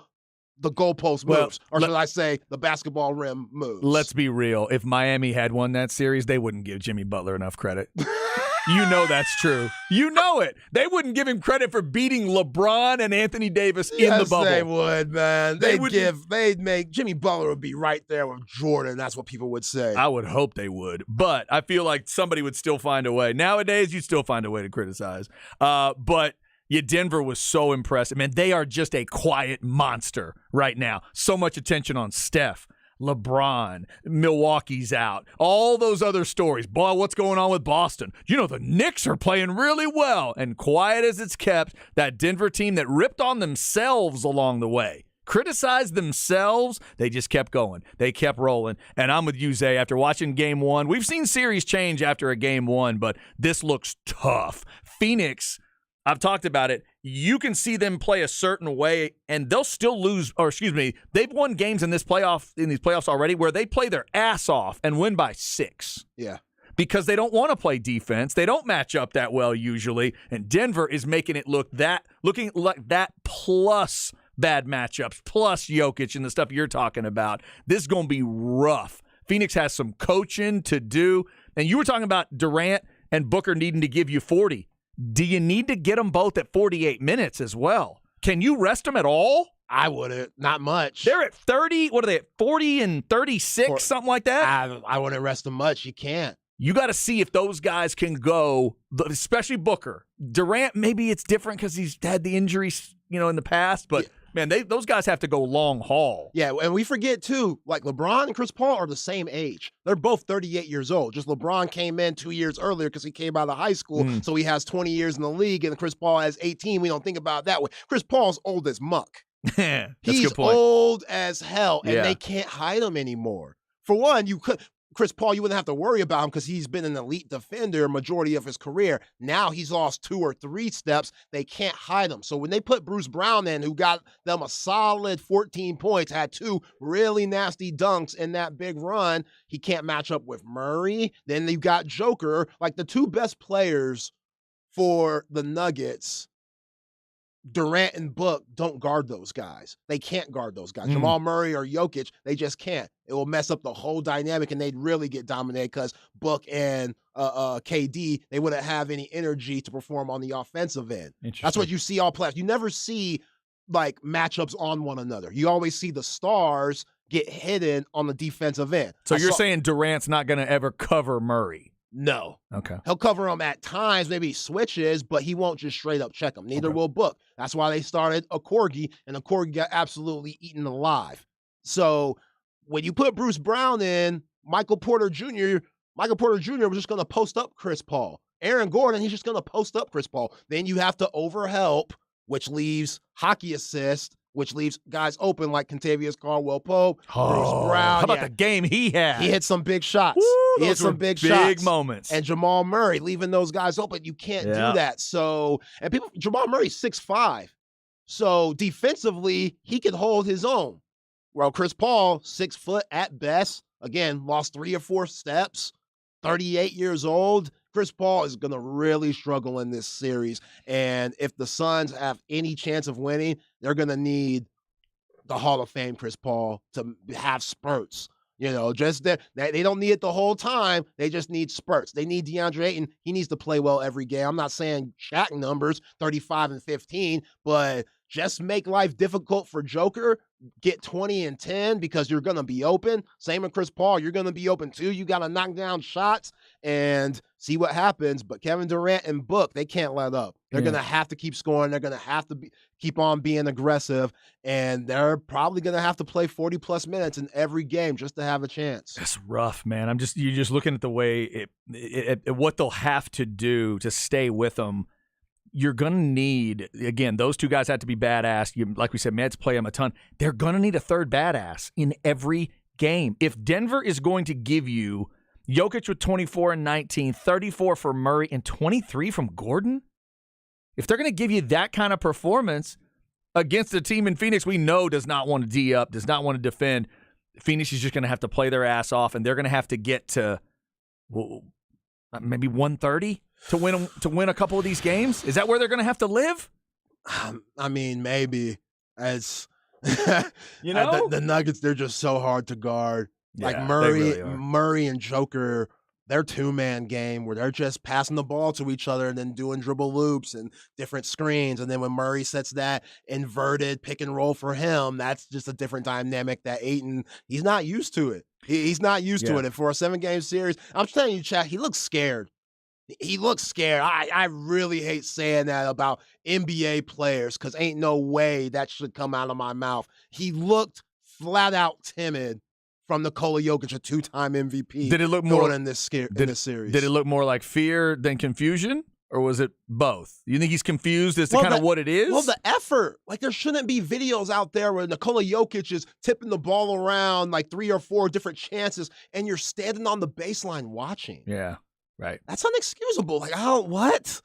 the goalpost moves, or should I say, the basketball rim moves. Let's be real. If Miami had won that series, they wouldn't give Jimmy Butler enough credit. You know that's true. You know it. They wouldn't give him credit for beating LeBron and Anthony Davis in the bubble. They would, man. They'd make Jimmy Butler would be right there with Jordan. That's what people would say. I would hope they would, but I feel like somebody would still find a way. Nowadays, you'd still find a way to criticize. But Denver was so impressive. Man, they are just a quiet monster right now. So much attention on Steph. LeBron, Milwaukee's out, all those other stories. Boy, what's going on with Boston? The Knicks are playing really well, and quiet as it's kept, that Denver team that ripped on themselves along the way, criticized themselves, they just kept going. They kept rolling, and I'm with you, Zay. After watching Game 1, we've seen series change after a Game 1, but this looks tough. Phoenix, I've talked about it. You can see them play a certain way, and they'll still lose. Or excuse me, they've won games in these playoffs already where they play their ass off and win by 6. Yeah, because they don't want to play defense. They don't match up that well usually, and Denver is making it looking like that plus bad matchups, plus Jokic and the stuff you're talking about. This is going to be rough. Phoenix has some coaching to do, and you were talking about Durant and Booker needing to give you 40. Do you need to get them both at 48 minutes as well? Can you rest them at all? I wouldn't. Not much. They're at 30. What are they at? 40 and 36, something like that? I wouldn't rest them much. You can't. You got to see if those guys can go, especially Booker. Durant, maybe it's different because he's had the injuries, in the past. But, man, those guys have to go long haul. Yeah, and we forget, too, like LeBron and Chris Paul are the same age. They're both 38 years old. Just LeBron came in 2 years earlier because he came out of high school, so he has 20 years in the league, and Chris Paul has 18. We don't think about it that way. Chris Paul's old as muck. That's He's a good point. old as hell, and they can't hide him anymore. For one, Chris Paul, you wouldn't have to worry about him because he's been an elite defender majority of his career. Now he's lost 2 or 3 steps. They can't hide him. So when they put Bruce Brown in, who got them a solid 14 points, had 2 really nasty dunks in that big run, he can't match up with Murray. Then you got Joker. Like the 2 best players for the Nuggets, Durant and Book, don't guard those guys. They can't guard those guys. Jamal Murray or Jokic, they just can't. It will mess up the whole dynamic, and they'd really get dominated because Book and KD, they wouldn't have any energy to perform on the offensive end. That's what you see all playoffs. You never see like matchups on one another. You always see the stars get hidden on the defensive end. So you're saying Durant's not going to ever cover Murray? No. Okay. He'll cover him at times, maybe switches, but he won't just straight up check him. Neither will Book. That's why they started a Corgi, and a Corgi got absolutely eaten alive. So when you put Bruce Brown in, Michael Porter Jr. was just going to post up Chris Paul. Aaron Gordon, he's just going to post up Chris Paul. Then you have to overhelp, which leaves hockey assist, which leaves guys open like Kentavious Caldwell-Pope, Bruce Brown. How about the game he had? He hit some big shots. Woo, he hit some big shots. moments. And Jamal Murray, leaving those guys open. You can't do that. So, and Jamal Murray's 6'5". So defensively, he can hold his own. Well, Chris Paul, 6 foot at best. Again, lost 3 or 4 steps. 38 years old. Chris Paul is going to really struggle in this series. And if the Suns have any chance of winning, they're going to need the Hall of Fame Chris Paul to have spurts. Just that they don't need it the whole time. They just need spurts. They need DeAndre Ayton. He needs to play well every game. I'm not saying Shaq numbers, 35 and 15, but just make life difficult for Joker. Get 20 and 10 because you're going to be open. Same with Chris Paul. You're going to be open too. You got to knock down shots and see what happens. But Kevin Durant and Book, they can't let up. They're going to have to keep scoring. They're going to have to keep on being aggressive. And they're probably going to have to play 40-plus minutes in every game just to have a chance. That's rough, man. You're just looking at the way what they'll have to do to stay with them. You're going to need, again, those 2 guys have to be badass. Like we said, Mets play them a ton. They're going to need a third badass in every game. If Denver is going to give you Jokic with 24 and 19, 34 for Murray, and 23 from Gordon, if they're going to give you that kind of performance against a team in Phoenix we know does not want to D up, does not want to defend, Phoenix is just going to have to play their ass off, and they're going to have to get to maybe 130 to win a couple of these games. Is that where they're going to have to live? I mean, maybe. As the Nuggets, they're just so hard to guard. Like Yeah, Murray and Joker, their 2-man game where they're just passing the ball to each other and then doing dribble loops and different screens. And then when Murray sets that inverted pick and roll for him, that's just a different dynamic that Ayton, he's not used to it. He's not used to it. And for a 7-game series, I'm telling you, Chad, he looks scared. He looks scared. I really hate saying that about NBA players because ain't no way that should come out of my mouth. He looked flat out timid from Nikola Jokic, a 2-time MVP. Did it look more in this series? Did it look more like fear than confusion, or was it both? You think he's confused as to kind of what it is? Well, the effort. Like, there shouldn't be videos out there where Nikola Jokic is tipping the ball around like 3 or 4 different chances, and you're standing on the baseline watching. Yeah, right. That's unexcusable. Like, what?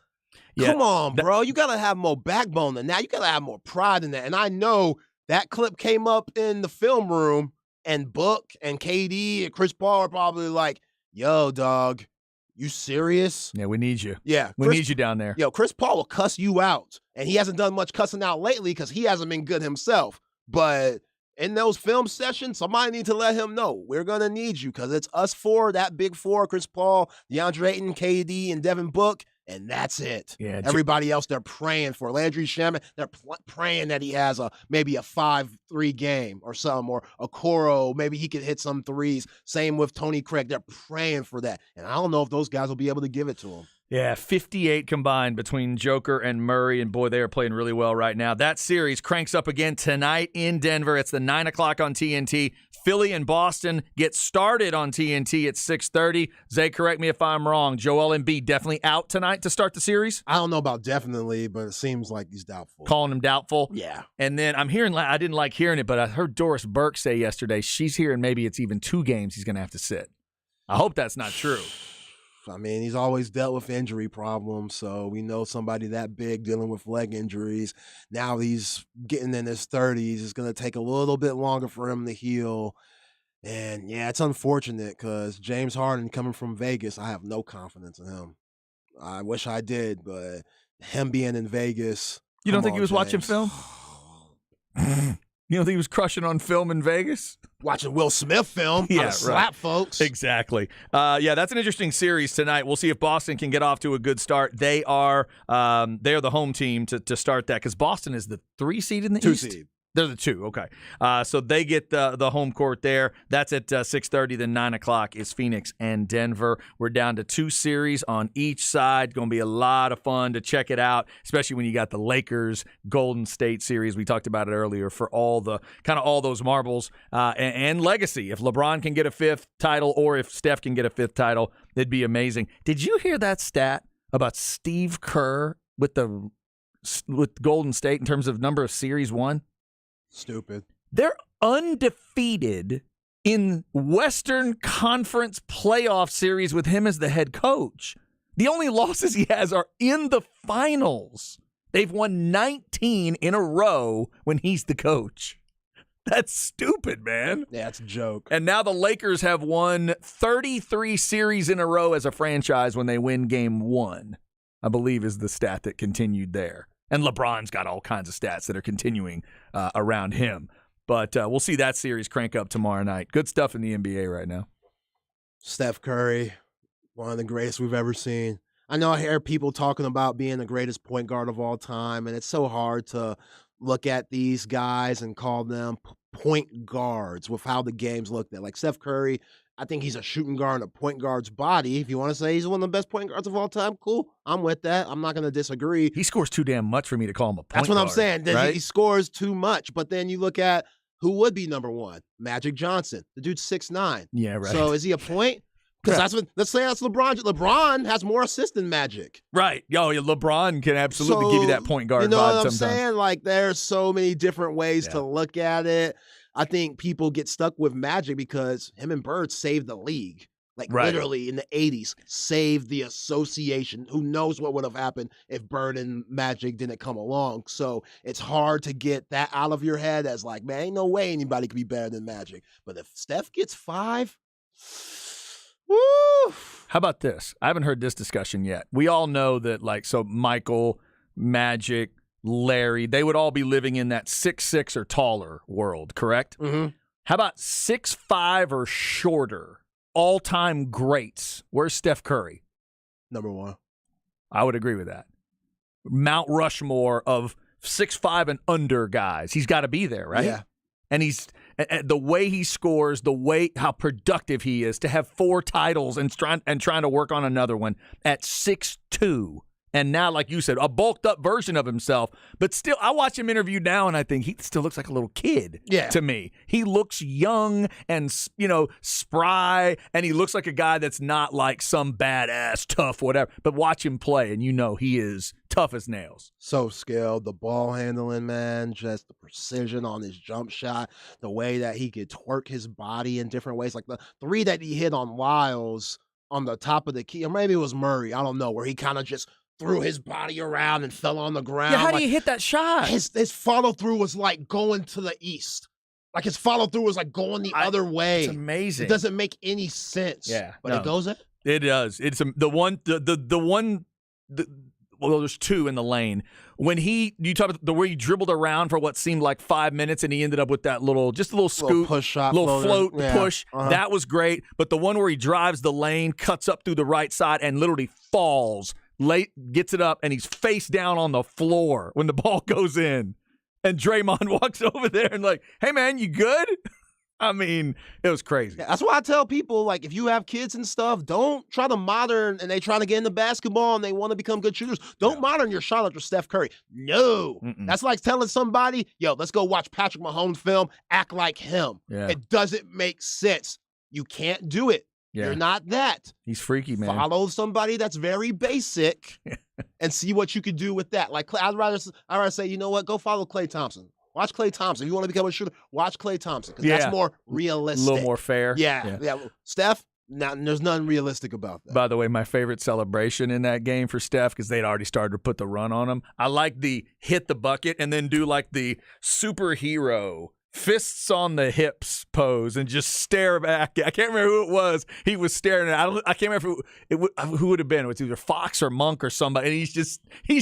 Yeah, Come on, bro. You got to have more backbone than that. You got to have more pride than that. And I know that clip came up in the film room, and Book and KD and Chris Paul are probably like, yo, dog, you serious? Yeah, we need you. Yeah. We need you down there. Yo, Chris Paul will cuss you out. And he hasn't done much cussing out lately because he hasn't been good himself. But in those film sessions, somebody need to let him know, we're going to need you because it's us 4, that big 4, Chris Paul, DeAndre Ayton, KD, and Devin Book. And that's it. Yeah, Everybody else, they're praying for Landry Shamet. They're praying that he has maybe a 5-3 game or something, or a Okoro. Maybe he could hit some threes. Same with Tony Craig. They're praying for that. And I don't know if those guys will be able to give it to him. Yeah, 58 combined between Joker and Murray, and boy, they are playing really well right now. That series cranks up again tonight in Denver. It's the 9 o'clock on TNT. Philly and Boston get started on TNT at 6:30. Zay, correct me if I'm wrong. Joel Embiid definitely out tonight to start the series? I don't know about definitely, but it seems like he's doubtful. Calling him doubtful? Yeah. And then I'm hearing, I didn't like hearing it, but I heard Doris Burke say yesterday she's hearing maybe it's even 2 games he's going to have to sit. I hope that's not true. I mean, he's always dealt with injury problems, so we know somebody that big dealing with leg injuries. Now he's getting in his 30s. It's going to take a little bit longer for him to heal. And, yeah, it's unfortunate because James Harden coming from Vegas, I have no confidence in him. I wish I did, but him being in Vegas. You don't think he was watching film? You don't think he was crushing on film in Vegas? Watching Will Smith film. Yeah, How to slap folks. Exactly. Yeah, that's an interesting series tonight. We'll see if Boston can get off to a good start. They are the home team to start that because Boston is the 3 seed in the 2 East. seed. They're the 2, okay. So they get the home court there. That's at 6:30. Then 9 o'clock is Phoenix and Denver. We're down to 2 series on each side. Going to be a lot of fun to check it out, especially when you got the Lakers Golden State series. We talked about it earlier for all those marbles and legacy. If LeBron can get a 5th title or if Steph can get a 5th title, it'd be amazing. Did you hear that stat about Steve Kerr with Golden State in terms of number of series won? Stupid. They're undefeated in Western Conference playoff series with him as the head coach. The only losses he has are in the finals. They've won 19 in a row when he's the coach. That's stupid, man. Yeah, it's a joke. And now the Lakers have won 33 series in a row as a franchise when they win game 1, I believe is the stat that continued there. And LeBron's got all kinds of stats that are continuing around him. But we'll see that series crank up tomorrow night. Good stuff in the NBA right now. Steph Curry, one of the greatest we've ever seen. I know I hear people talking about being the greatest point guard of all time, and it's so hard to look at these guys and call them point guards with how the game's looked at. Like Steph Curry, I think he's a shooting guard in a point guard's body. If you want to say he's one of the best point guards of all time, cool. I'm with that. I'm not going to disagree. He scores too damn much for me to call him a point That's what guard, I'm saying. Right? He scores too much. But then you look at who would be number 1. Magic Johnson. The dude's 6'9". Yeah, right. So is he a point? Because let's say that's LeBron. LeBron has more assists than Magic. Right. Yo, LeBron can absolutely give you that point guard you know vibe what I'm sometimes. saying? Like, there's so many different ways to look at it. I think people get stuck with Magic because him and Bird saved the league. Like, literally in the 80s, saved the association. Who knows what would have happened if Bird and Magic didn't come along. So it's hard to get that out of your head as like, man, ain't no way anybody could be better than Magic. But if Steph gets 5... woo! How about this? I haven't heard this discussion yet. We all know that, Michael, Magic, Larry, they would all be living in that 6'6" or taller world, correct? Mm-hmm. How about 6'5" or shorter? All-time greats. Where's Steph Curry? Number 1. I would agree with that. Mount Rushmore of 6'5" and under guys. He's got to be there, right? Yeah. And he's the way he scores, how productive he is to have 4 titles and trying to work on another one at 6'2". And now, like you said, a bulked up version of himself. But still, I watch him interviewed now, and I think he still looks like a little kid to me. He looks young and, spry, and he looks like a guy that's not like some badass, tough, whatever. But watch him play, and he is tough as nails. So skilled. The ball handling, man, just the precision on his jump shot, the way that he could twerk his body in different ways. Like the 3 that he hit on Lyles on the top of the key, or maybe it was Murray, I don't know, where he kind of just threw his body around and fell on the ground. Yeah, how do you hit that shot? His follow-through was like going to the east. Like his follow-through was like going the other way. It's amazing. It doesn't make any sense. Yeah. But it goes in. It does. It's the one. Well, there's 2 in the lane. When you talk about the way he dribbled around for what seemed like 5 minutes, and he ended up with that little scoop, little push shot, little float push. Uh-huh. That was great. But the one where he drives the lane, cuts up through the right side, and literally falls late gets it up, and he's face down on the floor when the ball goes in. And Draymond walks over there and like, hey, man, you good? I mean, it was crazy. Yeah, that's why I tell people, like, if you have kids and stuff, don't try to modern and they trying to get into basketball and they want to become good shooters. Don't modern your shot after Steph Curry. No. That's like telling somebody, yo, let's go watch Patrick Mahomes film, act like him. Yeah. It doesn't make sense. You can't do it. Yeah. You're not that. He's freaky, man. Follow somebody that's very basic and see what you can do with that. Like, I'd rather say, you know what, go follow Klay Thompson. Watch Klay Thompson. If you want to become a shooter, watch Klay Thompson because that's more realistic. A little more fair. Yeah. Steph, there's nothing realistic about that. By the way, my favorite celebration in that game for Steph, because they'd already started to put the run on him, I like the hit the bucket and then do like the superhero fists on the hips pose and just stare back. I can't remember who it was. He was staring at. I can't remember who would have been. It was either Fox or Monk or somebody. And he's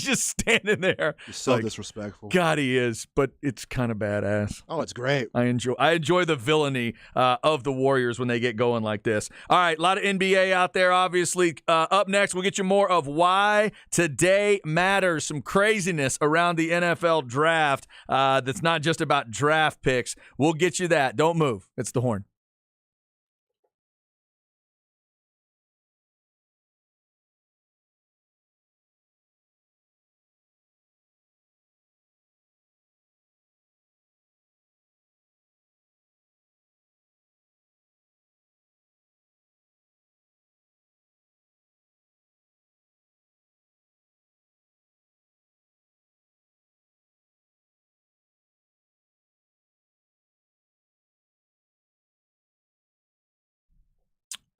just standing there. He's so disrespectful. God, he is. But it's kind of badass. Oh, it's great. I enjoy the villainy of the Warriors when they get going like this. All right, a lot of NBA out there, obviously. Up next, we'll get you more of why today matters. Some craziness around the NFL draft that's not just about draft picks. We'll get you that. Don't move. It's the Horn.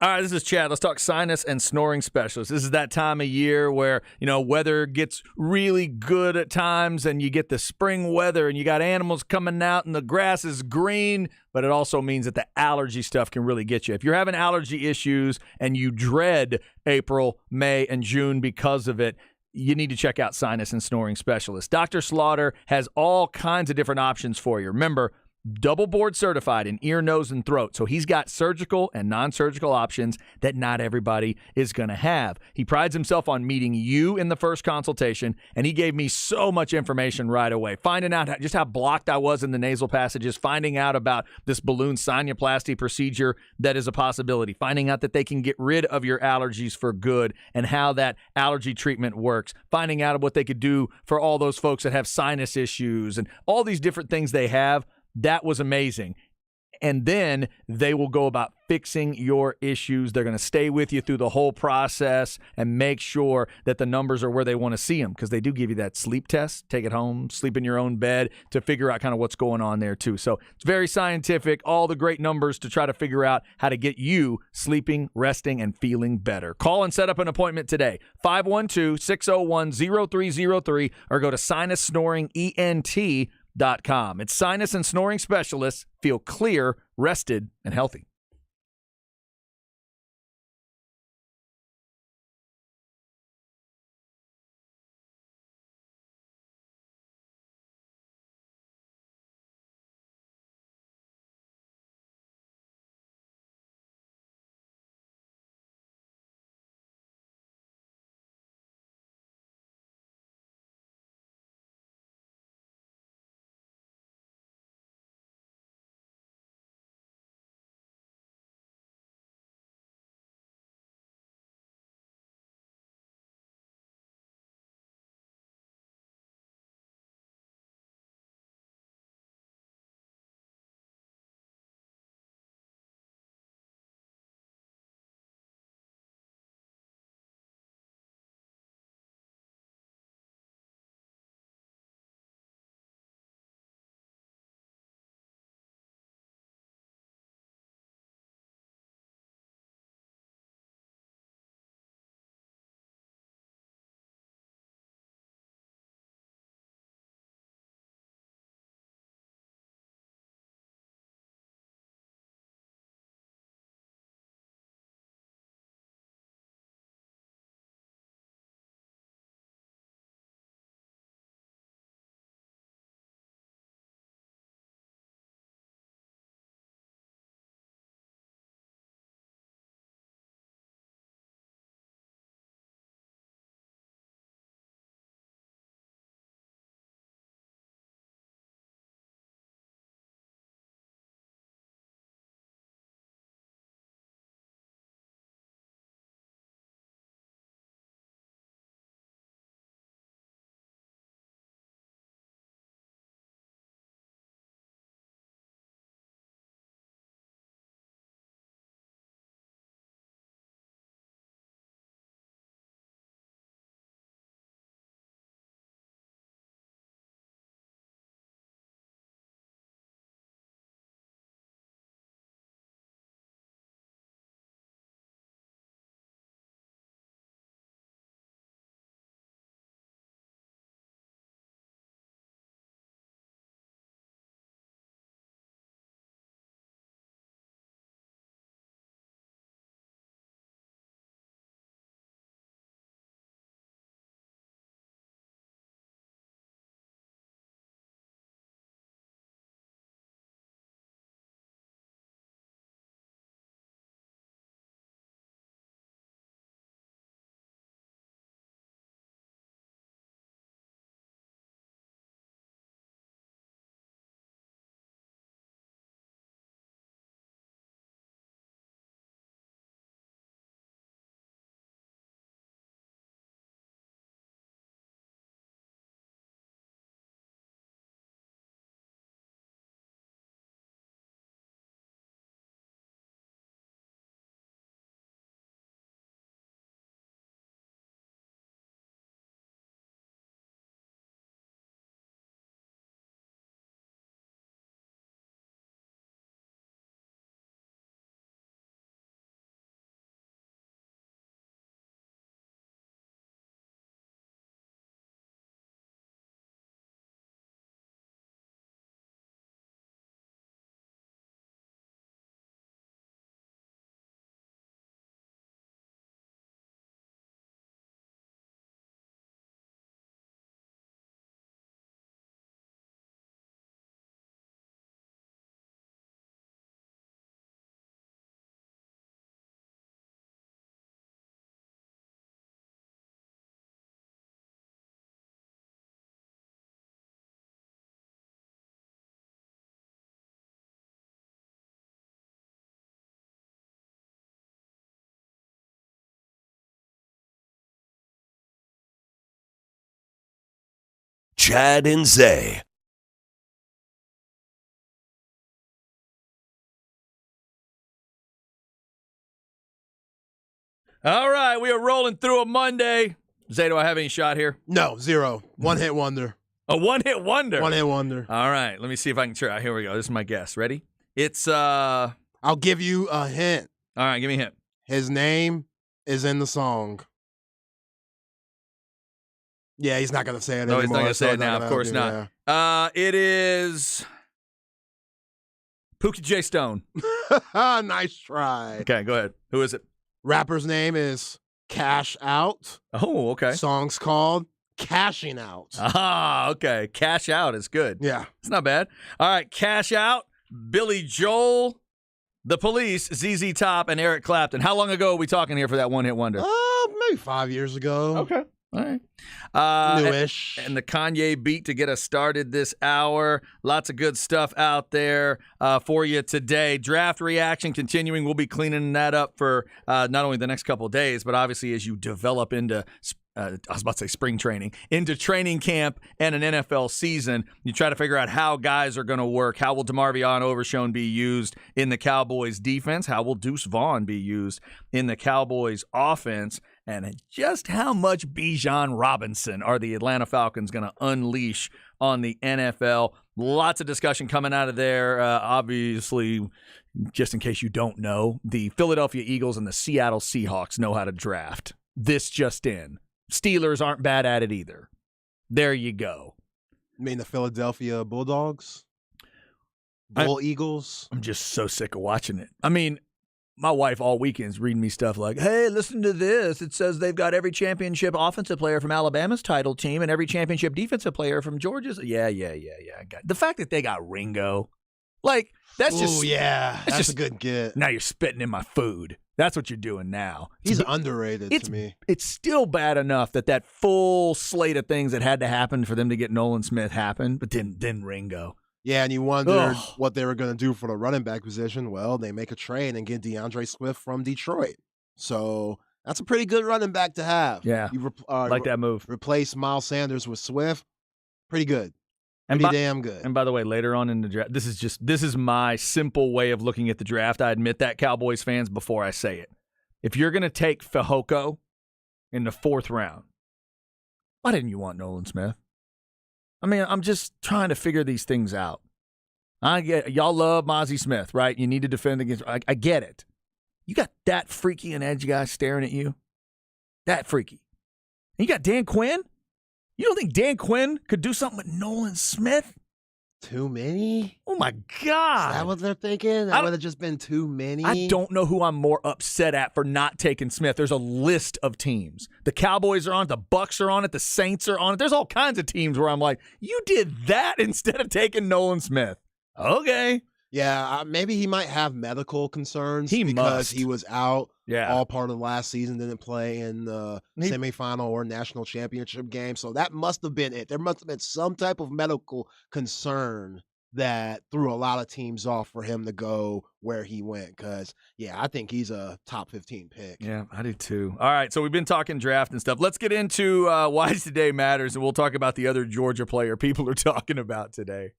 All right, this is Chad. Let's talk sinus and snoring specialists. This is that time of year where, weather gets really good at times and you get the spring weather and you got animals coming out and the grass is green, but it also means that the allergy stuff can really get you. If you're having allergy issues and you dread April, May, and June because of it, you need to check out Sinus and Snoring Specialists. Dr. Slaughter has all kinds of different options for you. Remember, double board certified in ear, nose, and throat. So he's got surgical and non-surgical options that not everybody is going to have. He prides himself on meeting you in the first consultation, and he gave me so much information right away. Finding out just how blocked I was in the nasal passages, finding out about this balloon sinuplasty procedure that is a possibility, finding out that they can get rid of your allergies for good and how that allergy treatment works, finding out what they could do for all those folks that have sinus issues and all these different things they have. That was amazing. And then they will go about fixing your issues. They're going to stay with you through the whole process and make sure that the numbers are where they want to see them, because they do give you that sleep test. Take it home, sleep in your own bed to figure out kind of what's going on there too. So it's very scientific, all the great numbers to try to figure out how to get you sleeping, resting, and feeling better. Call and set up an appointment today, 512-601-0303, or go to sinussnoringent.com. It's Sinus and Snoring Specialists. Feel clear, rested, and healthy. Chad and Zay. All right, we are rolling through a Monday. Zay, do I have any shot here? No, 0. One-hit wonder. A one-hit wonder. One-hit wonder. All right, let me see if I can try. Here we go. This is my guess. Ready? It's I'll give you a hint. All right, give me a hint. His name is in the song. Yeah, he's not going to say it No, anymore. he's not going to say it now. Of course Yeah. not. It is Pookie J. Stone. Nice try. Okay, go ahead. Who is it? Rapper's name is Cash Out. Oh, okay. Song's called Cashing Out. Ah, okay. Cash Out is good. Yeah. It's not bad. All right, Cash Out, Billy Joel, The Police, ZZ Top, and Eric Clapton. How long ago are we talking here for that one-hit wonder? Maybe 5 years ago. Okay. All right. Newish. And the Kanye beat to get us started this hour. Lots of good stuff out there for you today. Draft reaction continuing. We'll be cleaning that up for not only the next couple of days, but obviously as you develop into I was about to say spring training, into training camp and an NFL season, you try to figure out how guys are going to work. How will DeMarvion Overshown be used in the Cowboys defense? How will Deuce Vaughn be used in the Cowboys offense? And just how much Bijan Robinson are the Atlanta Falcons going to unleash on the NFL? Lots of discussion coming out of there. Obviously, just in case you don't know, the Philadelphia Eagles and the Seattle Seahawks know how to draft. This just in. Steelers aren't bad at it either. There you go. You mean the Philadelphia Bulldogs? Bull Eagles? I'm just so sick of watching it. I mean, my wife all weekend's reading me stuff like, hey, listen to this. It says they've got every championship offensive player from Alabama's title team and every championship defensive player from Georgia's. Yeah. The fact that they got Ringo, like, that's just. Oh, yeah. That's just a good get. Now you're spitting in my food. That's what you're doing now. He's underrated to me. It's still bad enough that full slate of things that had to happen for them to get Nolan Smith happened, but then Ringo. Yeah, and you wondered what they were going to do for the running back position. Well, they make a trade and get DeAndre Swift from Detroit. So that's a pretty good running back to have. Yeah, you like that move. Replace Miles Sanders with Swift. Pretty good. Damn good. And by the way, later on in the draft, this is my simple way of looking at the draft. I admit that, Cowboys fans, before I say it. If you're going to take Fehoko in the 4th round, why didn't you want Nolan Smith? I mean, I'm just trying to figure these things out. I get y'all love Mozzie Smith, right? You need to defend against. I get it. You got that freaky and edgy guy staring at you. That freaky. And you got Dan Quinn. You don't think Dan Quinn could do something with Nolan Smith? Too many? Oh, my God. Is that what they're thinking? That would have just been too many? I don't know who I'm more upset at for not taking Smith. There's a list of teams. The Cowboys are on it. The Bucs are on it. The Saints are on it. There's all kinds of teams where I'm like, you did that instead of taking Nolan Smith. Okay. Yeah, maybe he might have medical concerns because must. he was out Yeah. all part of last season, didn't play in the semifinal or national championship game. So that must have been it. There must have been some type of medical concern that threw a lot of teams off for him to go where he went. Because, yeah, I think he's a top 15 pick. Yeah, I do too. All right, so we've been talking draft and stuff. Let's get into why today matters, and we'll talk about the other Georgia player people are talking about today.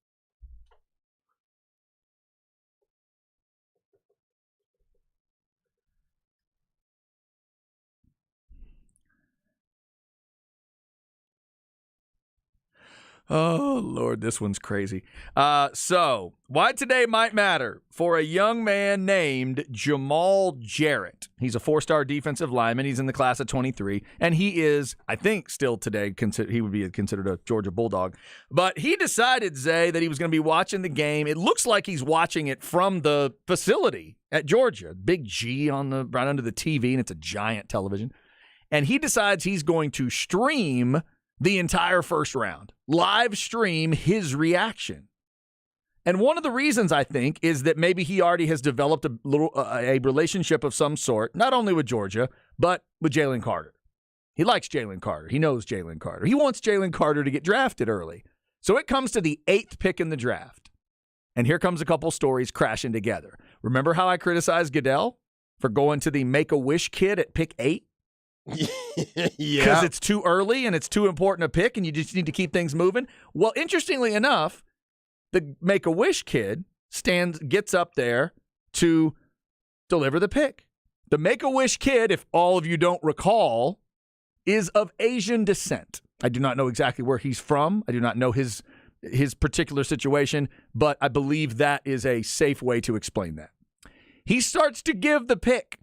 Oh, Lord, this one's crazy. So, why today might matter for a young man named Jamal Jarrett. He's a 4-star defensive lineman. He's in the class of 23, and he is, I think, still today, he would be considered a Georgia Bulldog. But he decided, Zay, that he was going to be watching the game. It looks like he's watching it from the facility at Georgia. Big G right under the TV, and it's a giant television. And he decides he's going to stream the entire first round, live stream his reaction. And one of the reasons, I think, is that maybe he already has developed a relationship of some sort, not only with Georgia, but with Jalen Carter. He likes Jalen Carter. He knows Jalen Carter. He wants Jalen Carter to get drafted early. So it comes to the 8th pick in the draft. And here comes a couple stories crashing together. Remember how I criticized Goodell for going to the Make-A-Wish kid at pick 8? Because it's too early and it's too important a pick and you just need to keep things moving. Well, interestingly enough, the Make-A-Wish kid gets up there to deliver the pick. The Make-A-Wish kid, if all of you don't recall, is of Asian descent. I do not know exactly where he's from. I do not know his particular situation, but I believe that is a safe way to explain that. He starts to give the pick,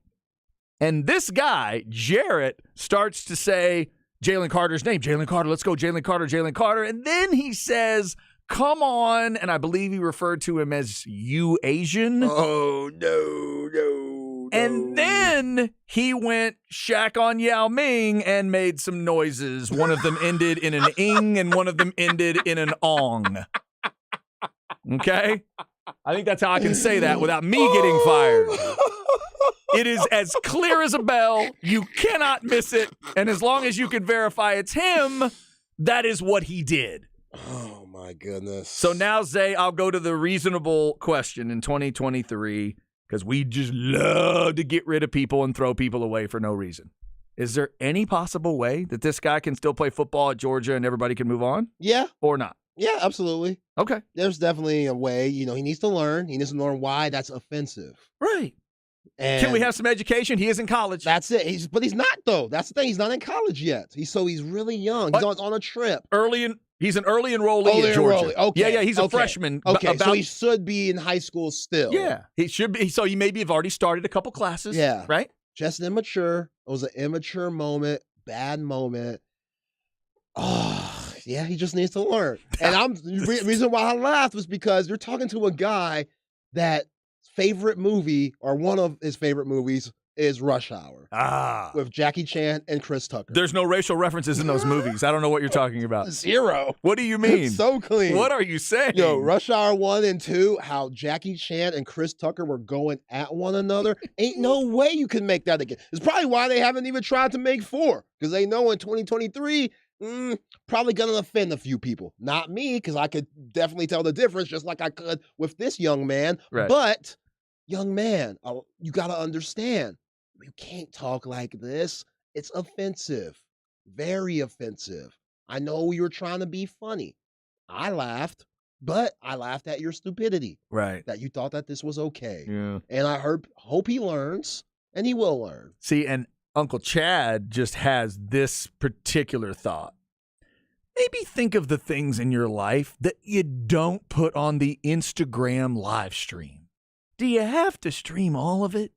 and this guy, Jarrett, starts to say Jalen Carter's name. Jalen Carter, let's go, Jalen Carter, Jalen Carter. And then he says, come on, and I believe he referred to him as you Asian. Oh, no. And then he went Shaq on Yao Ming and made some noises. One of them ended in an ing and one of them ended in an ong. Okay? I think that's how I can say that without me getting fired. It is as clear as a bell. You cannot miss it. And as long as you can verify it's him, that is what he did. Oh, my goodness. So now, Zay, I'll go to the reasonable question in 2023. Because we just love to get rid of people and throw people away for no reason. Is there any possible way that this guy can still play football at Georgia and everybody can move on? Yeah. Or not? Yeah, absolutely. Okay. There's definitely a way. He needs to learn. He needs to learn why that's offensive. Right. And can we have some education? He is in college. That's it. But he's not, though. That's the thing. He's not in college yet. He's really young. He's on a trip. He's an early enrollee at Georgia. Okay. Yeah, he's a freshman. Okay, so he should be in high school still. Yeah, he should be. So he maybe have already started a couple classes. Yeah. Right? Just immature. It was an immature moment, bad moment. Oh, yeah, he just needs to learn. And the reason why I laughed was because you're talking to a guy that favorite movie, or one of his favorite movies, is Rush Hour. With Jackie Chan and Chris Tucker. There's no racial references in those movies. I don't know what you're talking about. Zero. What do you mean? It's so clean. What are you saying? Yo, Rush Hour 1 and 2, how Jackie Chan and Chris Tucker were going at one another. Ain't no way you can make that again. It's probably why they haven't even tried to make 4. Because they know in 2023, probably going to offend a few people. Not me, because I could definitely tell the difference, just like I could with this young man. Right. But, young man, you got to understand. You can't talk like this. It's offensive. Very offensive. I know you were trying to be funny. I laughed, but I laughed at your stupidity. Right. That you thought that this was okay. Yeah. And I hope he learns, and he will learn. See, and Uncle Chad just has this particular thought. Maybe think of the things in your life that you don't put on the Instagram live stream. Do you have to stream all of it?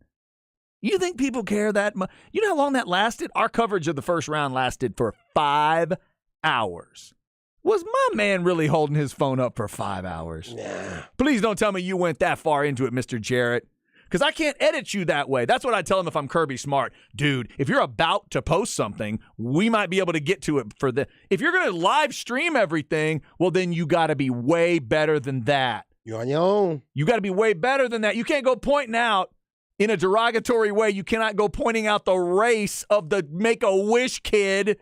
You think people care that much? You know how long that lasted? Our coverage of the first round lasted for 5 hours. Was my man really holding his phone up for 5 hours? Nah. Please don't tell me you went that far into it, Mr. Jarrett. Because I can't edit you that way. That's what I tell him if I'm Kirby Smart. Dude, if you're about to post something, we might be able to get to it for the... If you're going to live stream everything, well, then you got to be way better than that. You're on your own. You got to be way better than that. You can't go pointing out in a derogatory way. You cannot go pointing out the race of the Make-A-Wish kid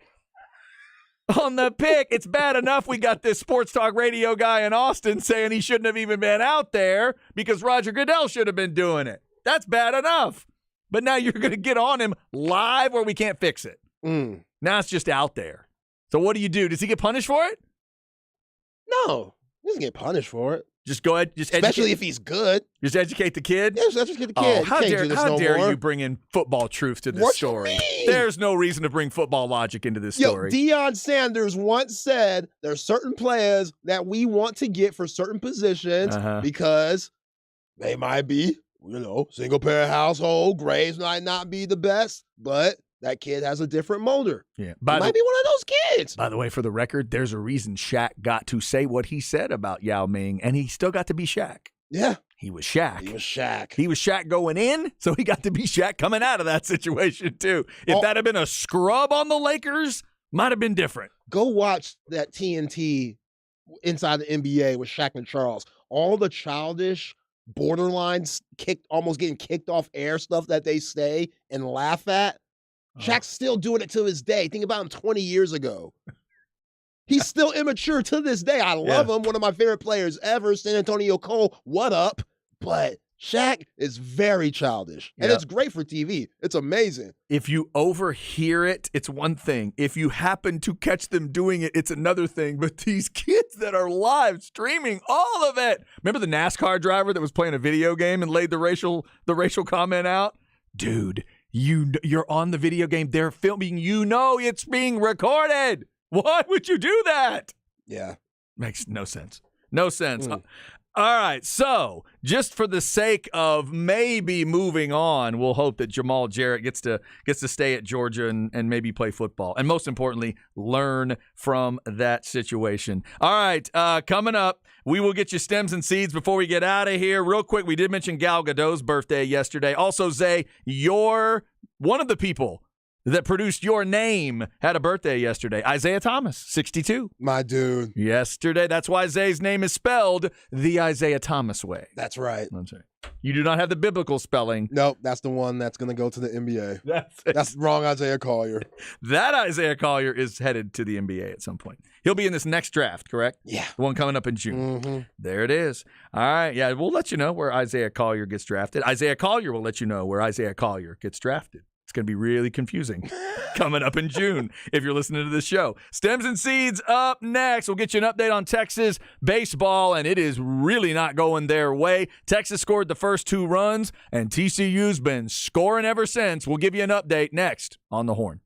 on the pick. It's bad enough we got this sports talk radio guy in Austin saying he shouldn't have even been out there because Roger Goodell should have been doing it. That's bad enough. But now you're going to get on him live where we can't fix it. Now it's just out there. So what do you do? Does he get punished for it? No. He doesn't get punished for it. Just go ahead. Especially if he's good. Just educate the kid? Yeah, just educate the Oh, kid. how dare you bring in football truth to this What story? you mean? There's no reason to bring football logic into this story. Deion Sanders once said there's certain players that we want to get for certain positions because they might be, single parent household, grades might not be the best, but that kid has a different motor. Yeah. Might be one of those kids. By the way, for the record, there's a reason Shaq got to say what he said about Yao Ming, and he still got to be Shaq. Yeah. He was Shaq. He was Shaq. He was Shaq going in, so he got to be Shaq coming out of that situation, too. If that had been a scrub on the Lakers, might have been different. Go watch that TNT Inside the NBA with Shaq and Charles. All the childish, borderline, almost getting kicked off air stuff that they say and laugh at. Shaq's still doing it to his day. Think about him 20 years ago. He's still immature to this day. I love him. One of my favorite players ever. San Antonio Cole, what up? But Shaq is very childish, and Yep. it's great for TV. It's amazing. If you overhear it, it's one thing. If you happen to catch them doing it, it's another thing. But these kids that are live streaming all of it. Remember the NASCAR driver that was playing a video game and laid the racial comment out? Dude, you're on the video game. They're filming. You know it's being recorded. Why would you do that? Yeah. Makes no sense. No sense. All right, so just for the sake of maybe moving on, we'll hope that Jamal Jarrett gets to stay at Georgia and maybe play football. And most importantly, learn from that situation. All right, coming up, we will get you stems and seeds before we get out of here. Real quick, we did mention Gal Gadot's birthday yesterday. Also, Zay, you're one of the people that produced your name had a birthday yesterday. Isaiah Thomas, 62. My dude. Yesterday. That's why Zay's name is spelled the Isaiah Thomas way. That's right. That's right. You do not have the biblical spelling. Nope, that's the one that's going to go to the NBA. That's That's wrong, Isaiah Collier. That Isaiah Collier is headed to the NBA at some point. He'll be in this next draft, correct? Yeah. The one coming up in June. Mm-hmm. There it is. All right. Yeah, we'll let you know where Isaiah Collier gets drafted. Isaiah Collier will let you know where Isaiah Collier gets drafted. It's going to be really confusing coming up in June if you're listening to this show. Stems and Seeds up next. We'll get you an update on Texas baseball, and it is really not going their way. Texas scored the first 2 runs, and TCU's been scoring ever since. We'll give you an update next on The Horn.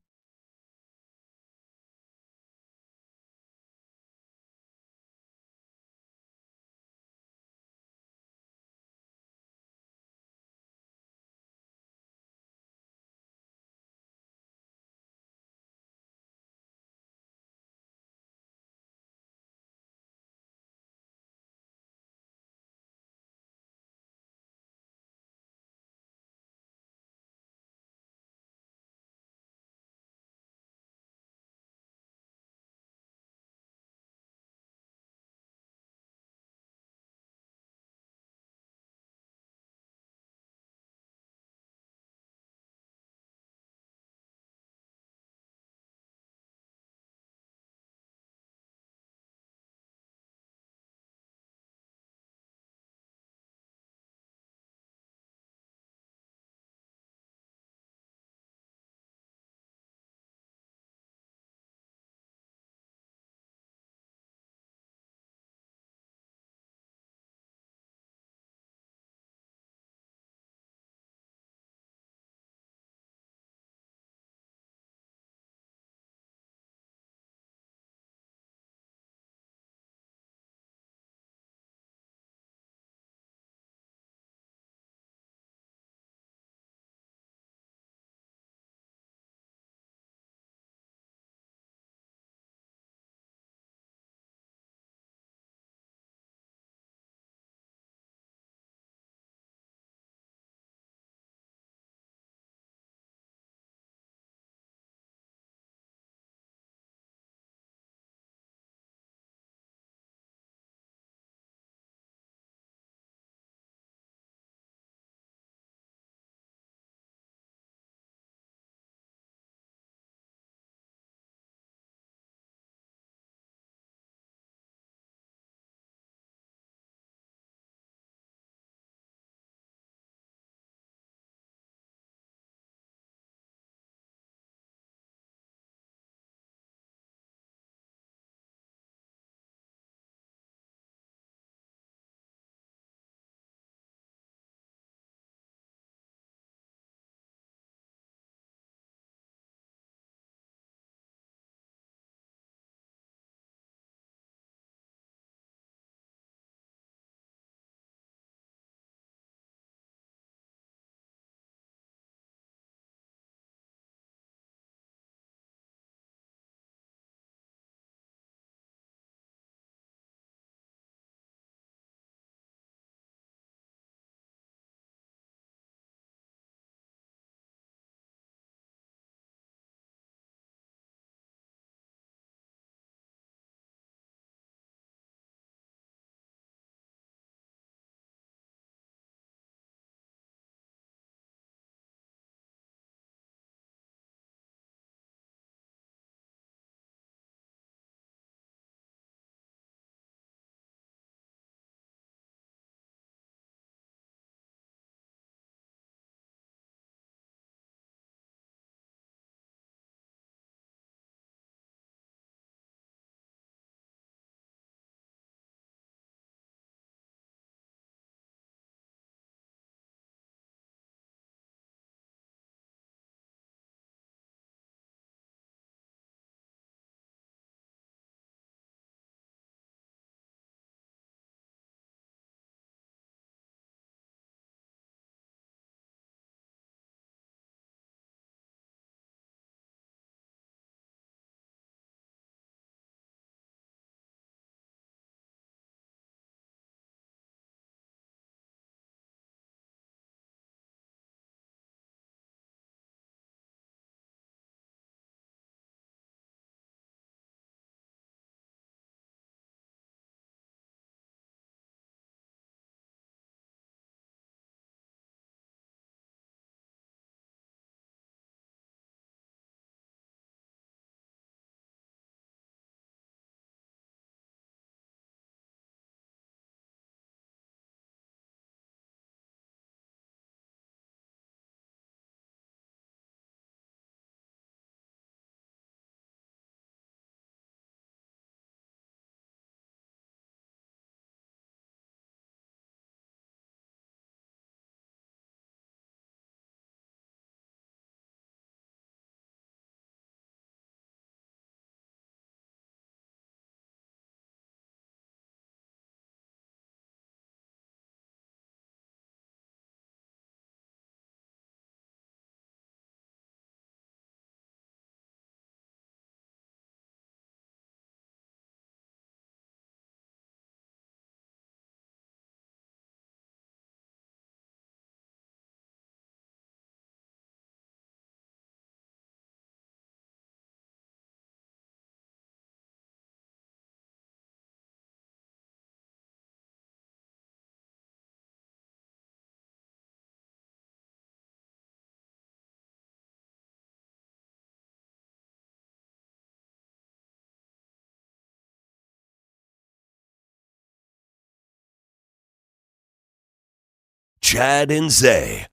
Chad and Zay.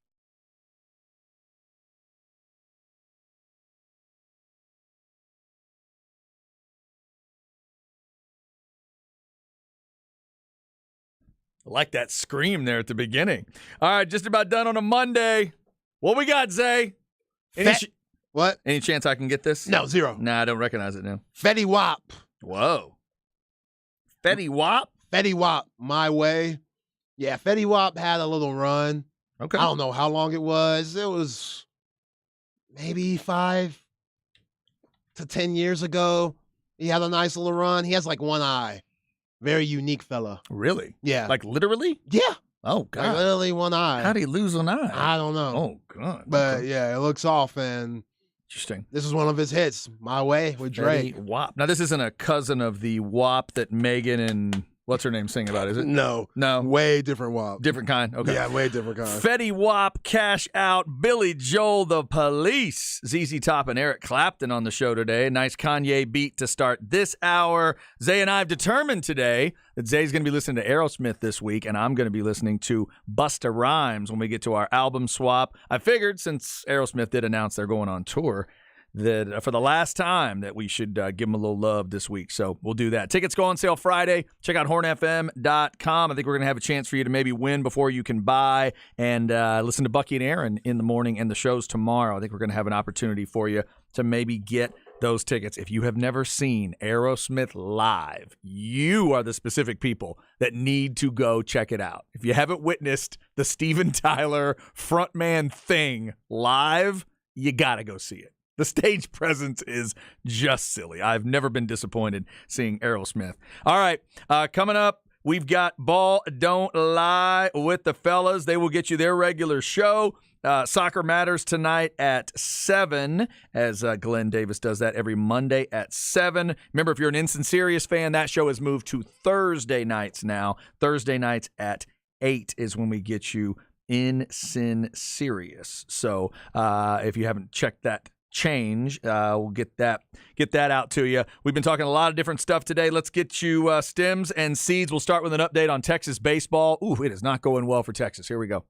I like that scream there at the beginning. All right, just about done on a Monday. What we got, Zay? What? Any chance I can get this? No, zero. Nah, I don't recognize it now. Fetty Wap. Whoa. Fetty Wap? Fetty Wap, My Way. Yeah, Fetty Wap had a little run. Okay. I don't know how long it was. It was maybe 5 to 10 years ago. He had a nice little run. He has like one eye. Very unique fella. Really? Yeah. Like literally? Yeah. Oh, Like God. literally one eye. How'd he lose an eye? I don't know. Oh, God. But Okay. yeah, it looks off, and Interesting. this is one of his hits, My Way with Drake. Fetty Wap. Now, this isn't a cousin of the WAP that Megan and what's her name sing about, is it? No. No. Way different Wap. Different kind. Okay. Yeah, way different kind. Fetty Wap, Cash Out, Billy Joel, The Police, ZZ Top, and Eric Clapton on the show today. Nice Kanye beat to start this hour. Zay and I have determined today that Zay's going to be listening to Aerosmith this week, and I'm going to be listening to Busta Rhymes when we get to our album swap. I figured since Aerosmith did announce they're going on tour, that for the last time that we should give them a little love this week. So we'll do that. Tickets go on sale Friday. Check out hornfm.com. I think we're going to have a chance for you to maybe win before you can buy, and listen to Bucky and Aaron in the morning and the shows tomorrow. I think we're going to have an opportunity for you to maybe get those tickets. If you have never seen Aerosmith live, you are the specific people that need to go check it out. If you haven't witnessed the Steven Tyler frontman thing live, you got to go see it. The stage presence is just silly. I've never been disappointed seeing Aerosmith. All right, coming up, we've got Ball Don't Lie with the fellas. They will get you their regular show. Soccer Matters tonight at 7, as Glenn Davis does that every Monday at 7. Remember, if you're an Instant Serious fan, that show has moved to Thursday nights now. Thursday nights at 8 is when we get you in Sin Serious. So if you haven't checked that change, we'll get that out to you. We've been talking a lot of different stuff today. Let's get you stems and seeds. We'll start with an update on Texas baseball. Ooh, it is not going well for Texas. Here we go.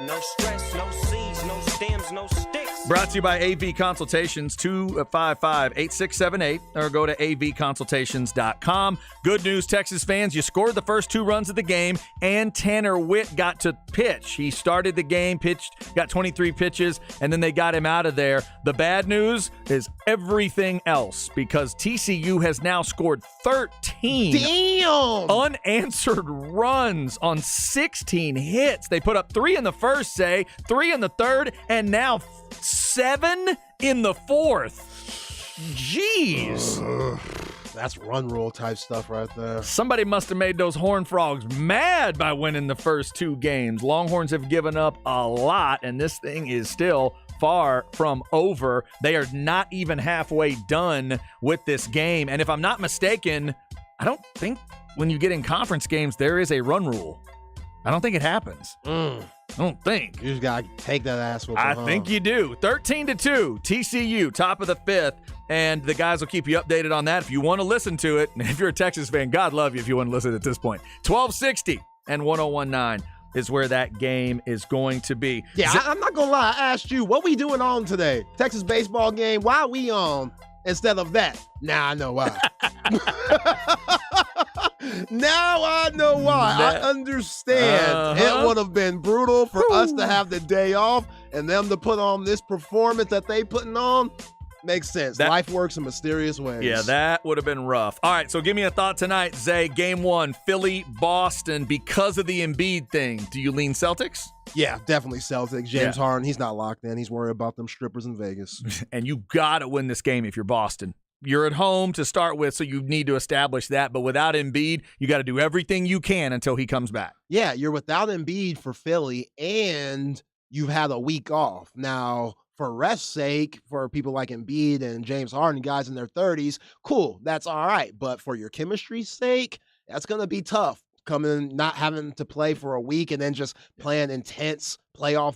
No stress, no seeds, no stems, no sticks. Brought to you by AV Consultations, 255-8678, or go to avconsultations.com. Good news, Texas fans. You scored the first 2 runs of the game, and Tanner Witt got to pitch. He started the game, pitched, got 23 pitches, and then they got him out of there. The bad news is everything else, because TCU has now scored 13 unanswered runs on 16 hits. They put up 3 in the first, 3 in the third, and now 7 in the fourth. Jeez. That's run rule type stuff right there. Somebody must have made those Horned Frogs mad by winning the first 2 games. Longhorns have given up a lot, and this thing is still far from over. They are not even halfway done with this game. And if I'm not mistaken, I don't think when you get in conference games, there is a run rule. I don't think it happens. I don't think. You just got to take that ass with you. I think you do. 13-2, TCU, top of the 5th, and the guys will keep you updated on that if you want to listen to it. And if you're a Texas fan, God love you if you want to listen at this point. 1260 and 1019 is where that game is going to be. Yeah, I'm not going to lie. I asked you, what we doing on today? Texas baseball game, why we on instead of that? Now I know why. Now I know why. I understand. It would have been brutal for us to have the day off and them to put on this performance that they putting on. Makes sense. Life works in mysterious ways. Yeah, that would have been rough. All right, so give me a thought tonight, Zay. Game 1, Philly, Boston. Because of the Embiid thing, do you lean Celtics? Yeah, definitely Celtics. James Harden, he's not locked in. He's worried about them strippers in Vegas. And you got to win this game if you're Boston. You're at home to start with, so you need to establish that. But without Embiid, you got to do everything you can until he comes back. Yeah, you're without Embiid for Philly, and you've had a week off. Now, for rest's sake, for people like Embiid and James Harden, guys in their 30s, cool, that's all right. But for your chemistry's sake, that's going to be tough. Coming, not having to play for a week and then just playing intense playoff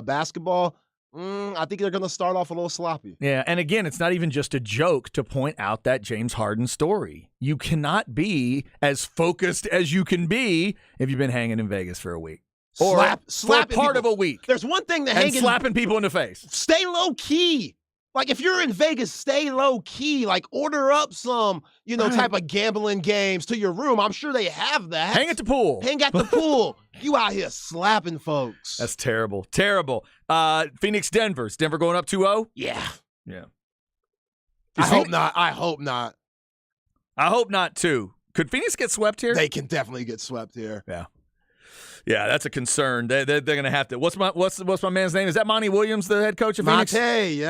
basketball. I think they're going to start off a little sloppy. Yeah, and again, it's not even just a joke to point out that James Harden story. You cannot be as focused as you can be if you've been hanging in Vegas for a week. Or slapping for part people. of a week. There's one thing to And hanging. slapping people in the face. Stay low key. Like if you're in Vegas, stay low key. Like order up some, type of gambling games to your room. I'm sure they have that. Hang at the pool. Hang at the pool. You out here slapping folks. That's terrible. Terrible. Phoenix, Denver. Is Denver going up 2-0? Yeah. Yeah. I hope not. I hope not. I hope not, too. Could Phoenix get swept here? They can definitely get swept here. Yeah. Yeah, that's a concern. They're going to have to. What's my man's name? Is that Monty Williams, the head coach of Phoenix? Monte, yeah.